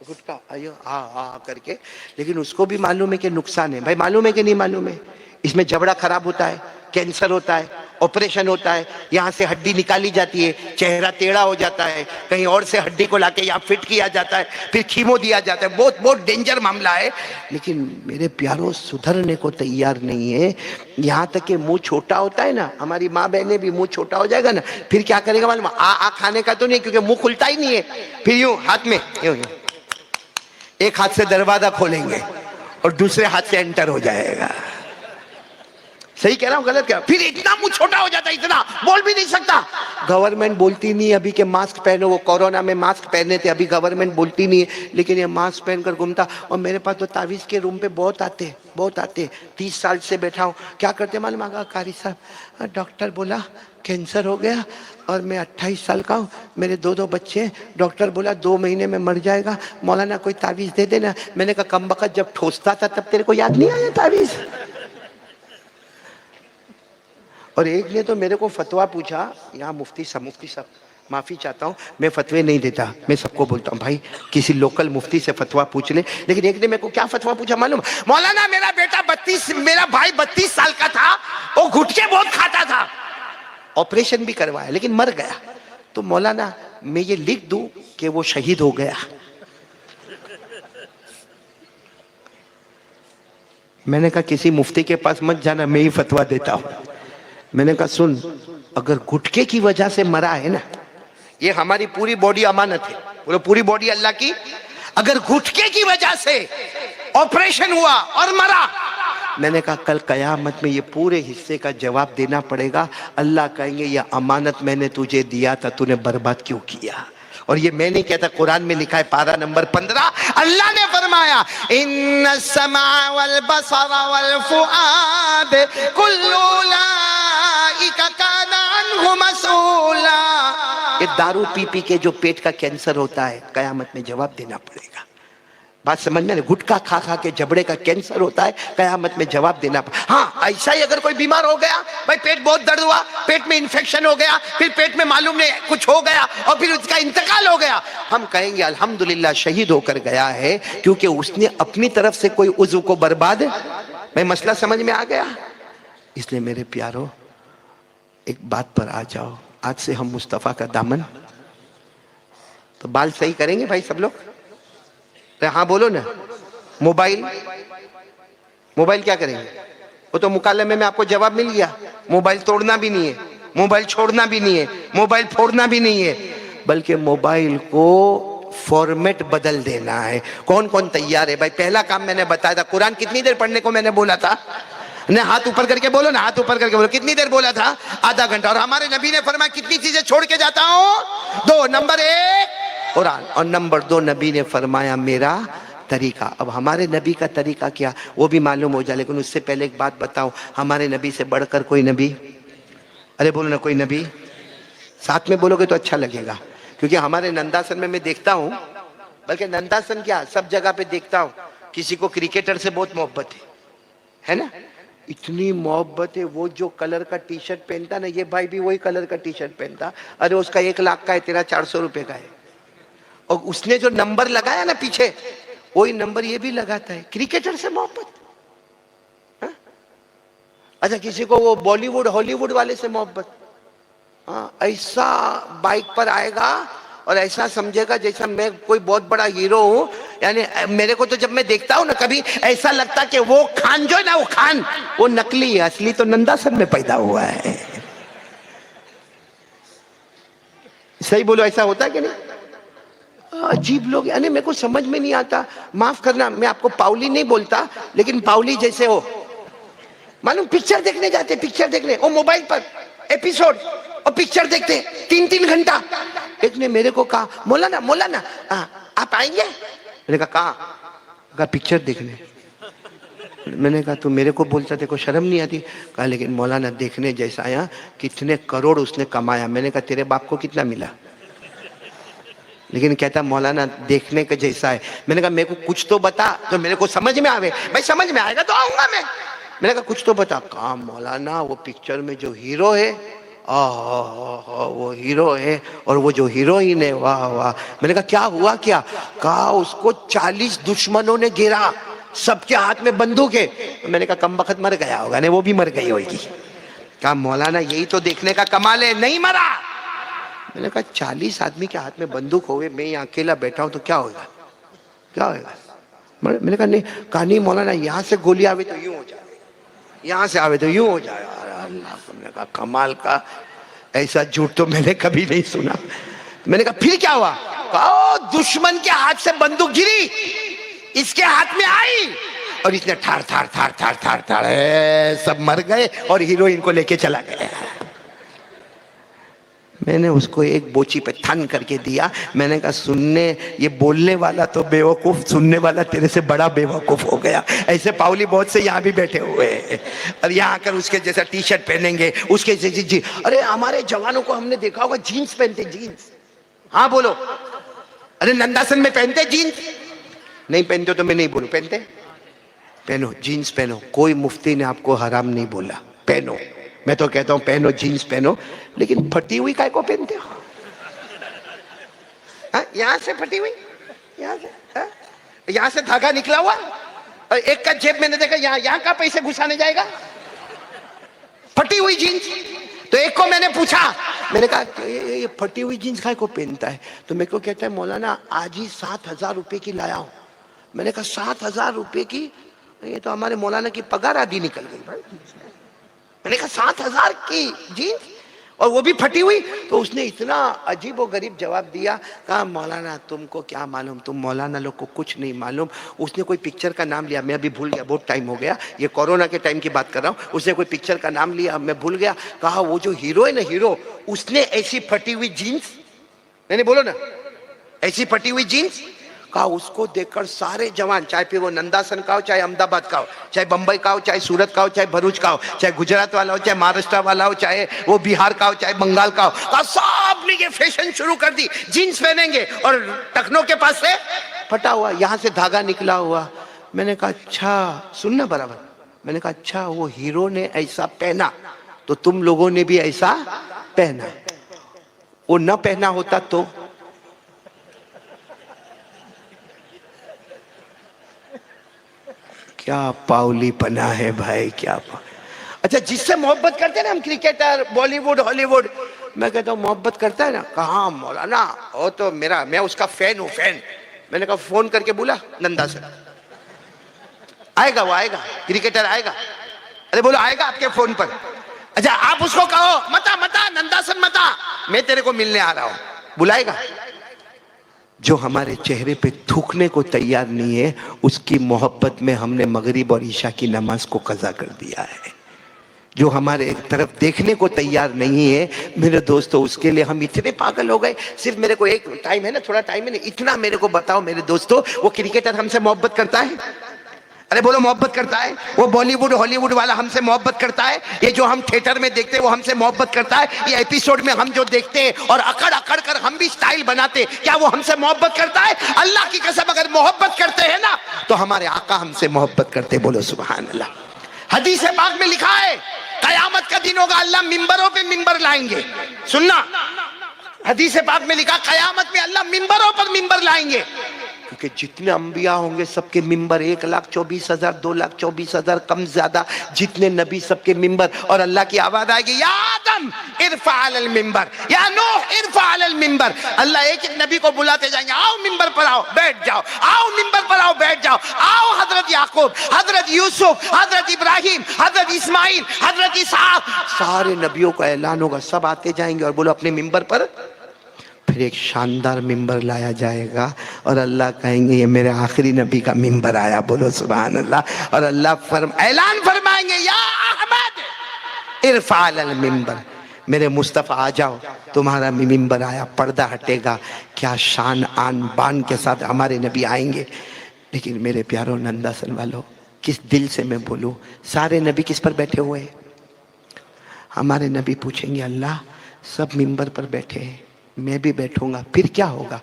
गुटका आयो हाँ करके, लेकिन उसको भी मालूम है कि नुकसान है। भाई मालूम है कि नहीं मालूम है? इसमें जबड़ा खराब होता है, कैंसर होता है, ऑपरेशन होता है, यहाँ से हड्डी निकाली जाती है, चेहरा टेढ़ा हो जाता है, कहीं और से हड्डी को लाके यहाँ फिट किया जाता है, फिर कीमो दिया जाता है, बहुत बहुत डेंजर मामला है। लेकिन मेरे प्यारों सुधरने को तैयार नहीं है। यहाँ तक कि मुंह छोटा होता है ना, हमारी माँ बहने भी मुंह छोटा हो जाएगा ना, फिर क्या करेगा मालूम? आ खाने का तो नहीं, क्योंकि मुंह खुलता ही नहीं है, फिर यूं हाथ में यूं यूं एक हाथ से दरवाजा खोलेंगे और दूसरे हाथ से एंटर हो जाएगा। सही कह रहा हूं गलत क्या? फिर इतना मुंह छोटा हो जाता है, इतना बोल भी नहीं सकता। गवर्नमेंट बोलती नहीं अभी के मास्क पहनो, वो कोरोना में मास्क पहने थे, अभी गवर्नमेंट बोलती नहीं है, लेकिन ये मास्क पहनकर घूमता। और मेरे पास तो तावीज के रूम पे बहुत आते 30 साल से बैठा हूँ। क्या करते मालूम? आगा कारी साहब डॉक्टर बोला कैंसर हो गया और मैं 28 साल का हूँ, मेरे 2 बच्चे हैं, डॉक्टर बोला 2 महीने में मर जाएगा, मौलाना कोई तावीज दे देना। मैंने कहा कम बखत जब ठोसता था तब तेरे को याद नहीं आया तावीज? और एक ने तो मेरे को फतवा पूछा, यहाँ मुफ्ती साहब माफी चाहता हूँ, मैं फतवे नहीं देता, मैं सबको बोलता हूँ भाई किसी लोकल मुफ्ती से फतवा पूछ ले। लेकिन एक ने मेरे को क्या फतवा पूछा मालूम? मौलाना मेरा भाई 32 साल का था, वो गुटके बहुत खाता था, ऑपरेशन भी करवाया लेकिन मर गया, तो मौलाना मैं ये लिख दूं कि वो शहीद हो गया? मैंने कहा किसी मुफ्ती के पास मत जाना, मैं ही फतवा देता हूं। मैंने कहा सुन, अगर गुटके की वजह से मरा है ना, ये हमारी पूरी बॉडी अमानत है, बोलो पूरी बॉडी अल्लाह की, अगर गुटके की वजह से ऑपरेशन हुआ और मरा, मैंने कहा कल कयामत में ये पूरे हिस्से का जवाब देना पड़ेगा। अल्लाह कहेंगे ये अमानत मैंने तुझे दिया था, तूने बर्बाद क्यों किया? और ये मैं नहीं कहता, कुरान में लिखा है, पारा नंबर 15, अल्लाह ने फरमाया इन्ना समा वल बसरा वल फुआद कुल्लु उलाइका काना अन्हु मसूला। ये दारू पी के जो पेट का कैंसर होता है, कयामत में जवाब देना पड़ेगा। बात समझ में? गुटखा खा के जबड़े का कैंसर होता है, कयामत में जवाब देना। हाँ ऐसा ही अगर कोई बीमार हो गया, भाई पेट बहुत दर्द हुआ, पेट में इंफेक्शन हो गया, फिर पेट में मालूम नहीं कुछ हो गया और फिर उसका इंतकाल हो गया, हम कहेंगे अल्हम्दुलिल्लाह शहीद होकर गया है, क्योंकि उसने अपनी तरफ से कोई उज़्व को बर्बाद। भाई मसला समझ में आ गया? इसलिए मेरे प्यारो एक बात पर आ जाओ, आज से हम मुस्तफा का दामन, तो बाल सही करेंगे भाई सब लोग? हाँ बोलो ना। मोबाइल क्या करेंगे? वो तो मुकालमे में आपको जवाब मिल गया, मोबाइल तोड़ना भी नहीं है, मोबाइल छोड़ना भी नहीं है, मोबाइल फोड़ना भी नहीं है, बल्कि मोबाइल को फॉर्मेट बदल देना है। कौन कौन तैयार है भाई? पहला काम मैंने बताया था। कुरान कितनी देर पढ़ने को मैंने बोला था? ने हाथ ऊपर करके बोलो ना, हाथ ऊपर करके बोलो, कितनी देर बोला था? आधा घंटा। और हमारे नबी ने फरमाया कितनी चीजें छोड़ के जाता हूं? 2। नंबर 1 कुरान, और नंबर 2 नबी ने फरमाया मेरा तरीका। अब हमारे नबी का तरीका क्या, वो भी मालूम हो जाए, लेकिन उससे पहले एक बात बताओ, हमारे नबी से बढ़कर कोई नबी? अरे बोलो ना, कोई नबी? साथ में बोलोगे तो अच्छा लगेगा, क्योंकि हमारे नंदासन में मैं देखता हूँ, बल्कि नंदासन क्या सब जगह पे देखता हूँ, किसी को क्रिकेटर से बहुत मोहब्बत है ना? इतनी मोहब्बत है, वो जो कलर का टी शर्ट पहनता ना, ये भाई भी वही कलर का टी शर्ट पहनता, अरे उसका 1 लाख का है, तेरा 400 रुपए का है, और उसने जो नंबर लगाया ना पीछे, वही नंबर ये भी लगाता है। क्रिकेटर से मोहब्बत। अच्छा किसी को वो बॉलीवुड हॉलीवुड वाले से मोहब्बत, ऐसा बाइक पर आएगा और ऐसा समझेगा जैसा मैं कोई बहुत बड़ा हीरो हूं। यानी मेरे को तो जब मैं देखता हूं ना, कभी ऐसा लगता कि वो खान जो है ना, वो खान वो नकली है, असली तो नंदासन में पैदा हुआ है। सही बोलो, ऐसा होता है कि नहीं? अजीब लोग, यानी मेरे को समझ में नहीं आता। माफ करना, मैं आपको पाउली नहीं बोलता, लेकिन पाउली जैसे हो मालूम, पिक्चर देखने जाते, पिक्चर देखने, वो मोबाइल पर एपिसोड और पिक्चर देखते 3-3 घंटा। एक ने मेरे को कहा मौलाना आप आएंगे? मैंने कहा कहाँ? पिक्चर देखने। मैंने कहा तू मेरे को बोलता, तेरे को शर्म नहीं आती? कहा लेकिन मौलाना देखने जैसा आया, कितने करोड़ उसने कमाया। मैंने कहा तेरे बाप को कितना मिला? लेकिन कहता मौलाना देखने का जैसा है। मैंने कहा मेरे को कुछ तो बता जो मेरे को समझ में आवे। भाई समझ में आएगा तो आऊंगा मैं। मैंने कहा कुछ तो बता। कहा मौलाना वो पिक्चर में जो हीरो है, वो हीरो है, और वो जो हीरोइन है, वाह वाह। मैंने कहा क्या हुआ क्या? कहा उसको 40 दुश्मनों ने घेरा, सबके हाथ में बंदूक है। मैंने कहा कम वक्त मर गया होगा, नहीं वो भी मर गई होगी। कहा मौलाना यही तो देखने का कमाल है, नहीं मरा। मैंने कहा 40 आदमी के हाथ में बंदूक होवे, मैं यहाँ अकेला बैठा हूं तो क्या होगा, क्या होगा? मैंने कहा नहीं, कहा नहीं मौलाना यहाँ से गोली आवे तो यूं हो जाए, यहाँ से आवे तो यूं हो जाए। अल्लाह, मैंने कहा कमाल का, ऐसा झूठ तो मैंने कभी नहीं सुना। मैंने कहा फिर क्या हुआ? कहा दुश्मन के हाथ से बंदूक गिरी, इसके हाथ में आई और इसने ठार ठार ठार ठार ठार ठार सब मर गए और हीरोइन को लेके चला गया। मैंने उसको एक बोची पे थन करके दिया। मैंने कहा सुनने, ये बोलने वाला तो बेवकूफ, सुनने वाला तेरे से बड़ा बेवकूफ हो गया। ऐसे पावली बहुत से यहाँ भी बैठे हुए हैं और यहाँ आकर उसके जैसा टी शर्ट पहनेंगे, उसके जैसी जी। अरे हमारे जवानों को हमने देखा होगा जीन्स पहनते, जीन्स। हाँ बोलो। अरे नंदासन में पहनते जीन्स? नहीं पहनते तो मैं नहीं बोलूं, पहनते? पहनो, जीन्स पहनो। कोई मुफ्ती ने आपको हराम नहीं बोला, पहनो। मैं तो कहता हूं पहनो, जीन्स पहनो, लेकिन फटी हुई काय को पहनते हो? यहां से फटी हुई, यहां से धागा निकला हुआ, और एक का जेब मैंने देखा, यहां का पैसे घुसाने जाएगा, फटी हुई जीन्स। तो एक को मैंने पूछा, मैंने कहा ये फटी हुई जीन्स काय को पहनता है? तो मेरे को कहता है मौलाना आज ही 7,000 रुपए की लाया हूं। मैंने कहा 7,000 रुपए की? ये तो हमारे मौलाना की पगार आधी निकल गई भाई। मैंने कहा 7,000 की जीन्स और वो भी फटी हुई? तो उसने इतना अजीब और गरीब जवाब दिया, कहा मौलाना तुमको क्या मालूम, तुम मौलाना लोग को कुछ नहीं मालूम। उसने कोई पिक्चर का नाम लिया, मैं अभी भूल गया, बहुत टाइम हो गया, ये कोरोना के टाइम की बात कर रहा हूँ। उसने कोई पिक्चर का नाम लिया, मैं भूल गया। कहा वो जो हीरो है ना, हीरो, उसने ऐसी फटी हुई जीन्स, मैंने बोलो ना ऐसी फटी हुई जीन्स। कहा उसको देखकर सारे जवान, चाहे फिर वो नंदासन का हो, चाहे अहमदाबाद का हो, चाहे बंबई का हो, चाहे सूरत का हो, चाहे भरूच का हो, चाहे गुजरात वाला हो, चाहे महाराष्ट्र वाला हो, चाहे वो बिहार का हो, चाहे बंगाल का हो, कहा सब ने ये फैशन शुरू कर दी, जीन्स पहनेंगे और टखनों के पास से फटा हुआ, यहां से धागा निकला हुआ। मैंने कहा अच्छा, सुनना बराबर। मैंने कहा अच्छा, वो हीरो ने ऐसा पहना तो तुम लोगों ने भी ऐसा पहना, वो न पहना होता तो? क्या पावली पना है भाई, क्या अच्छा जिससे मोहब्बत करते हैं ना हम, क्रिकेटर, बॉलीवुड, हॉलीवुड, मैं कहता हूँ मोहब्बत करता है ना? कहा मौलाना वो तो मेरा, मैं उसका फैन हूँ, फैन। मैंने कहा फोन करके बोला नंदासन आएगा, वो आएगा, क्रिकेटर आएगा। अरे बोलो आएगा आपके फोन पर? अच्छा आप उसको कहो मता मता नंदासन मता, मैं तेरे को मिलने आ रहा हूं, बुलाएगा? जो हमारे चेहरे पे थूकने को तैयार नहीं है, उसकी मोहब्बत में हमने मगरिब और ईशा की नमाज को कज़ा कर दिया है। जो हमारे तरफ देखने को तैयार नहीं है मेरे दोस्तों, उसके लिए हम इतने पागल हो गए। सिर्फ मेरे को एक टाइम है ना, थोड़ा टाइम है ना, इतना मेरे को बताओ मेरे दोस्तों, वो क्रिकेटर हमसे मोहब्बत करता है? अरे बोलो मोहब्बत करता है? वो बॉलीवुड हॉलीवुड वाला हमसे मोहब्बत करता है? ये जो हम थिएटर में देखते हैं वो हमसे मोहब्बत करता है? ये एपिसोड में हम जो देखते हैं और अकड़ अकड़ कर हम भी स्टाइल बनाते, क्या वो हमसे मोहब्बत करता है? अल्लाह की कसम अगर मोहब्बत करते हैं ना तो हमारे आका हमसे मोहब्बत करते। बोलो सुभान अल्लाह। हदीस पाक में लिखा है कयामत का दिन होगा, अल्लाह मिंबरों पे मिंबर लाएंगे। सुनना, हदीस पाक में लिखा कयामत में अल्लाह मिंबरों पर मिंबर लाएंगे, क्योंकि जितने अंबिया होंगे सबके मिंबर 1,24,000, 2,24,000 कम ज्यादा, जितने नबी सबके मिंबर, और अल्लाह की आवाज आएगी या आदम इरफा अलल मिंबर, या नूह इरफा अलल मिंबर। अल्लाह एक एक नबी को बुलाते जाएंगे, आओ मिंबर पर आओ बैठ जाओ, आओ मिंबर पर आओ बैठ जाओ, आओ हजरत याकूब, हजरत यूसुफ, हजरत इब्राहिम, हजरत इस्माइल, हजरत इसहाक, सारे नबियों का ऐलान होगा, सब आते जाएंगे और बोलो अपने मिंबर पर। फिर एक शानदार मिंबर लाया जाएगा और अल्लाह कहेंगे ये मेरे आखिरी नबी का मिंबर आया। बोलो सुभान अल्लाह। और अल्लाह ऐलान फरमाएंगे या अहमद इरफा अलल मिंबर, मेरे मुस्तफ़ा आ जाओ, तुम्हारा मिंबर आया, पर्दा हटेगा। क्या शान आन बान के साथ हमारे नबी आएंगे। लेकिन मेरे प्यारो नंदासन वालों, किस दिल से मैं बोलूं? सारे नबी किस पर बैठे हुए हैं? हमारे नबी पूछेंगे अल्लाह सब मिंबर पर बैठे हैं, मैं भी बैठूंगा, फिर क्या होगा?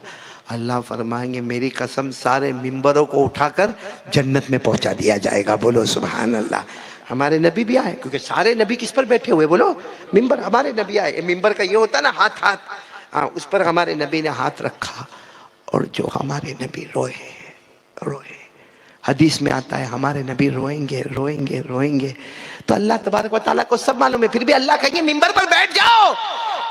अल्लाह फरमाएंगे मेरी कसम सारे मिंबरों को उठाकर जन्नत में पहुंचा दिया जाएगा। बोलो सुभान अल्लाह। हमारे नबी भी आए, क्योंकि सारे नबी किस पर बैठे हुए? बोलो मिंबर। हमारे नबी आए, मिंबर का ये होता ना हाथ हाथ, हाँ, उस पर हमारे नबी ने हाथ रखा और जो हमारे नबी रोए रोए। हदीस में आता है हमारे नबी रोएंगे रोएंगे रोएंगे। तो अल्लाह तबारक व तआला को सब मालूम है, फिर भी अल्लाह कहेंगे मिंबर पर बैठ जाओ।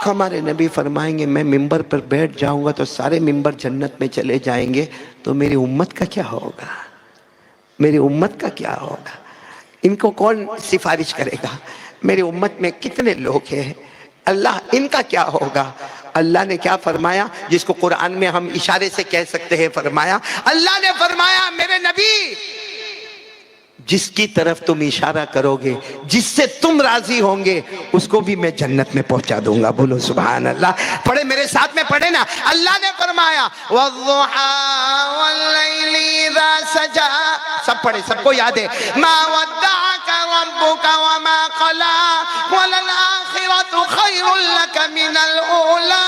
हमारे नबी फरमाएंगे मैं मिंबर पर बैठ जाऊंगा तो सारे मिंबर जन्नत में चले जाएंगे, तो मेरी उम्मत का क्या होगा? मेरी उम्मत का क्या होगा? इनको कौन सिफारिश करेगा? मेरी उम्मत में कितने लोग हैं, अल्लाह इनका क्या होगा? अल्लाह ने क्या फरमाया जिसको कुरान में हम इशारे से कह सकते हैं? फरमाया, अल्लाह ने फरमाया मेरे नबी जिसकी तरफ तुम इशारा करोगे, जिससे तुम राजी होंगे, उसको भी मैं जन्नत में पहुंचा दूंगा। बोलो सुभान अल्लाह। पढ़े मेरे साथ में, पढ़े ना। अल्लाह ने फरमाया वद्दुहा वल्लैलि इज़ा सजा, सब पढ़े, सबको याद है। मा वद्दअका रब्बुका वमा क़ला वलल आखिरतु खैरुल लक मिनल ऊला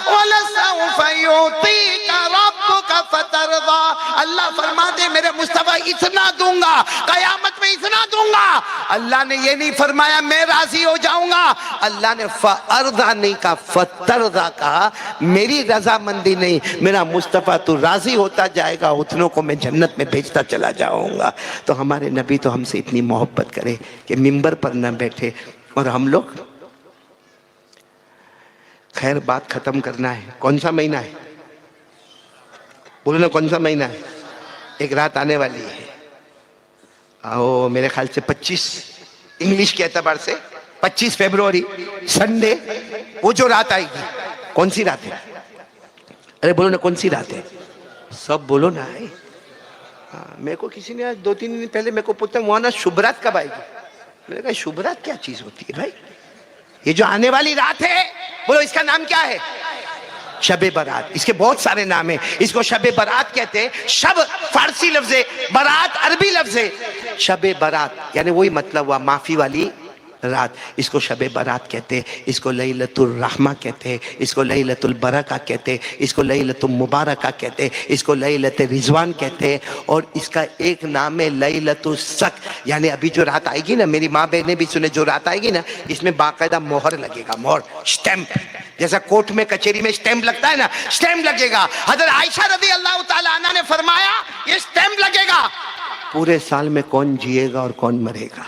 वलसौफा युतीका रब्बुका फतरदा। अल्लाह फरमाते मेरे मुस्तफा इतना दूंगा, कयामत में इतना दूंगा। अल्लाह ने ये नहीं फरमाया मैं राजी हो जाऊंगा, अल्लाह ने फअरदा नहीं कहा, फतरदा कहा। मेरी रजामंदी नहीं, मेरा मुस्तफा तू राजी होता जाएगा, उतनों को मैं जन्नत में भेजता चला जाऊंगा। तो हमारे नबी तो हमसे इतनी मोहब्बत करे कि मिंबर पर न बैठे और हम लोग। खैर बात खत्म करना है। कौन सा महीना है? बोलो ना, कौन सा महीना है? एक रात आने वाली है, आओ मेरे ख्याल से 25 इंग्लिश के एतबार से 25 फरवरी संडे, वो जो रात आएगी। कौन सी रात है? अरे बोलो ना, कौन सी रात है? सब बोलो ना। हाँ, मेरे को किसी ने आज 2-3 दिन पहले मेरे को पूछा वहां ना शुभ रात कब आएगी? मैंने कहा शुभ रात क्या चीज होती है भाई? ये जो आने वाली रात है, बोलो इसका नाम क्या है? शबे बारात। इसके बहुत सारे नाम है। इसको शबे बारात कहते हैं। शब फारसी लफ्ज है, बारात अरबी लफ्ज है। शबे बारात यानी वही मतलब हुआ माफी वाली रात। इसको शबे बारात कहते हैं, इसको लैलतुल रहमा कहते हैं, इसको लैलतुल बरका कहते हैं, इसको लैलतुल मुबारका कहते हैं, इसको लैलत रिजवान कहते हैं। और इसका एक नाम है लैलतुल सक, यानी अभी जो रात आएगी ना, मेरी माँ बहने भी सुने, जो रात आएगी ना इसमें बाकायदा मोहर लगेगा, मोहर, स्टैंप, जैसा कोर्ट में कचहरी में स्टैंप लगता है ना, स्टैंप लगेगा। हजरत आयशा रज़ी अल्लाह तआला अन्हा ने फरमाया ये स्टैंप लगेगा। पूरे साल में कौन जिएगा और कौन मरेगा,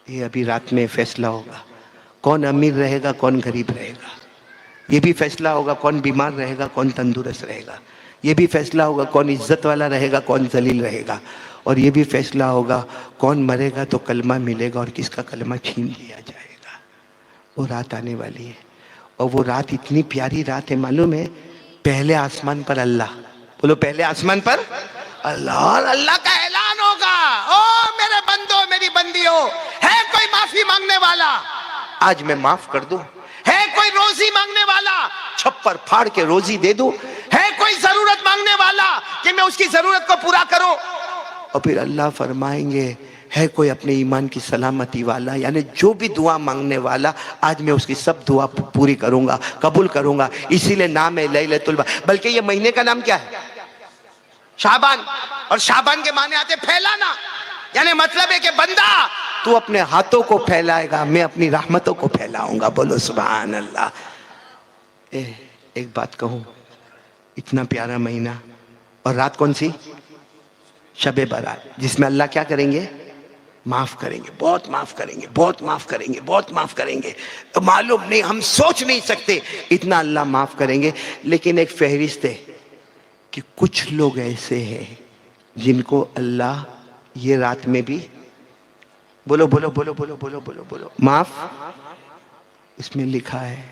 ये अभी रात में फैसला होगा। कौन अमीर रहेगा कौन गरीब रहेगा, ये भी फैसला होगा। कौन बीमार रहेगा कौन तंदुरुस्त रहेगा, ये भी फैसला होगा। कौन इज्जत वाला रहेगा कौन जलील रहेगा, और ये भी फैसला होगा कौन मरेगा तो कलमा मिलेगा और किसका कलमा छीन लिया जाएगा। वो रात आने वाली है, और वो रात इतनी प्यारी रात है, मालूम है? पहले आसमान पर अल्लाह, बोलो पहले आसमान पर अल्लाह, अल्लाह का ऐलान होगा, ओ मेरे बंदो मेरी बंदियों, है कोई माफी मांगने वाला? आज मैं माफ कर दूं। है कोई रोजी मांगने वाला? छप्पर फाड़ के रोजी दे दूं। है कोई जरूरत मांगने वाला कि मैं उसकी जरूरत को पूरा करूं? और फिर अल्लाह फरमाएंगे है कोई अपने ईमान की सलामती वाला, यानी जो भी दुआ मांगने वाला, आज मैं उसकी सब दुआ पूरी करूंगा, कबूल करूंगा। इसीलिए नाम है लैलतुल बल्कि बल्कि ये महीने का नाम क्या है? शाबान। और शाबान के माने आते फैलाना, यानी मतलब है कि बंदा तू अपने हाथों को फैलाएगा, मैं अपनी रहमतों को फैलाऊंगा। बोलो सुभान अल्लाह। एक बात कहूं, इतना प्यारा महीना और रात कौन सी? शबे बारात, जिसमें अल्लाह क्या करेंगे? माफ करेंगे, बहुत माफ करेंगे, बहुत माफ करेंगे, बहुत माफ करेंगे। तो मालूम नहीं, हम सोच नहीं सकते इतना अल्लाह माफ करेंगे। लेकिन एक फहरिस्त है कि कुछ लोग ऐसे हैं जिनको अल्लाह ये रात में भी, बोलो बोलो बोलो बोलो बोलो बोलो बोलो, माफ। इसमें लिखा है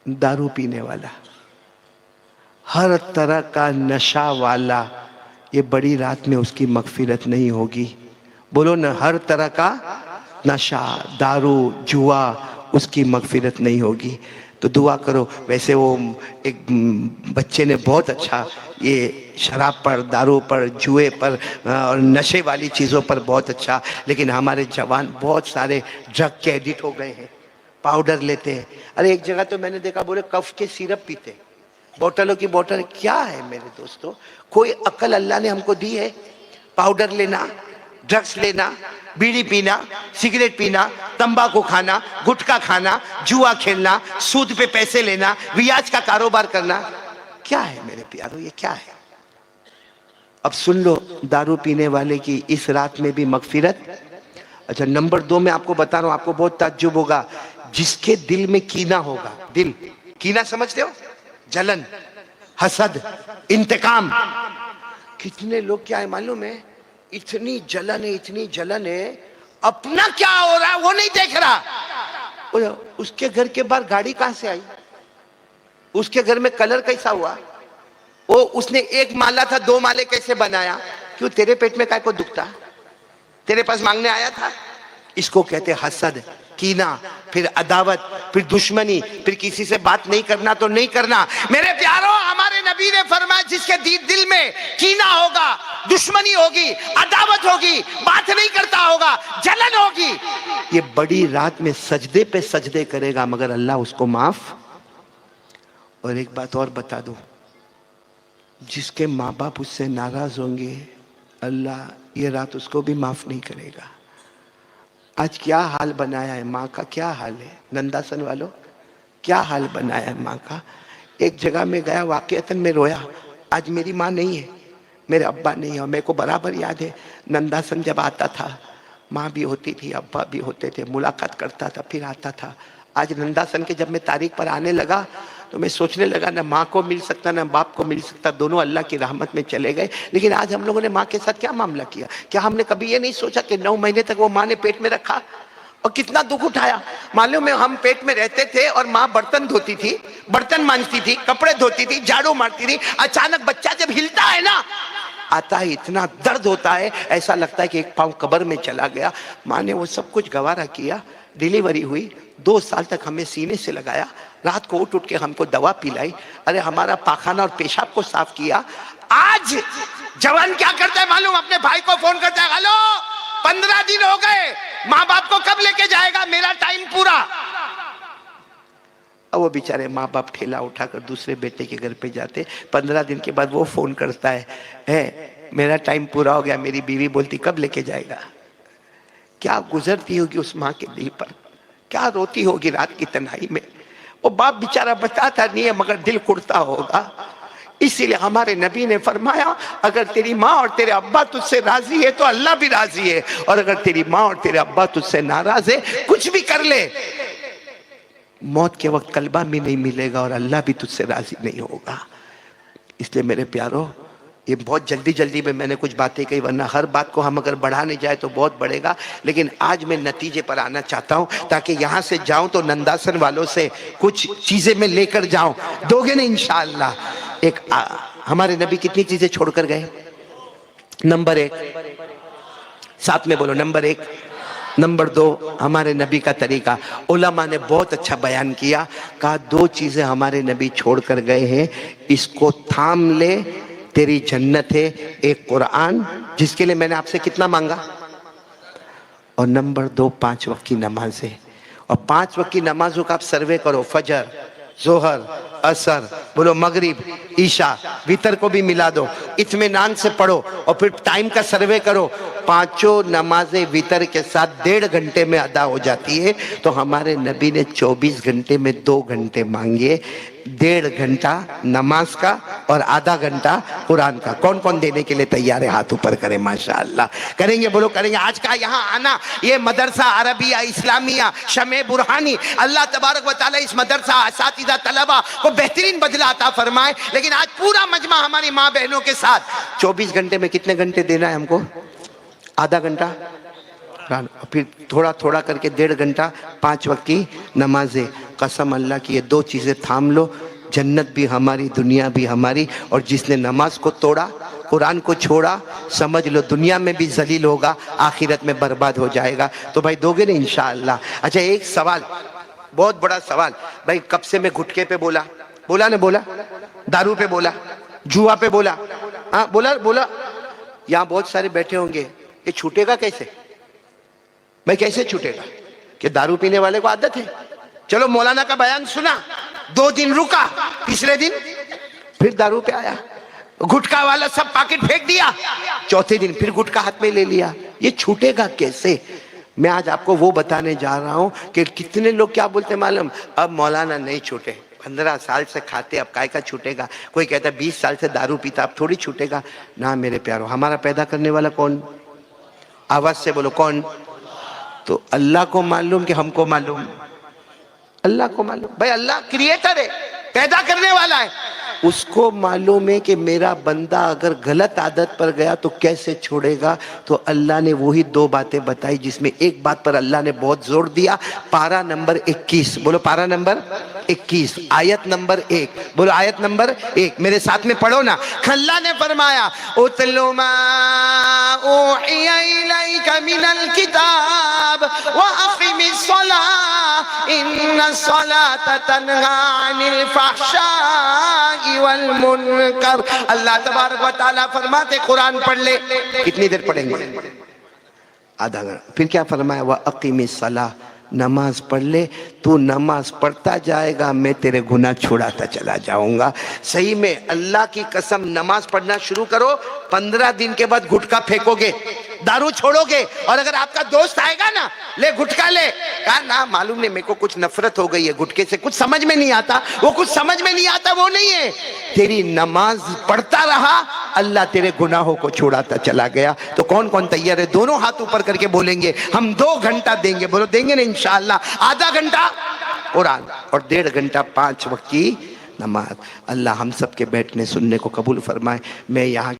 दारू पीने वाला, हर तरह का नशा वाला, ये बड़ी रात में उसकी मगफिरत नहीं होगी। बोलो ना, हर तरह का नशा, दारू, जुआ, उसकी मगफिरत नहीं होगी। तो दुआ करो। वैसे वो एक बच्चे ने बहुत अच्छा ये शराब पर, दारू पर, जुए पर और नशे वाली चीज़ों पर बहुत अच्छा, लेकिन हमारे जवान बहुत सारे ड्रग के एडिक्ट हो गए हैं, पाउडर लेते हैं। अरे एक जगह तो मैंने देखा बोले कफ के सिरप पीते, बोतलों की बोतल। क्या है मेरे दोस्तों, कोई अक्ल अल्लाह ने हमको दी है? पाउडर लेना, ड्रग्स लेना, बीड़ी पीना, सिगरेट पीना, तंबाकू खाना, गुटखा खाना, जुआ खेलना, सूद पे पैसे लेना, रियाज का कारोबार करना, क्या है मेरे प्यारों, ये क्या है? अब सुन लो, दारू पीने वाले की इस रात में भी मगफिरत। अच्छा, नंबर 2 में आपको बता रहा हूं, आपको बहुत ताज्जुब होगा, जिसके दिल में कीना होगा, दिल कीना समझते हो, जलन, हसद, इंतकाम। कितने लोग क्या है मालूम है, इतनी जलन है, इतनी जलन है, अपना क्या हो रहा है वो नहीं देख रहा। उसके घर के बाहर गाड़ी कहां से आई, उसके घर में कलर कैसा हुआ, वो उसने एक माला था 2 माले कैसे बनाया, क्यों तेरे पेट में काय को दुखता, तेरे पास मांगने आया था। इसको कहते हसद, कीना, फिर अदावत, फिर दुश्मनी, फिर किसी से बात नहीं करना तो नहीं करना। मेरे प्यारों, हमारे नबी ने फरमाया जिसके दिल में कीना होगा, दुश्मनी होगी, अदावत होगी, बात नहीं करता होगा, जलन होगी, ये बड़ी रात में सजदे पे सजदे करेगा मगर अल्लाह उसको माफ। और एक बात और बता दूं, जिसके माँ बाप उससे नाराज होंगे, अल्लाह ये रात उसको भी माफ नहीं करेगा। आज क्या हाल बनाया है माँ का, क्या हाल है नंदासन वालों, क्या हाल बनाया है माँ का। एक जगह में गया, वाकईतन में रोया, आज मेरी माँ नहीं है, मेरे अब्बा नहीं है। और मेरे को बराबर याद है नंदासन जब आता था, माँ भी होती थी, अब्बा भी होते थे, मुलाकात करता था, फिर आता था। आज नंदासन के जब मैं तारीख पर आने लगा तो मैं सोचने लगा, ना माँ को मिल सकता ना बाप को मिल सकता, दोनों अल्लाह की रहमत में चले गए। लेकिन आज हम लोगों ने माँ के साथ क्या मामला किया, क्या हमने कभी ये नहीं सोचा कि 9 महीने तक वो माँ ने पेट में रखा और कितना दुख उठाया। मालूम है, हम पेट में रहते थे और माँ बर्तन धोती थी, बर्तन मांजती थी, कपड़े धोती थी, झाड़ू मारती थी। अचानक बच्चा जब हिलता है ना, आता है, इतना दर्द होता है, ऐसा लगता है कि एक पाँव कब्र में चला गया। माँ ने वो सब कुछ गवारा किया, डिलीवरी हुई, 2 साल तक हमें सीने से लगाया, रात को उठ के हमको दवा पिलाई, अरे हमारा पाखाना और पेशाब को साफ किया। आज जवान क्या करता है मालूम, अपने भाई को फोन करता है, हेलो 15 दिन हो गए, माँ बाप को कब लेके जाएगा, मेरा टाइम पूरा। अब वो बेचारे माँ बाप ठेला उठाकर दूसरे बेटे के घर पे जाते, 15 दिन के बाद वो फोन करता है, मेरा टाइम पूरा हो गया। मेरी बीवी बोलती कब लेके जाएगा। क्या गुजरती होगी उस माँ के दिल पर, क्या रोती होगी रात की तन्हाई में। वो बाप बेचारा बताता नहीं है मगर दिल कुड़ता होगा। इसीलिए हमारे नबी ने फरमाया, अगर तेरी माँ और तेरे अब्बा तुझसे राजी है तो अल्लाह भी राजी है, और अगर तेरी माँ और तेरे अब्बा तुझसे नाराज है, कुछ भी कर ले, मौत के वक्त कलबा भी नहीं मिलेगा और अल्लाह भी तुझसे राजी नहीं होगा। इसलिए मेरे प्यारों, ये बहुत जल्दी जल्दी में मैंने कुछ बातें कही, वरना हर बात को हम अगर बढ़ाने जाए तो बहुत बढ़ेगा। लेकिन आज मैं नतीजे पर आना चाहता हूं, ताकि यहां से जाऊं तो नंदासन वालों से कुछ चीजें मैं लेकर जाऊं। दोगे ना इंशाअल्लाह। एक हमारे नबी कितनी चीजें छोड़कर गए। नंबर 1, साथ में बोलो, नंबर 1। नंबर 2, हमारे नबी का तरीका। उलमा ने बहुत अच्छा बयान किया, कहा 2 चीजें हमारे नबी छोड़कर गए हैं, इसको थाम ले, तेरी जन्नत है। एक कुरान, जिसके लिए मैंने आपसे कितना मांगा, और नंबर 2 5 वक्त की नमाज है। और 5 वक्त की नमाजों का आप सर्वे करो, फजर, जोहर, असर, बोलो मगरिब, ईशा, वितर को भी मिला दो, इत्मीनान से पढ़ो और फिर टाइम का सर्वे करो। 5 नमाजें वितर के साथ 1.5 घंटे में अदा हो जाती है। तो हमारे नबी ने 24 घंटे में 2 घंटे मांगे, 1.5 घंटा नमाज का और आधा घंटा कुरान का। कौन कौन देने के लिए तैयार है, हाथ ऊपर करें। माशाअल्लाह, करेंगे, बोलो करेंगे। आज का यहाँ आना, ये मदरसा अरबिया इस्लामिया शमे बुरहानी, अल्लाह तबारक व तआला इस मदरसा असातिज़ा तलबा को बेहतरीन बदला अता फरमाए। लेकिन आज पूरा मजमा हमारी माँ बहनों के साथ 24 घंटे में कितने घंटे देना है हमको, आधा घंटा, फिर थोड़ा थोड़ा करके 1.5 घंटा 5 वक्त की नमाजें। कसम अल्लाह की, ये 2 चीज़ें थाम लो, जन्नत भी हमारी, दुनिया भी हमारी। और जिसने नमाज को तोड़ा, कुरान को छोड़ा, समझ लो दुनिया में भी जलील होगा, आखिरत में बर्बाद हो जाएगा। तो भाई दोगे ना इंशाअल्लाह। अच्छा, एक सवाल, बहुत बड़ा सवाल भाई। कब से मैं गुटखे पे बोला, बोला ना बोला, दारू पे बोला, जुआ पे बोला, हाँ बोला बोला। यहाँ बहुत सारे बैठे होंगे, ये छूटेगा कैसे भाई, कैसे छूटेगा? कि दारू पीने वाले को आदत है। चलो मौलाना का बयान सुना, 2 दिन रुका, तीसरे दिन फिर दारू पे आया, गुटखा वाला सब पैकेट फेंक दिया, चौथे दिन फिर गुटखा हाथ में ले लिया। ये छूटेगा कैसे? मैं आज आपको वो बताने जा रहा हूं कि कितने लोग क्या बोलते मालूम, अब मौलाना नहीं छूटे, 15 साल से खाते, अब काय का छूटेगा। कोई कहता 20 साल से दारू पीता, अब थोड़ी छूटेगा। ना मेरे प्यारो, हमारा पैदा करने वाला कौन? आवाज से बोलो कौन? तो अल्लाह को मालूम कि हमको मालूम? अल्लाह को मालूम भाई, अल्लाह क्रिएटर है, पैदा करने वाला है, उसको मालूम है कि मेरा बंदा अगर गलत आदत पर गया तो कैसे छोड़ेगा। तो अल्लाह ने वही 2 बातें बताई, जिसमें एक बात पर अल्लाह ने बहुत जोर दिया। पारा नंबर 21, बोलो पारा नंबर 21, आयत नंबर 1, बोलो आयत नंबर 1, मेरे साथ में पढ़ो ना। अल्लाह ने फरमाया उतलु मा उहिया इलैका मिनल किताब व अक़िमिस सलाह इन्नस सलाता तन्हा अनिल फहशाई वल मुनकर। अल्लाह तबारक व तआला फरमाते कुरान पढ़ ले। कितनी देर पढ़ेंगे? आधा घंटा। फिर क्या फरमाया? व अक़िमिस सलाह, नमाज पढ़ ले। तू नमाज पढ़ता जाएगा, मैं तेरे गुनाह छुड़ाता चला जाऊंगा। सही में अल्लाह की कसम, नमाज पढ़ना शुरू करो, 15 दिन के बाद गुटखा फेंकोगे, दारू छोड़ोगे। और अगर आपका दोस्त आएगा ना, ले गुटखा ले, कहा ना मालूम नहीं, मेरे को कुछ नफरत हो गई है गुटखे से, कुछ समझ में नहीं आता, वो कुछ समझ में नहीं आता, वो नहीं है। तेरी नमाज पढ़ता रहा, अल्लाह तेरे गुनाहों को छुड़ाता चला गया। तो कौन कौन तैयार है? दोनों हाथ ऊपर करके बोलेंगे हम 2 घंटा देंगे। बोलो देंगे ना इंशाअल्लाह। आधा घंटा कुरान और 1.5 घंटा 5 वक्त की नमाज। अल्लाह हम सब के बैठने सुनने को कबूल फरमाए। मैं यहाँ